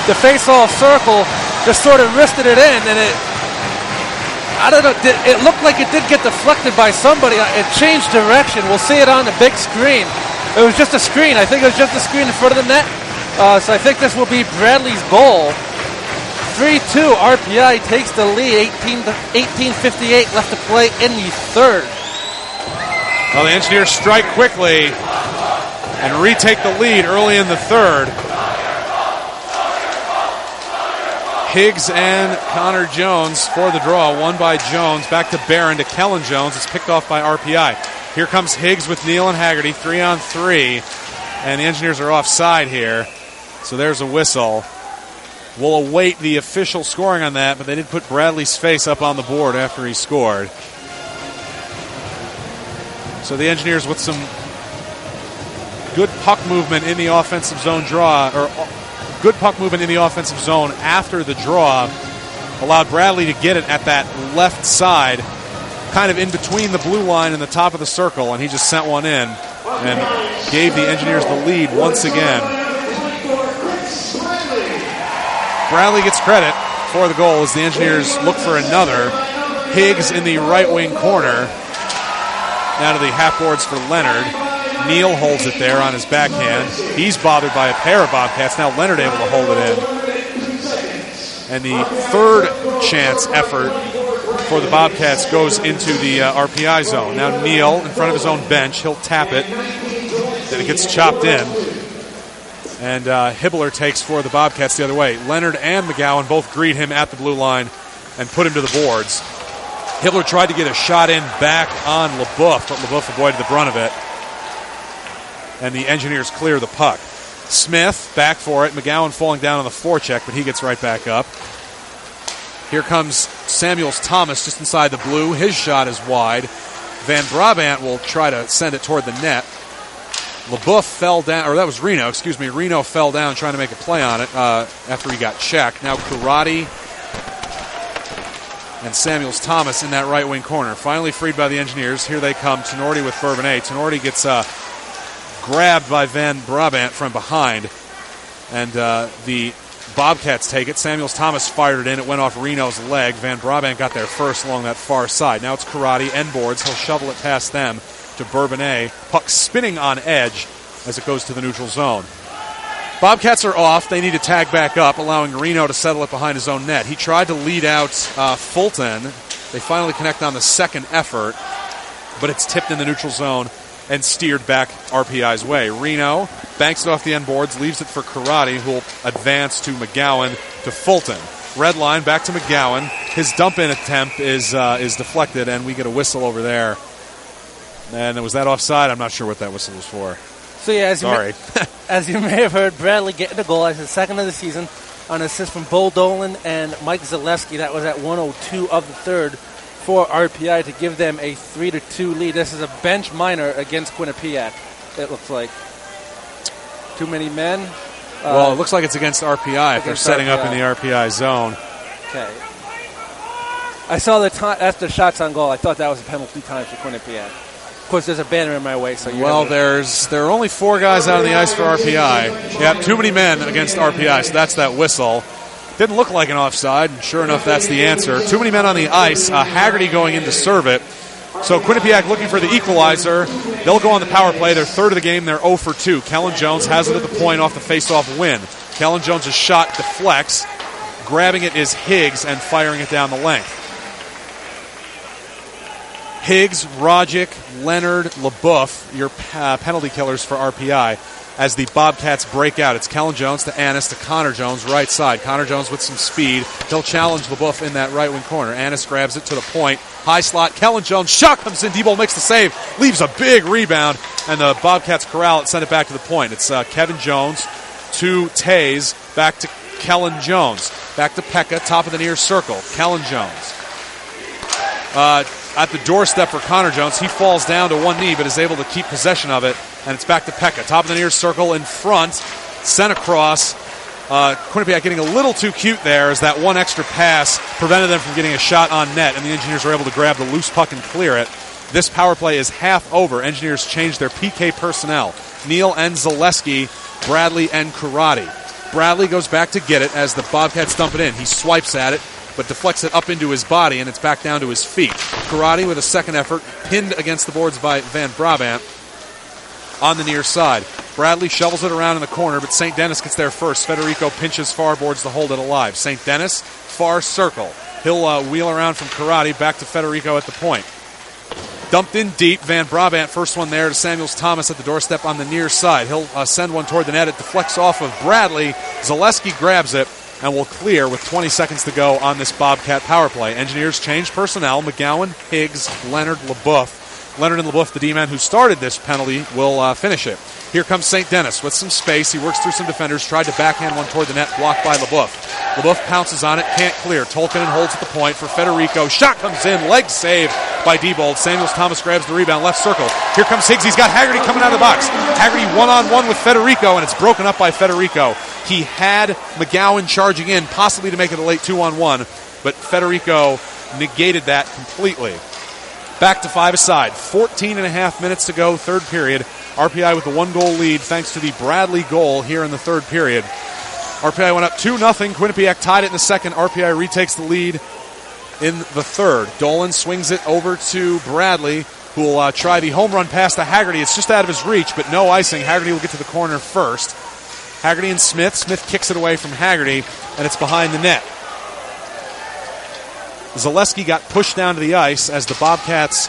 the face-off circle just sort of wristed it in, and I don't know, it looked like it did get deflected by somebody. It changed direction. We'll see it on the big screen. It was just a screen. I think it was just a screen in front of the net. So I think this will be Bradley's goal. 3-2. RPI takes the lead. 18:58 left to play in the third. Well, the Engineers strike quickly and retake the lead early in the third. Higgs and Connor Jones for the draw. One by Jones. Back to Barron to Kellen Jones. It's picked off by RPI. Here comes Higgs with Neal and Haggerty, 3-on-3. And the Engineers are offside here. So there's a whistle. We'll await the official scoring on that, but they did put Bradley's face up on the board after he scored. So the Engineers with some good puck movement in the offensive zone draw, or good puck movement in the offensive zone after the draw, allowed Bradley to get it at that left side, kind of in between the blue line and the top of the circle, and he just sent one in and gave the Engineers the lead once again. Bradley gets credit for the goal as the Engineers look for another. Higgs in the right wing corner. Now to the half boards for Leonard. Neal holds it there on his backhand. He's bothered by a pair of Bobcats. Now Leonard able to hold it in. And the third chance effort for the Bobcats goes into the RPI zone. Now Neal in front of his own bench. He'll tap it. Then it gets chopped in. And Hibbler takes for the Bobcats the other way. Leonard and McGowan both greet him at the blue line and put him to the boards. Hibbler tried to get a shot in back on LaBeouf, but LaBeouf avoided the brunt of it. And the Engineers clear the puck. Smith back for it. McGowan falling down on the forecheck, but he gets right back up. Here comes Samuels Thomas just inside the blue. His shot is wide. Van Brabant will try to send it toward the net. LaBeouf fell down, or that was Reno, excuse me. Reno fell down trying to make a play on it after he got checked. Now Karate and Samuels Thomas in that right wing corner. Finally freed by the Engineers. Here they come. Tenorti with Bourbonnais. Tenorti gets grabbed by Van Brabant from behind. And the Bobcats take it. Samuels Thomas fired it in. It went off Reno's leg. Van Brabant got there first along that far side. Now it's Karate, end boards. He'll shovel it past them to Bourbonnais. Puck spinning on edge as it goes to the neutral zone. Bobcats are off. They need to tag back up, allowing Reno to settle it behind his own net. He tried to lead out Fulton. They finally connect on the second effort, but it's tipped in the neutral zone and steered back RPI's way. Reno banks it off the end boards, leaves it for Karate, who will advance to McGowan to Fulton. Red line back to McGowan. His dump-in attempt is deflected, and we get a whistle over there. And was that offside? I'm not sure what that whistle was for. So yeah, as you may have heard, Bradley getting the goal as his second of the season on an assist from Bo Dolan and Mike Zaleski. That was at 1:02 of the third for RPI to give them a 3-2 lead. This is a bench minor against Quinnipiac, it looks like. Too many men. Well, it looks like it's against RPI if they're setting up in the RPI zone. Okay. I saw after the shots on goal, I thought that was a penalty time for Quinnipiac. Of course, there's a banner in my way. So there are only 4 guys out on the ice for RPI. Yeah, too many men against RPI, so that's that whistle. Didn't look like an offside, and sure enough, that's the answer. Too many men on the ice. Haggerty going in to serve it. So Quinnipiac looking for the equalizer. They'll go on the power play. They're third of the game. They're 0 for 2. Kellen Jones has it at the point off the face-off win. Kellen Jones' shot deflects. Grabbing it is Higgs and firing it down the length. Higgs, Rogic, Leonard, LaBeouf, your penalty killers for RPI as the Bobcats break out. It's Kellen Jones to Annis to Connor Jones, right side. Connor Jones with some speed. He'll challenge LaBeouf in that right wing corner. Annis grabs it to the point. High slot. Kellen Jones. Shot comes in. Diebold makes the save. Leaves a big rebound. And the Bobcats corral it, send it back to the point. It's Kevin Jones to Taze. Back to Kellen Jones. Back to Pekka. Top of the near circle. Kellen Jones. At the doorstep for Connor Jones. He falls down to one knee but is able to keep possession of it. And it's back to Pekka. Top of the near circle in front. Sent across. Quinnipiac getting a little too cute there as that one extra pass prevented them from getting a shot on net, and the Engineers were able to grab the loose puck and clear it. This power play is half over. Engineers changed their PK personnel. Neal and Zaleski, Bradley and Karate. Bradley goes back to get it as the Bobcats dump it in. He swipes at it, but deflects it up into his body, and it's back down to his feet. Karate with a second effort, pinned against the boards by Van Brabant on the near side. Bradley shovels it around in the corner, but St. Denis gets there first. Federico pinches far boards to hold it alive. St. Denis, far circle. He'll wheel around from Karate back to Federico at the point. Dumped in deep. Van Brabant, first one there to Samuels Thomas at the doorstep on the near side. He'll send one toward the net. It deflects off of Bradley. Zaleski grabs it and will clear with 20 seconds to go on this Bobcat power play. Engineers change personnel. McGowan, Higgs, Leonard, LaBeouf. Leonard and LaBeouf, the D-man who started this penalty, will finish it. Here comes St. Denis with some space. He works through some defenders, tried to backhand one toward the net, blocked by LaBeouf. LaBeouf pounces on it, can't clear. Tolkinen holds at the point for Federico. Shot comes in, leg saved by Diebold. Samuels Thomas grabs the rebound, left circle. Here comes Higgs. He's got Haggerty coming out of the box. Haggerty one-on-one with Federico, and it's broken up by Federico. He had McGowan charging in, possibly to make it a late 2-on-1, but Federico negated that completely. Back to 5 aside. 14 and a half minutes to go, third period. RPI with a 1-goal lead thanks to the Bradley goal here in the third period. RPI went up 2-0. Quinnipiac tied it in the second. RPI retakes the lead in the third. Dolan swings it over to Bradley, who will try the home run pass to Haggerty. It's just out of his reach, but no icing. Haggerty will get to the corner first. Haggerty and Smith. Smith kicks it away from Haggerty, and it's behind the net. Zaleski got pushed down to the ice as the Bobcats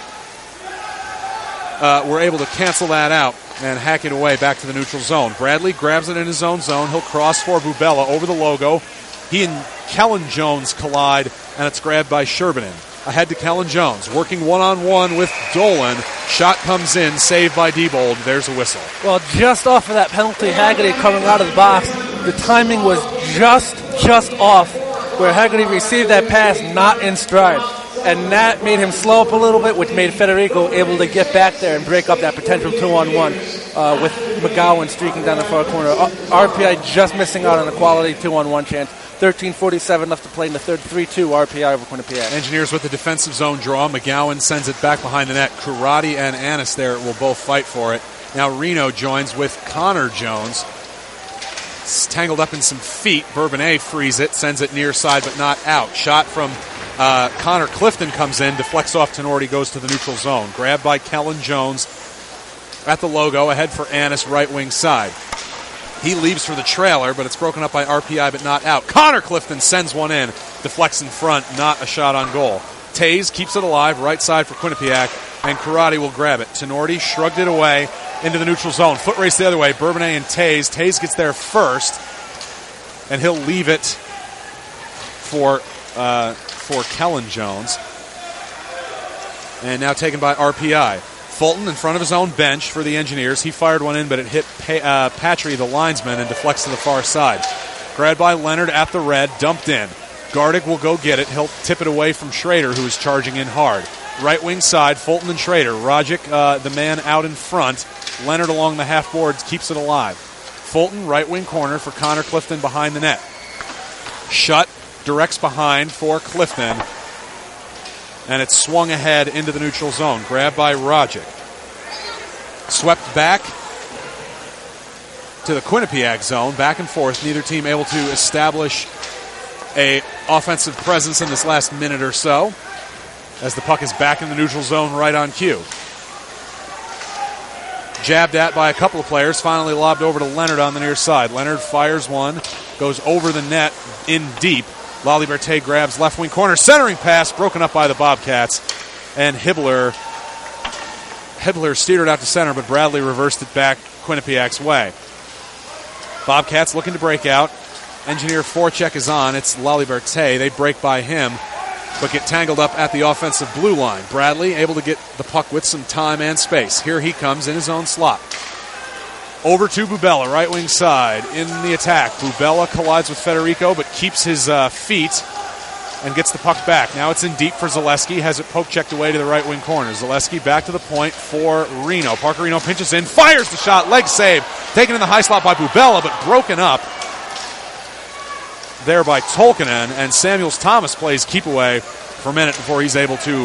were able to cancel that out and hack it away back to the neutral zone. Bradley grabs it in his own zone. He'll cross for Bubella over the logo. He and Kellen Jones collide, and it's grabbed by Sherbinin. Ahead to Kellen Jones, working one-on-one with Dolan. Shot comes in, saved by Diebold. There's a whistle. Well, just off of that penalty, Haggerty coming out of the box, the timing was just off, where Haggerty received that pass not in stride. And that made him slow up a little bit, which made Federico able to get back there and break up that potential 2-on-1 with McGowan streaking down the far corner. RPI just missing out on a quality 2-on-1 chance. 13:47 left to play in the third. 3-2 RPI over Quinnipiac. Engineers with the defensive zone draw. McGowan sends it back behind the net. Karate and Annis there will both fight for it. Now Reno joins with Connor Jones. It's tangled up in some feet. Bourbonnais frees it, sends it near side but not out. Shot from Connor Clifton comes in, deflects off Tenorti, goes to the neutral zone. Grabbed by Kellen Jones at the logo, ahead for Annis, right wing side. He leaves for the trailer, but it's broken up by RPI, but not out. Connor Clifton sends one in, deflects in front, not a shot on goal. Taze keeps it alive, right side for Quinnipiac, and Karate will grab it. Tenorti shrugged it away into the neutral zone. Foot race the other way, Bourbonnais and Taze. Taze gets there first, and he'll leave it for Kellen Jones. And now taken by RPI. Fulton in front of his own bench for the Engineers. He fired one in, but it hit Patry, the linesman, and deflects to the far side. Grabbed by Leonard at the red, dumped in. Gardick will go get it. He'll tip it away from Schrader, who is charging in hard. Right wing side, Fulton and Schrader. Rajic, the man out in front. Leonard along the half boards keeps it alive. Fulton, right wing corner for Connor Clifton behind the net. Shutt directs behind for Clifton. And it's swung ahead into the neutral zone. Grabbed by Rajic. Swept back to the Quinnipiac zone. Back and forth. Neither team able to establish a offensive presence in this last minute or so, as the puck is back in the neutral zone right on cue. Jabbed at by a couple of players. Finally lobbed over to Leonard on the near side. Leonard fires one. Goes over the net in deep. Laliberte grabs left wing corner, centering pass broken up by the Bobcats, and Hibbler steered it out to center, but Bradley reversed it back Quinnipiac's way. Bobcats looking to break out. Engineer forecheck is on. It's Laliberte. They break by him, but get tangled up at the offensive blue line. Bradley able to get the puck with some time and space. Here he comes in his own slot. Over to Bubella, right wing side, in the attack. Bubella collides with Federico, but keeps his feet and gets the puck back. Now it's in deep for Zaleski, has it poke checked away to the right wing corner. Zaleski back to the point for Reno. Parker Reno pinches in, fires the shot, leg save. Taken in the high slot by Bubella, but broken up there by Tolkinen, and Samuels Thomas plays keep away for a minute before he's able to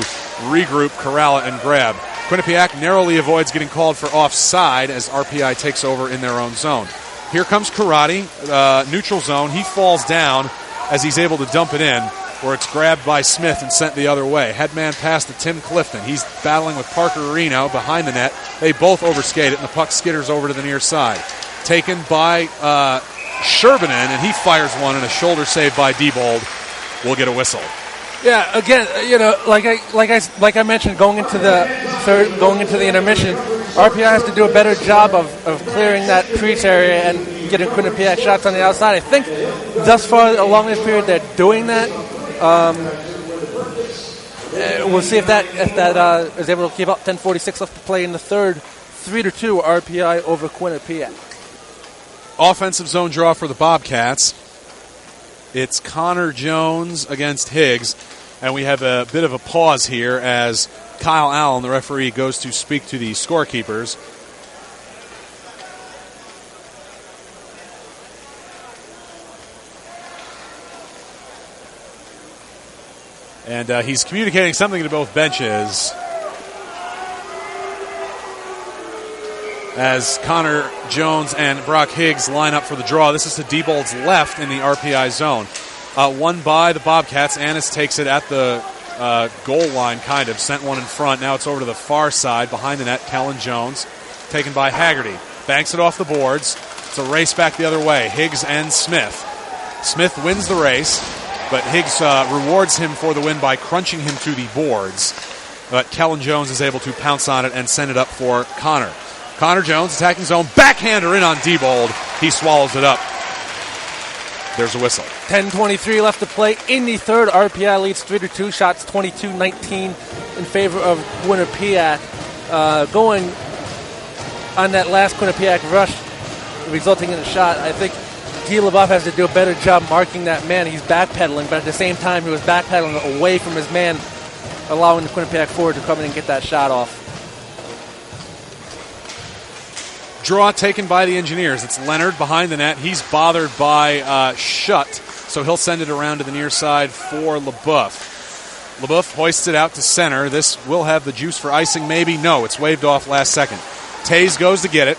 regroup, corral it, and grab. Quinnipiac narrowly avoids getting called for offside as RPI takes over in their own zone. Here comes Karate, neutral zone. He falls down as he's able to dump it in, where it's grabbed by Smith and sent the other way. Headman pass to Tim Clifton. He's battling with Parker Reno behind the net. They both overskate it, and the puck skitters over to the near side. Taken by Sherbinin, and he fires one, and a shoulder save by Diebold will get a whistle. Yeah, again, like I mentioned, going into the intermission, RPI has to do a better job of clearing that crease area and getting Quinnipiac shots on the outside. I think thus far along this period they're doing that. We'll see if that is able to keep up. 10:46 left to play in the third. 3-2 RPI over Quinnipiac. Offensive zone draw for the Bobcats. It's Connor Jones against Higgs, and we have a bit of a pause here as Kyle Allen, the referee, goes to speak to the scorekeepers. And he's communicating something to both benches. as Connor Jones and Brock Higgs line up for the draw. This is to Diebold's left in the RPI zone. One by the Bobcats. Annis takes it at the goal line, kind of. Sent one in front. Now it's over to the far side behind the net. Kellen Jones taken by Haggerty. Banks it off the boards. It's a race back the other way. Higgs and Smith. Smith wins the race, but Higgs rewards him for the win by crunching him to the boards. But Kellen Jones is able to pounce on it and send it up for Connor. Connor Jones attacking zone. Backhander in on Diebold. He swallows it up. There's a whistle. 10:23 left to play in the third. RPI leads 3-2. Shots 22-19 in favor of Quinnipiac. Going on that last Quinnipiac rush, resulting in a shot. I think Guy LaBeouf has to do a better job marking that man. He's backpedaling, but at the same time, he was backpedaling away from his man, allowing the Quinnipiac forward to come in and get that shot off. Draw taken by the Engineers. It's Leonard behind the net. He's bothered by Shutt, so he'll send it around to the near side for LaBeouf. LaBeouf hoists it out to center. This will have the juice for icing, maybe. No, it's waved off last second. Taze goes to get it.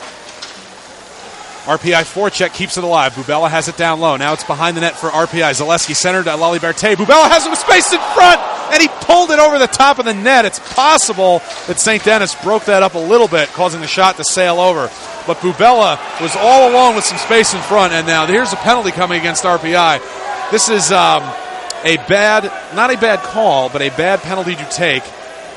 RPI forecheck keeps it alive. Bubella has it down low. Now it's behind the net for RPI. Zaleski centered to Laliberte. Bubella has him space in front, and he pulled it over the top of the net. It's possible that St. Denis broke that up a little bit, causing the shot to sail over. But Bubella was all alone with some space in front, and now here's a penalty coming against RPI. This is not a bad call, but a bad penalty to take.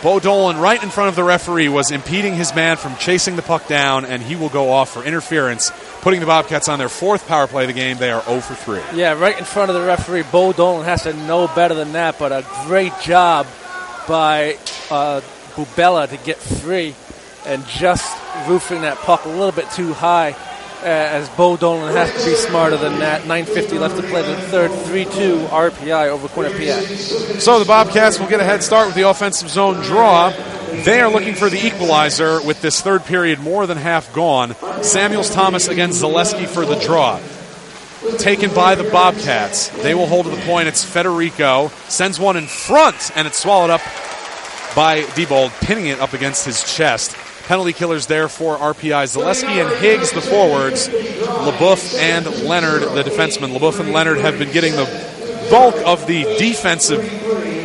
Bo Dolan, right in front of the referee, was impeding his man from chasing the puck down, and he will go off for interference, putting the Bobcats on their fourth power play of the game. They are 0 for 3. Yeah, right in front of the referee. Bo Dolan has to know better than that, but a great job by Bubella to get free and just roofing that puck a little bit too high, as Bo Dolan has to be smarter than that. 9:50 left to play the third. 3-2 RPI over Quinnipiac. So the Bobcats will get a head start with the offensive zone draw. They are looking for the equalizer with this third period more than half gone. Samuels Thomas against Zaleski for the draw. Taken by the Bobcats. They will hold to the point. It's Federico. Sends one in front, and it's swallowed up by Diebold, pinning it up against his chest. Penalty killers there for RPI. Zaleski and Higgs, the forwards. LaBeouf and Leonard, the defensemen. LaBeouf and Leonard have been getting the bulk of the defensive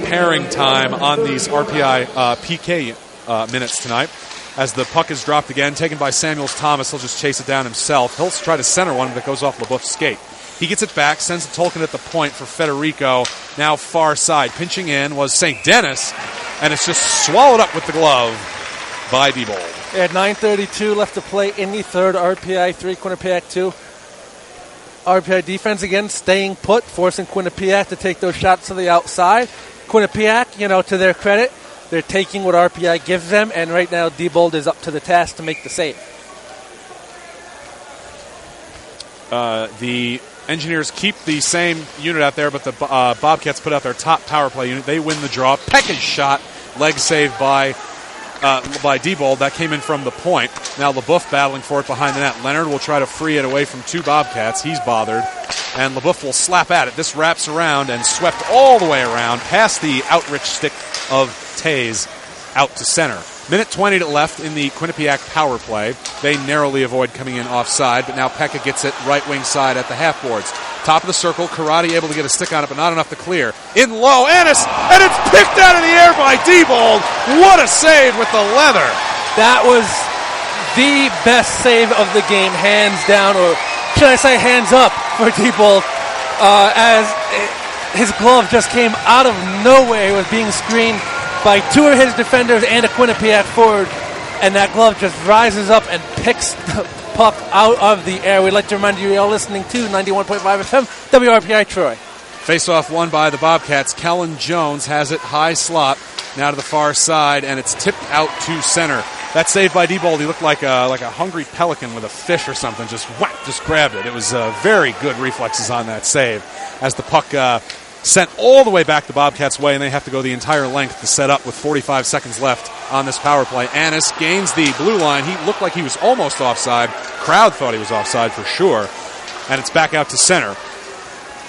pairing time on these RPI PK minutes tonight. As the puck is dropped again, taken by Samuels Thomas. He'll just chase it down himself. He'll try to center one, but it goes off LaBeouf's skate. He gets it back, sends it to Tolkien at the point for Federico. Now far side. Pinching in was St. Denis, and it's just swallowed up with the glove by Diebold. At 9:32 left to play in the third. RPI 3, Quinnipiac 2. RPI defense again staying put, forcing Quinnipiac to take those shots to the outside. Quinnipiac, to their credit, they're taking what RPI gives them, and right now Diebold is up to the task to make the save. The Engineers keep the same unit out there, but the Bobcats put out their top power play unit. They win the draw. Pekka's shot, leg saved by Diebold. That came in from the point. Now LaBeouf battling for it behind the net. Leonard will try to free it away from two Bobcats. He's bothered. And LaBeouf will slap at it. This wraps around and swept all the way around past the outreach stick of Taze out to center. Minute 20 left in the Quinnipiac power play. They narrowly avoid coming in offside, but now Pekka gets it right wing side at the half boards. Top of the circle, Karate able to get a stick on it, but not enough to clear. In low, Annis, and it's picked out of the air by Diebold. What a save with the leather. That was the best save of the game, hands down, or should I say hands up for Diebold, as his glove just came out of nowhere. He was being screened by two of his defenders and a Quinnipiac forward, and that glove just rises up and picks the puck out of the air. We'd like to remind you, you're listening to 91.5 FM, WRPI Troy. Face-off won by the Bobcats. Kellen Jones has it high slot, now to the far side, and it's tipped out to center. That save by Diebold, he looked like a hungry pelican with a fish or something, just grabbed it. It was very good reflexes on that save, as the puck sent all the way back the Bobcats' way, and they have to go the entire length to set up with 45 seconds left on this power play. Annis gains the blue line. He looked like he was almost offside. Crowd thought he was offside for sure, and it's back out to center.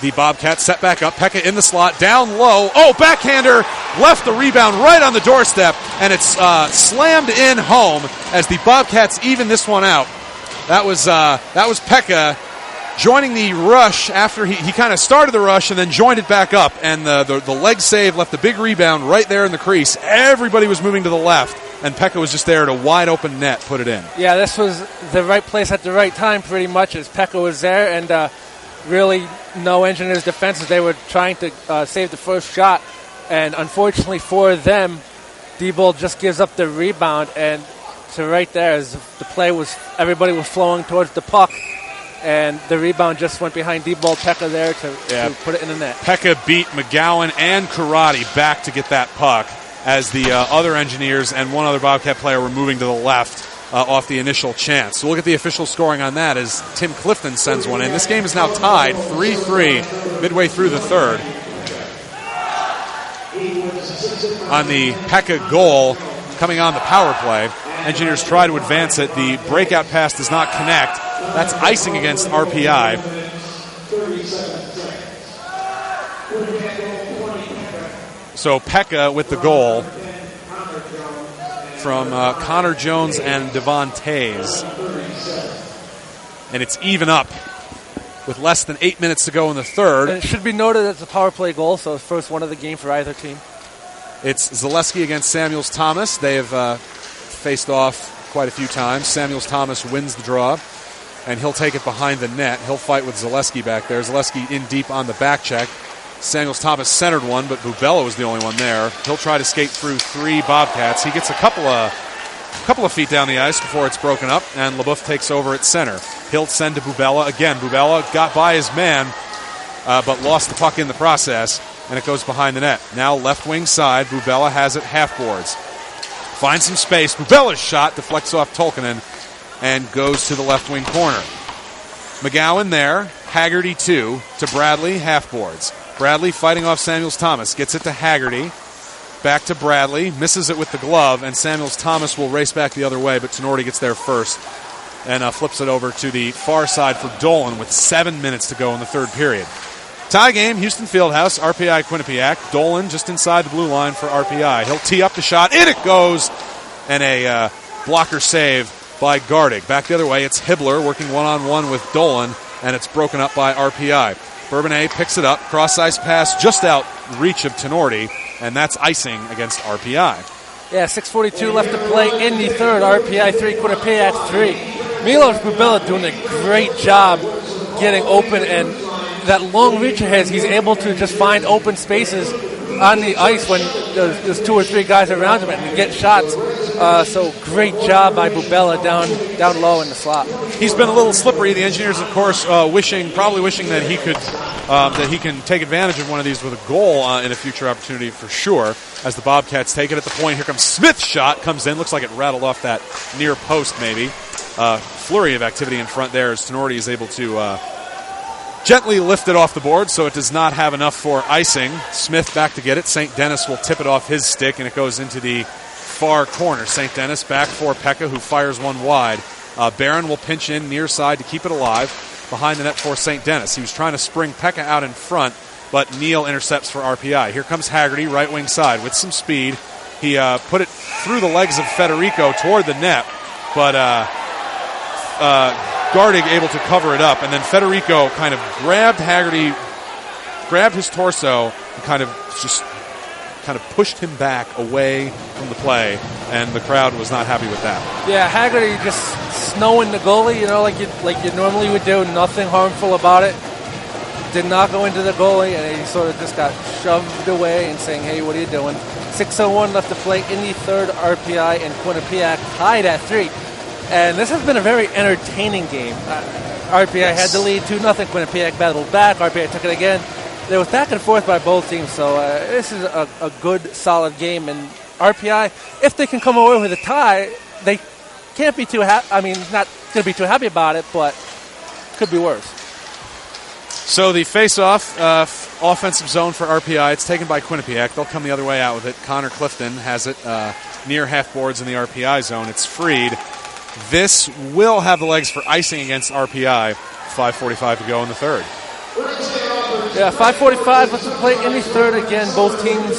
The Bobcats set back up. Pekka in the slot, down low. Oh, backhander, left the rebound right on the doorstep, and it's slammed in home as the Bobcats even this one out. That was Pekka joining the rush after he kind of started the rush and then joined it back up, and the leg save left the big rebound right there in the crease. Everybody was moving to the left, and Pekka was just there at a wide open net, put it in. Yeah, this was the right place at the right time pretty much, as Pekka was there, and really no Engineers defense as they were trying to save the first shot, and unfortunately for them, D-Ball just gives up the rebound, and so right there as the play was, everybody was flowing towards the puck, and the rebound just went behind D-Ball. Pekka there to put it in the net. Pekka beat McGowan and Karate back to get that puck as the other Engineers and one other Bobcat player were moving to the left off the initial chance. So look at the official scoring on that as Tim Clifton sends one in. This game is now tied 3-3 midway through the third. On the Pekka goal coming on the power play, Engineers try to advance it. The breakout pass does not connect. That's icing against RPI. So Pekka with the goal from Connor Jones and Devon Tays. And it's even up with less than 8 minutes to go in the third. And it should be noted that it's a power play goal, so it's the first one of the game for either team. It's Zaleski against Samuels Thomas. They have faced off quite a few times. Samuels Thomas wins the draw, and he'll take it behind the net. He'll fight with Zaleski back there. Zaleski in deep on the back check. Samuels Thomas centered one, but Bubella was the only one there. He'll try to skate through three Bobcats. He gets a couple of feet down the ice before it's broken up, and LeBoeuf takes over at center. He'll send to Bubella again. Bubella got by his man, but lost the puck in the process, and it goes behind the net. Now left wing side, Bubella has it half boards. Finds some space. Bubella's shot deflects off Tolkinen and goes to the left wing corner. McGowan there. Haggerty 2 to Bradley, half boards. Bradley fighting off Samuels Thomas. Gets it to Haggerty. Back to Bradley. Misses it with the glove, and Samuels Thomas will race back the other way, but Tenorti gets there first and flips it over to the far side for Dolan with 7 minutes to go in the third period. Tie game, Houston Fieldhouse, RPI Quinnipiac. Dolan just inside the blue line for RPI. He'll tee up the shot. In it goes! And a blocker save by Gardig. Back the other way, it's Hibbler working one-on-one with Dolan, and it's broken up by RPI. Bourbonnais picks it up. Cross-ice pass just out reach of Tenorti, and that's icing against RPI. Yeah, 6:42 left to play in the third. RPI 3, Quinnipiac 3. Milos Bubilla doing a great job getting open, and that long reach ahead, he's able to just find open spaces on the ice when there's two or three guys around him and get shots. So great job by Bubella down low in the slot. He's been a little slippery. The Engineers, of course, probably wishing that he could that he can take advantage of one of these with a goal in a future opportunity for sure. As the Bobcats take it at the point, here comes Smith's shot, comes in, looks like it rattled off that near post maybe. Flurry of activity in front there as Tenorti is able to gently lift it off the board, so it does not have enough for icing. Smith back to get it. St. Denis will tip it off his stick, and it goes into the far corner. St. Denis back for Pekka, who fires one wide. Barron will pinch in near side to keep it alive. Behind the net for St. Denis. He was trying to spring Pekka out in front, but Neal intercepts for RPI. Here comes Haggerty, right wing side, with some speed. He put it through the legs of Federico toward the net, but Gardig able to cover it up, and then Federico kind of grabbed Haggerty, grabbed his torso, and kind of pushed him back away from the play, and the crowd was not happy with that. Yeah, Haggerty just snowing the goalie, like you normally would do, nothing harmful about it. Did not go into the goalie, and he sort of just got shoved away and saying, "Hey, what are you doing?" 6:01 left to play in the third. RPI and Quinnipiac tied at 3. And this has been a very entertaining game. RPI had the lead 2-0. Quinnipiac battled back. RPI took it again. There was back and forth by both teams, so this is a good, solid game. And RPI, if they can come away with a tie, they can't be too happy. I mean, not going to be too happy about it, but could be worse. So the face-off, offensive zone for RPI, it's taken by Quinnipiac. They'll come the other way out with it. Connor Clifton has it near half boards in the RPI zone. It's freed. This will have the legs for icing against RPI. 5:45 to go in the third. Yeah, 5:45 left to play in the third. Again, both teams,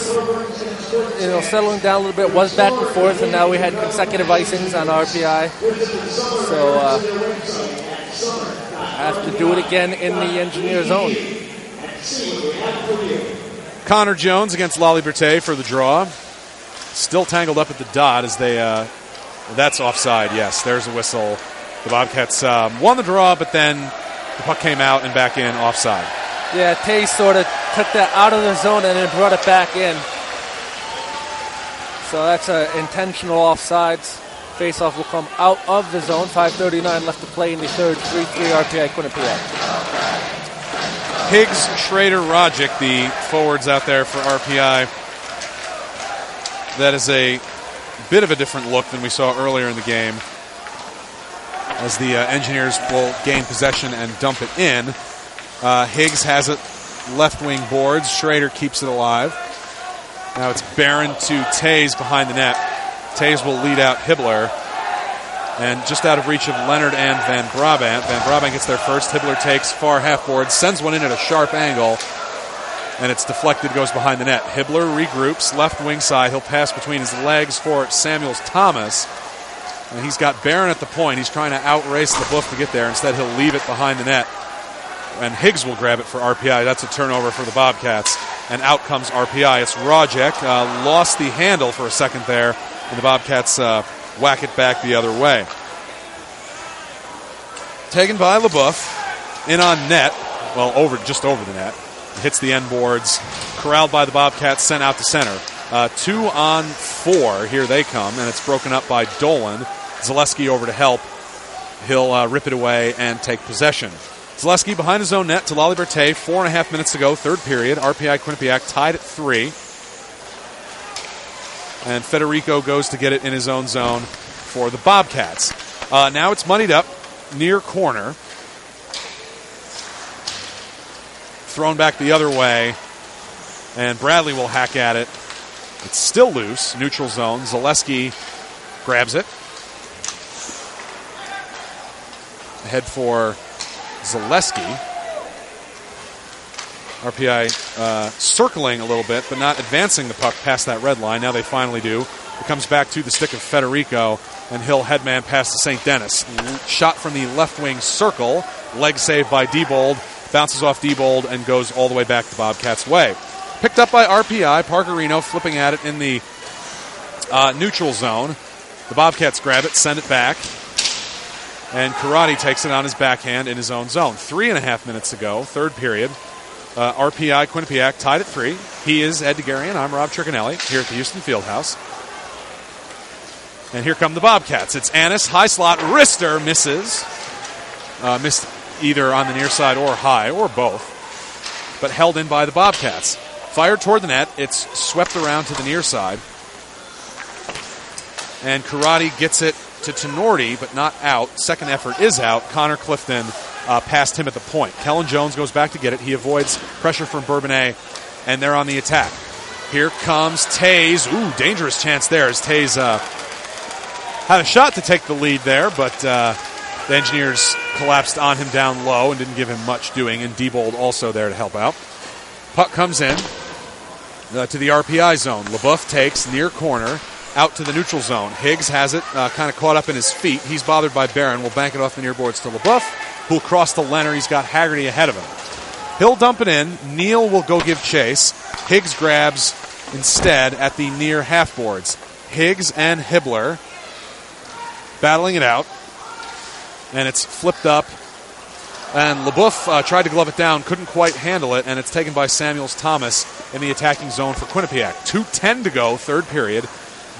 settling down a little bit. Was back and forth, and now we had consecutive icings on RPI. So have to do it again in the engineer zone. Connor Jones against La Liberté for the draw. Still tangled up at the dot as they. That's offside. Yes, there's a whistle. The Bobcats won the draw, but then the puck came out and back in offside. Yeah, Tay sort of took that out of the zone and then brought it back in. So that's an intentional offsides. Faceoff will come out of the zone. 5:39 left to play in the third. 3-3 RPI Quinnipiac. Higgs, Schrader, Rogic, the forwards out there for RPI. That is a bit of a different look than we saw earlier in the game, as the Engineers will gain possession and dump it in. Higgs has it left wing boards. Schrader keeps it alive. Now it's Barron to Tays behind the net. Tays will lead out Hibbler. And just out of reach of Leonard and Van Brabant. Van Brabant gets there first. Hibbler takes far half board, sends one in at a sharp angle, and it's deflected, goes behind the net. Hibbler regroups, left wing side. He'll pass between his legs for Samuels Thomas. And he's got Barron at the point. He's trying to outrace LeBoeuf to get there. Instead, he'll leave it behind the net. And Higgs will grab it for RPI. That's a turnover for the Bobcats. And out comes RPI. It's Rogic. Lost the handle for a second there. And the Bobcats whack it back the other way. Taken by LeBoeuf. In on net. Well, just over the net. Hits the end boards. Corralled by the Bobcats. Sent out to center. 2 on 4. Here they come. And it's broken up by Dolan. Zaleski over to help. He'll rip it away and take possession. Zaleski behind his own net to La Liberté. 4.5 minutes to go. Third period. RPI Quinnipiac tied at 3. And Federico goes to get it in his own zone for the Bobcats. Now it's muddied up near corner. Thrown back the other way. And Bradley will hack at it. It's still loose. Neutral zone. Zaleski grabs it. Head for Zaleski. RPI circling a little bit, but not advancing the puck past that red line. Now they finally do. It comes back to the stick of Federico, and he'll headman past to St. Dennis. Shot from the left wing circle. Leg save by Diebold. Bounces off Diebold and goes all the way back the Bobcats' way. Picked up by RPI. Parkerino flipping at it in the neutral zone. The Bobcats grab it, send it back. And Karate takes it on his backhand in his own zone. 3.5 minutes to go, third period. RPI Quinnipiac tied at 3. He is Ed DeGarian. I'm Rob Tricanelli here at the Houston Fieldhouse. And here come the Bobcats. It's Annis, high slot, wrister, misses. Missed either on the near side or high, or both. But held in by the Bobcats. Fired toward the net. It's swept around to the near side. And Karate gets it to Tenorti, but not out. Second effort is out. Connor Clifton passed him at the point. Kellen Jones goes back to get it. He avoids pressure from Bourbonnais, and they're on the attack. Here comes Tays. Ooh, dangerous chance there as Tays had a shot to take the lead there, but the Engineers collapsed on him down low and didn't give him much doing, and Diebold also there to help out. Puck comes in to the RPI zone. LeBoeuf takes near corner. Out to the neutral zone. Higgs has it kind of caught up in his feet. He's bothered by Barron. Will bank it off the near boards to LeBoeuf, who'll cross to Leonard. He's got Haggerty ahead of him. He'll dump it in. Neal will go give chase. Higgs grabs instead at the near half boards. Higgs and Hibbler battling it out. And it's flipped up. And LeBoeuf tried to glove it down, couldn't quite handle it, and it's taken by Samuels Thomas in the attacking zone for Quinnipiac. 2:10 to go, third period.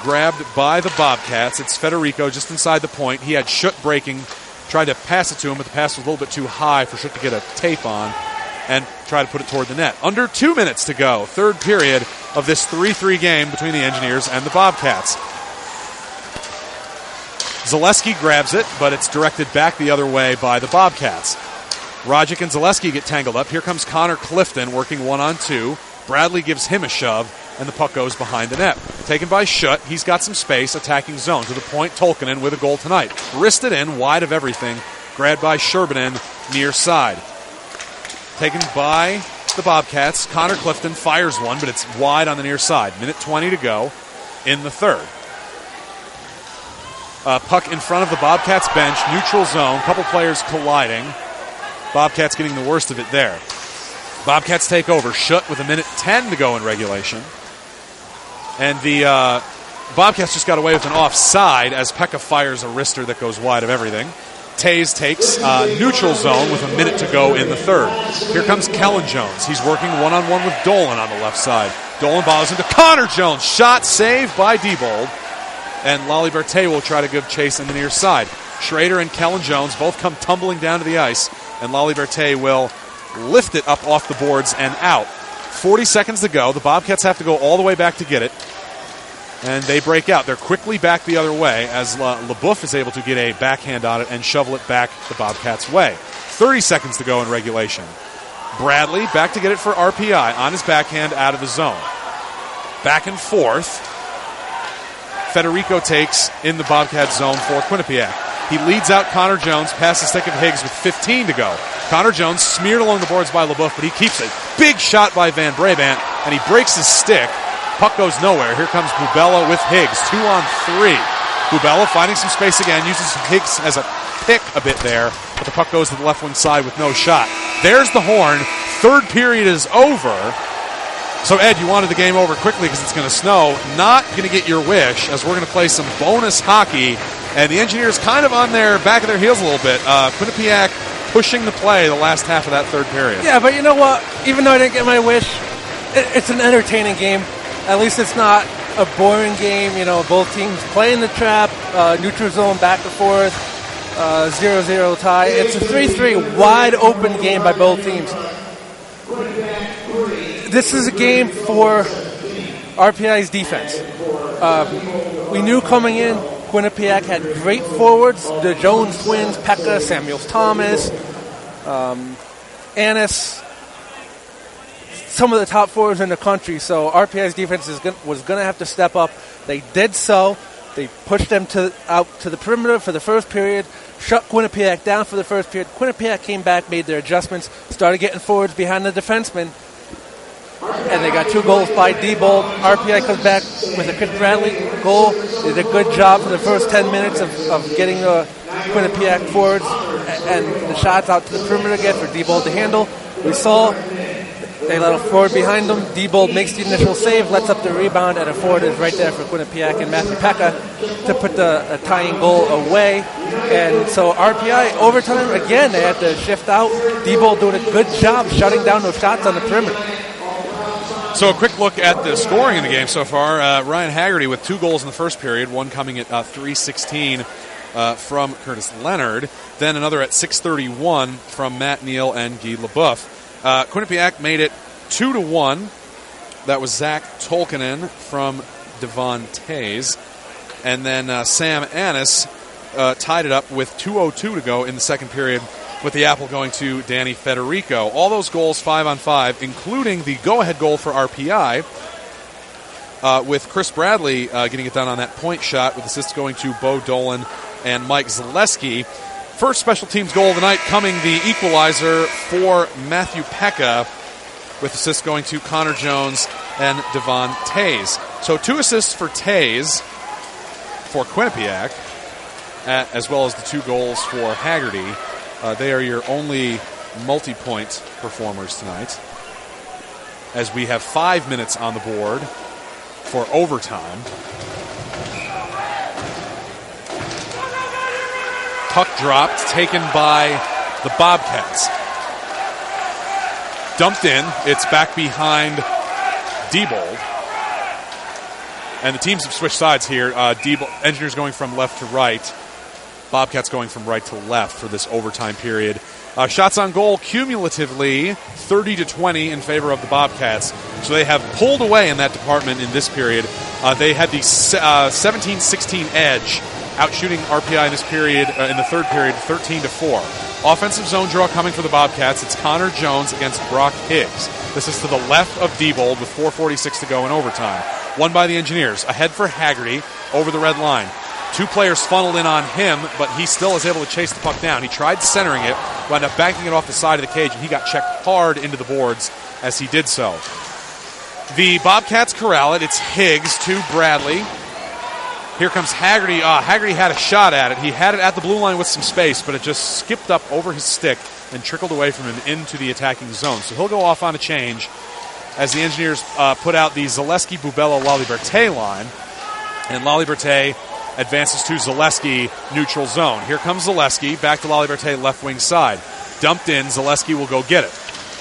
Grabbed by the Bobcats. It's Federico just inside the point. He had Schutt breaking, tried to pass it to him, but the pass was a little bit too high for Schutt to get a tape on and try to put it toward the net. Under 2 minutes to go, third period of this 3-3 game between the Engineers and the Bobcats. Zaleski grabs it, but it's directed back the other way by the Bobcats. Rogic and Zaleski get tangled up. Here comes Connor Clifton working 1-on-2. Bradley gives him a shove, and the puck goes behind the net. Taken by Schutt. He's got some space, attacking zone. To the point, Tolkinen with a goal tonight. Wristed in, wide of everything. Grabbed by Sherbinen, near side. Taken by the Bobcats. Connor Clifton fires one, but it's wide on the near side. Minute 20 to go in the third. Puck in front of the Bobcats bench, neutral zone, couple players colliding. Bobcats getting the worst of it there. Bobcats take over. Schutt with a minute 10 to go in regulation. And the Bobcats just got away with an offside as Pekka fires a wrister that goes wide of everything. Tays takes neutral zone with a minute to go in the third. Here comes Kellen Jones. He's working one-on-one with Dolan on the left side. Dolan bothers him to Connor Jones. Shot saved by Diebold. And Laliberte will try to give chase in the near side. Schrader and Kellen Jones both come tumbling down to the ice, and Laliberte will lift it up off the boards and out. 40 seconds to go. The Bobcats have to go all the way back to get it, and they break out. They're quickly back the other way as LeBoeuf is able to get a backhand on it and shovel it back the Bobcats' way. 30 seconds to go in regulation. Bradley back to get it for RPI on his backhand out of the zone. Back and forth. Federico takes in the Bobcat zone for Quinnipiac. He leads out Connor Jones past the stick of Higgs with 15 to go. Connor Jones smeared along the boards by LeBoeuf, but he keeps it. Big shot by Van Brabant, and he breaks his stick. Puck goes nowhere. Here comes Bubella with Higgs. 2-on-3. Bubella finding some space again, uses Higgs as a pick a bit there, but the puck goes to the left wing side with no shot. There's the horn. Third period is over. So, Ed, you wanted the game over quickly because it's going to snow. Not going to get your wish, as we're going to play some bonus hockey. And the Engineers kind of on their back of their heels a little bit. Quinnipiac pushing the play the last half of that third period. Yeah, but you know what? Even though I didn't get my wish, it's an entertaining game. At least it's not a boring game. You know, both teams playing the trap, neutral zone back and forth, 0-0 tie. It's a 3-3 wide open game by both teams. This is a game for RPI's defense. We knew coming in, Quinnipiac had great forwards. The Jones twins, Pekka, Samuels Thomas, Annis, some of the top forwards in the country. So RPI's defense was going to have to step up. They did so. They pushed them out to the perimeter for the first period, shut Quinnipiac down for the first period. Quinnipiac came back, made their adjustments, started getting forwards behind the defensemen. And they got 2 goals by Diebold. RPI comes back with a Chris Bradley goal. Did a good job for the first 10 minutes of getting the Quinnipiac forwards and the shots out to the perimeter again for Diebold to handle. We saw they let a forward behind them. Diebold makes the initial save, lets up the rebound, and a forward is right there for Quinnipiac and Matthew Pekka to put the tying goal away. And so RPI, overtime, again, they had to shift out. Diebold doing a good job shutting down those shots on the perimeter. So a quick look at the scoring in the game so far. Ryan Haggerty with 2 goals in the first period, one coming at 3:16 from Curtis Leonard, then another at 6:31 from Matt Neal and Guy LeBoeuf. Quinnipiac made it 2-1. That was Zach Tolkinen from Devon Tays. And then Sam Annis tied it up with 2:02 to go in the second period, with the apple going to Danny Federico. All those goals 5-on-5, including the go-ahead goal for RPI, with Chris Bradley getting it done on that point shot, with assists going to Bo Dolan and Mike Zaleski. First special teams goal of the night coming, the equalizer for Matthew Pekka, with assists going to Connor Jones and Devon Tays. So 2 assists for Tays for Quinnipiac, as well as the 2 goals for Haggerty. They are your only multi-point performers tonight, as we have 5 minutes on the board for overtime. Puck dropped, taken by the Bobcats. Dumped in. It's back behind Diebold. And the teams have switched sides here. Engineers going from left to right. Bobcats going from right to left for this overtime period. Shots on goal cumulatively 30-20 in favor of the Bobcats. So they have pulled away in that department in this period. They had the 17-16 edge, outshooting RPI in this period, in the third period, 13-4. Offensive zone draw coming for the Bobcats. It's Connor Jones against Brock Higgs. This is to the left of Diebold with 4:46 to go in overtime. Won by the Engineers. Ahead for Haggerty over the red line. 2 players funneled in on him, but he still is able to chase the puck down. He tried centering it, wound up backing it off the side of the cage, and he got checked hard into the boards as he did so. The Bobcats corral it. It's Higgs to Bradley. Here comes Haggerty. Haggerty had a shot at it. He had it at the blue line with some space, but it just skipped up over his stick and trickled away from him into the attacking zone. So he'll go off on a change as the Engineers put out the Zaleski, Bubello, Laliberte line. And Laliberte advances to Zaleski, neutral zone. Here comes Zaleski, back to Laliberte, left wing side. Dumped in, Zaleski will go get it.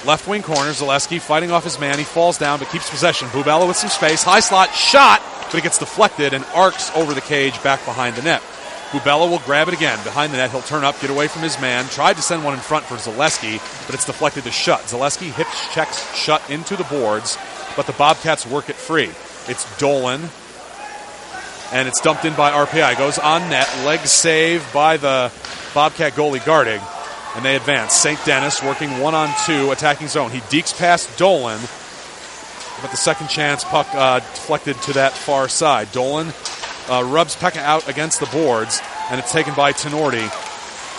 Left wing corner, Zaleski fighting off his man. He falls down but keeps possession. Bubello with some space, high slot, shot, but it gets deflected and arcs over the cage back behind the net. Bubello will grab it again. Behind the net, he'll turn up, get away from his man. Tried to send one in front for Zaleski, but it's deflected to Shutt. Zaleski hips checks Shutt into the boards, but the Bobcats work it free. It's Dolan, and it's dumped in by RPI. Goes on net, leg save by the Bobcat goalie guarding, and they advance. St. Denis working 1-on-2, attacking zone. He dekes past Dolan, but the second chance puck deflected to that far side. Dolan rubs Pekka out against the boards, and it's taken by Tenorti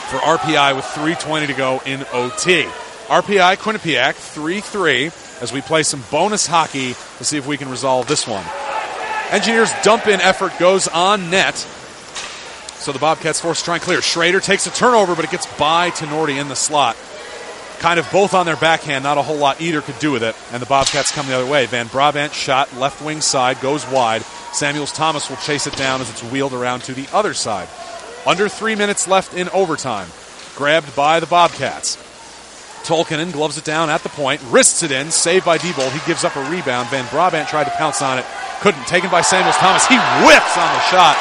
for RPI with 3:20 to go in OT. RPI Quinnipiac 3-3 as we play some bonus hockey to see if we can resolve this one. Engineers dump-in effort goes on net, so the Bobcats forced to try and clear. Schrader takes a turnover, but it gets by Tenorti in the slot. Kind of both on their backhand, not a whole lot either could do with it, and the Bobcats come the other way. Van Brabant shot, left wing side, goes wide. Samuels Thomas will chase it down as it's wheeled around to the other side. Under 3 minutes left in overtime. Grabbed by the Bobcats. Tolkinen gloves it down at the point, wrists it in, saved by Diebold. He gives up a rebound. Van Brabant tried to pounce on it, couldn't. Taken by Samuels Thomas. He whips on the shot,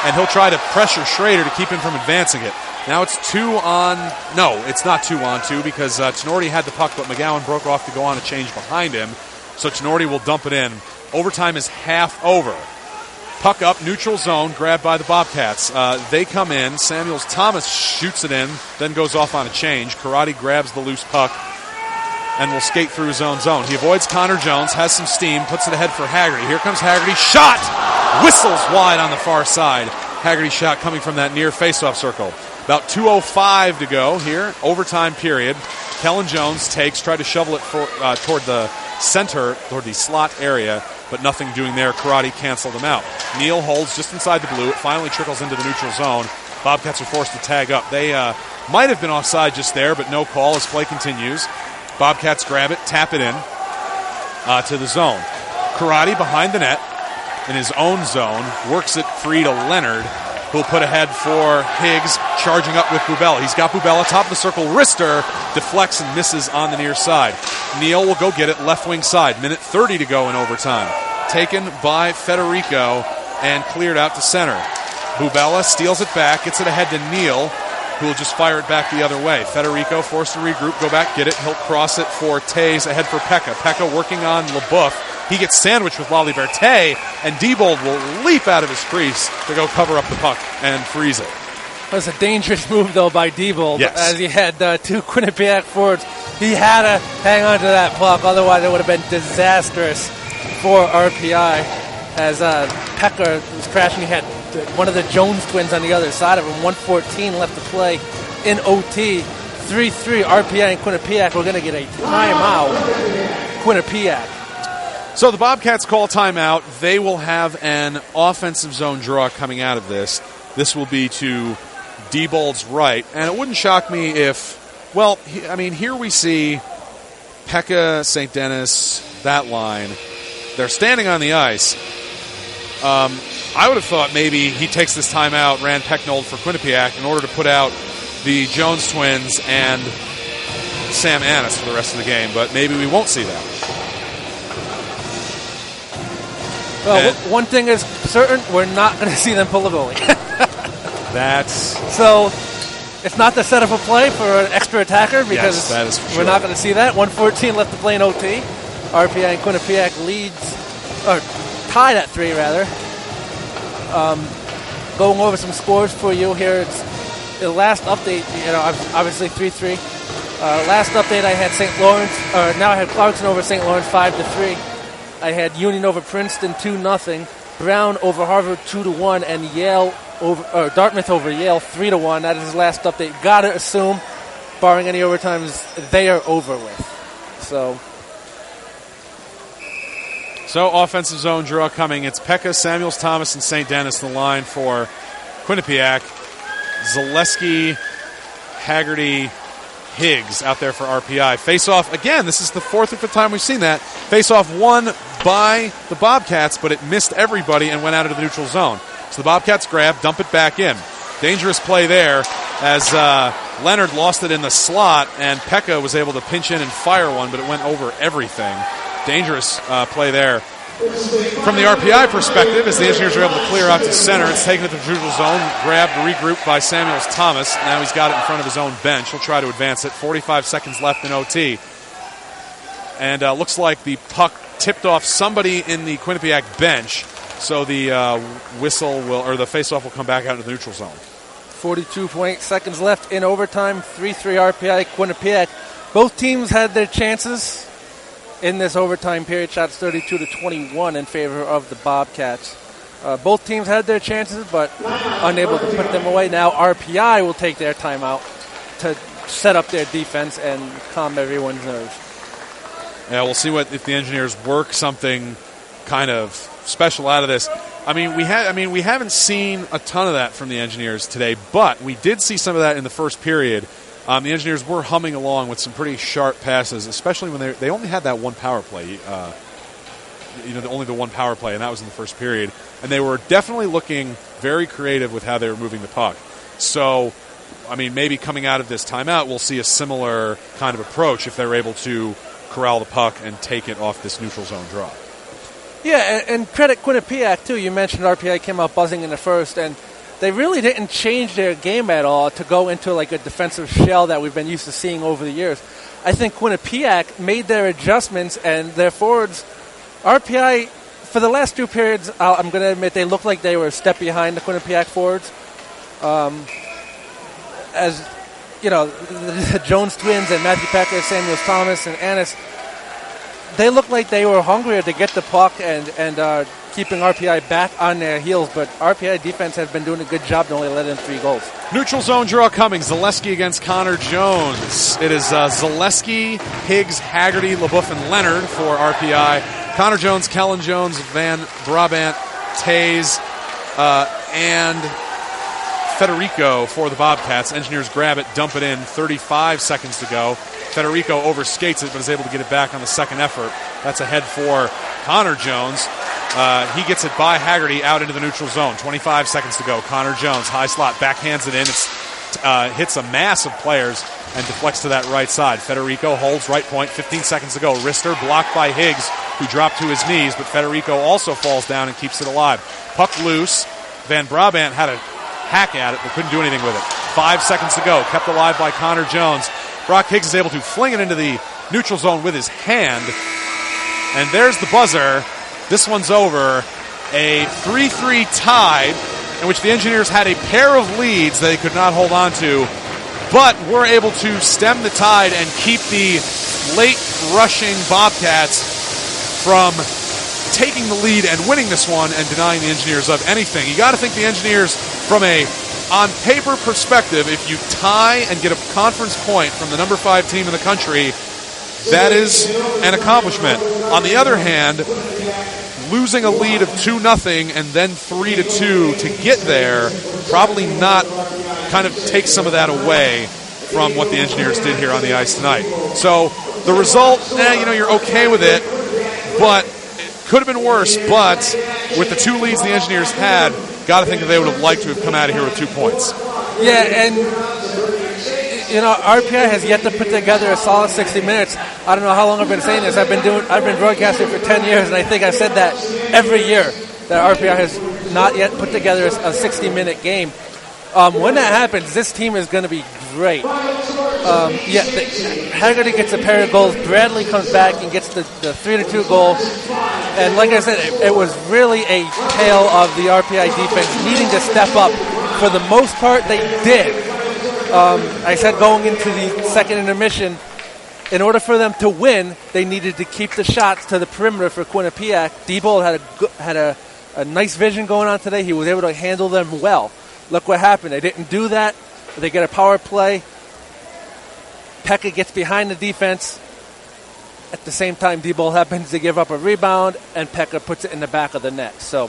and he'll try to pressure Schrader to keep him from advancing it. Now it's 2-on... No, it's not 2-on-2 because Tenorti had the puck, but McGowan broke off to go on a change behind him. So Tenorti will dump it in. Overtime is half over. Puck up, neutral zone, grabbed by the Bobcats. They come in. Samuels Thomas shoots it in, then goes off on a change. Karate grabs the loose puck and will skate through his own zone. He avoids Connor Jones, has some steam, puts it ahead for Haggerty. Here comes Haggerty. Shot! Whistles wide on the far side. Haggerty shot coming from that near faceoff circle. About 2:05 to go here, overtime period. Kellen Jones takes, tried to shovel it toward the center, toward the slot area, but nothing doing there. Karate canceled him out. Neal holds just inside the blue. It finally trickles into the neutral zone. Bobcats are forced to tag up. They might have been offside just there, but no call as play continues. Bobcats grab it, tap it in to the zone. Karate behind the net in his own zone, works it free to Leonard, who'll put ahead for Higgs, charging up with Bubella. He's got Bubella, top of the circle, wrister, deflects and misses on the near side. Neal will go get it, left wing side. Minute 30 to go in overtime. Taken by Federico and cleared out to center. Bubella steals it back, gets it ahead to Neal, who will just fire it back the other way. Federico forced to regroup, go back, get it. He'll cross it for Tays, ahead for Pekka. Pekka working on LeBoeuf. He gets sandwiched with Laliberte, and Diebold will leap out of his crease to go cover up the puck and freeze it. That was a dangerous move, though, by Diebold. Yes. As he had two Quinnipiac forwards. He had to hang on to that puck, otherwise it would have been disastrous for RPI. As Pekka was crashing, he had one of the Jones twins on the other side of him. 1:14 left to play in OT. 3-3, RPI and Quinnipiac. We're going to get a timeout. Quinnipiac. So the Bobcats call timeout. They will have an offensive zone draw coming out of this. This will be to Diebold's right. And it wouldn't shock me if, here we see Pekka, St. Denis, that line. They're standing on the ice. I would have thought maybe he takes this timeout, ran Pecknold for Quinnipiac in order to put out the Jones twins and Sam Annis for the rest of the game. But maybe we won't see that. Well, one thing is certain, we're not going to see them pull a goalie. So it's not the setup of play for an extra attacker because that is for sure. We're not going to see that. 1:14 left to play in OT. RPI and Quinnipiac leads, or tied at 3 rather. Going over some scores for you here. It's the last update, obviously 3-3. Last update I had St. Lawrence, now I had Clarkson over St. Lawrence 5-3. I had Union over Princeton 2-0, Brown over Harvard 2-1, and Yale over Dartmouth over Yale 3-1. That is his last update. Gotta assume, barring any overtimes, they are over with. So So offensive zone draw coming. It's Pekka, Samuels, Thomas, and St. Denis in the line for Quinnipiac. Zaleski, Haggerty, Higgs out there for RPI. Face-off, again, this is the fourth or fifth time we've seen that. Face-off won by the Bobcats, but it missed everybody and went out into the neutral zone. So the Bobcats grab, dump it back in. Dangerous play there as Leonard lost it in the slot, and Pekka was able to pinch in and fire one, but it went over everything. Dangerous play there. From the RPI perspective, as the Engineers are able to clear out to center, it's taken at the neutral zone, grabbed, regrouped by Samuels Thomas. Now he's got it in front of his own bench. He'll try to advance it. 45 seconds left in OT. And looks like the puck tipped off somebody in the Quinnipiac bench, so the whistle will, or the faceoff will come back out into the neutral zone. 42.8 seconds left in overtime. 3-3 RPI, Quinnipiac. Both teams had their chances in this overtime period. Shots 32-21 in favor of the Bobcats. Both teams had their chances, but unable to put them away. Now RPI will take their timeout to set up their defense and calm everyone's nerves. Yeah, we'll see if the Engineers work something kind of special out of this. We haven't seen a ton of that from the Engineers today, but we did see some of that in the first period. The Engineers were humming along with some pretty sharp passes, especially when they only had that one power play. Only the one power play, and that was in the first period. And they were definitely looking very creative with how they were moving the puck. So, maybe coming out of this timeout, we'll see a similar kind of approach if they're able to corral the puck and take it off this neutral zone draw. Yeah, and credit Quinnipiac, too. You mentioned RPI came out buzzing in the first, and they really didn't change their game at all to go into like a defensive shell that we've been used to seeing over the years. I think Quinnipiac made their adjustments, and their forwards, RPI, for the last two periods, I'm going to admit they looked like they were a step behind the Quinnipiac forwards. As, the Jones twins and Matthew Pekka, Samuels Thomas, and Annis, they looked like they were hungrier to get the puck and keeping RPI back on their heels, but RPI defense has been doing a good job to only let in 3 goals. Neutral zone draw coming. Zaleski against Connor Jones. It is Zaleski, Higgs, Haggerty, LaBeouf, and Leonard for RPI. Connor Jones, Kellen Jones, Van Brabant, Tays, and Federico for the Bobcats. Engineers grab it, dump it in, 35 seconds to go. Federico overskates it, but is able to get it back on the second effort. That's ahead for Connor Jones. He gets it by Haggerty out into the neutral zone. 25 seconds to go. Connor Jones, high slot, backhands it in. It hits a mass of players and deflects to that right side. Federico holds right point. 15 seconds to go. Rister blocked by Higgs, who dropped to his knees, but Federico also falls down and keeps it alive. Puck loose. Van Brabant had a hack at it, but couldn't do anything with it. 5 seconds to go. Kept alive by Connor Jones. Brock Higgs is able to fling it into the neutral zone with his hand. And there's the buzzer. This one's over. A 3-3 tie in which the Engineers had a pair of leads they could not hold on to, but were able to stem the tide and keep the late rushing Bobcats from taking the lead and winning this one and denying the Engineers of anything. You got to think the Engineers, from a on paper perspective, if you tie and get a conference point from the number 5 team in the country, that is an accomplishment. On the other hand, losing a lead of 2-0 and then 3-2 to get there, probably not kind of take some of that away from what the Engineers did here on the ice tonight. So the result, you're okay with it, but it could have been worse. But with the 2 leads the Engineers had, got to think that they would have liked to have come out of here with 2 points. Yeah, and RPI has yet to put together a solid 60 minutes. I don't know how long I've been saying this. I've been broadcasting for 10 years, and I think I've said that every year, that RPI has not yet put together a 60-minute game. When that happens, this team is going to be great. Haggerty gets a pair of goals. Bradley comes back and gets the 3-2 goal. And like I said, it was really a tale of the RPI defense needing to step up. For the most part, they did. I said going into the second intermission, in order for them to win, they needed to keep the shots to the perimeter for Quinnipiac. Diebold had a nice vision going on today. He was able to handle them well. Look what happened. They didn't do that. They get a power play. Pekka gets behind the defense. At the same time, D-Ball happens to give up a rebound, and Pekka puts it in the back of the net. So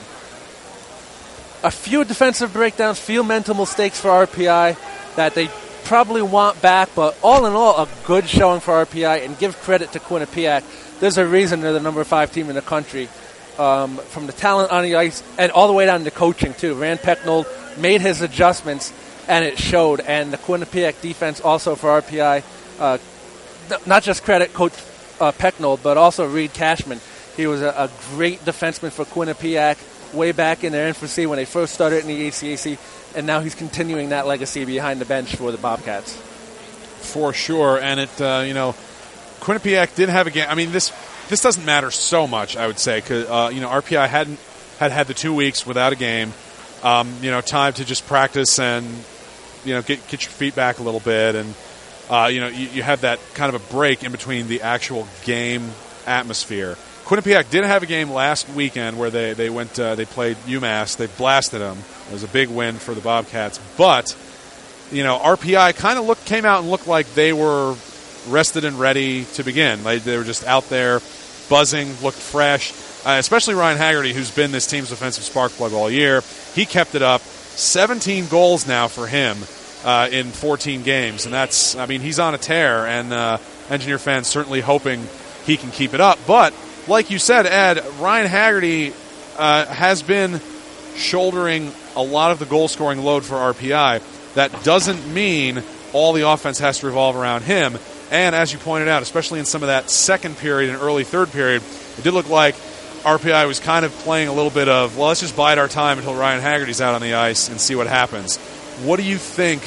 a few defensive breakdowns, few mental mistakes for RPI that they probably want back, but all in all, a good showing for RPI, and give credit to Quinnipiac. There's a reason they're the number 5 team in the country, from the talent on the ice and all the way down to coaching, too. Rand Pecknold made his adjustments, and it showed. And the Quinnipiac defense also for RPI, not just credit Coach Pecknold, but also Reed Cashman. He was a great defenseman for Quinnipiac way back in their infancy when they first started in the ECAC, and now he's continuing that legacy behind the bench for the Bobcats. For sure, and it Quinnipiac did have a game. I mean, this doesn't matter so much, I would say, because RPI had the 2 weeks without a game, time to just practice and get your feet back a little bit, and you had that kind of a break in between the actual game atmosphere. Quinnipiac did have a game last weekend where they played UMass. They blasted them. It was a big win for the Bobcats. But, RPI kind of came out and looked like they were rested and ready to begin. They were just out there buzzing, looked fresh. Especially Ryan Haggerty, who's been this team's offensive spark plug all year. He kept it up. 17 goals now for him in 14 games. And he's on a tear. And Engineer fans certainly hoping he can keep it up. But like you said, Ed, Ryan Haggerty has been shouldering a lot of the goal-scoring load for RPI. That doesn't mean all the offense has to revolve around him. And as you pointed out, especially in some of that second period and early third period, it did look like RPI was kind of playing a little bit of, let's just bide our time until Ryan Haggerty's out on the ice and see what happens. What do you think?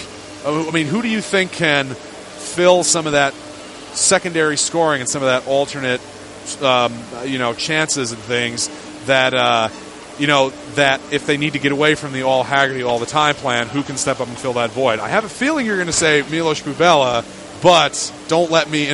Who do you think can fill some of that secondary scoring and some of that alternate chances and things that that if they need to get away from the all Haggerty all the time plan, who can step up and fill that void? I have a feeling you're going to say Milos Bubela, but don't let me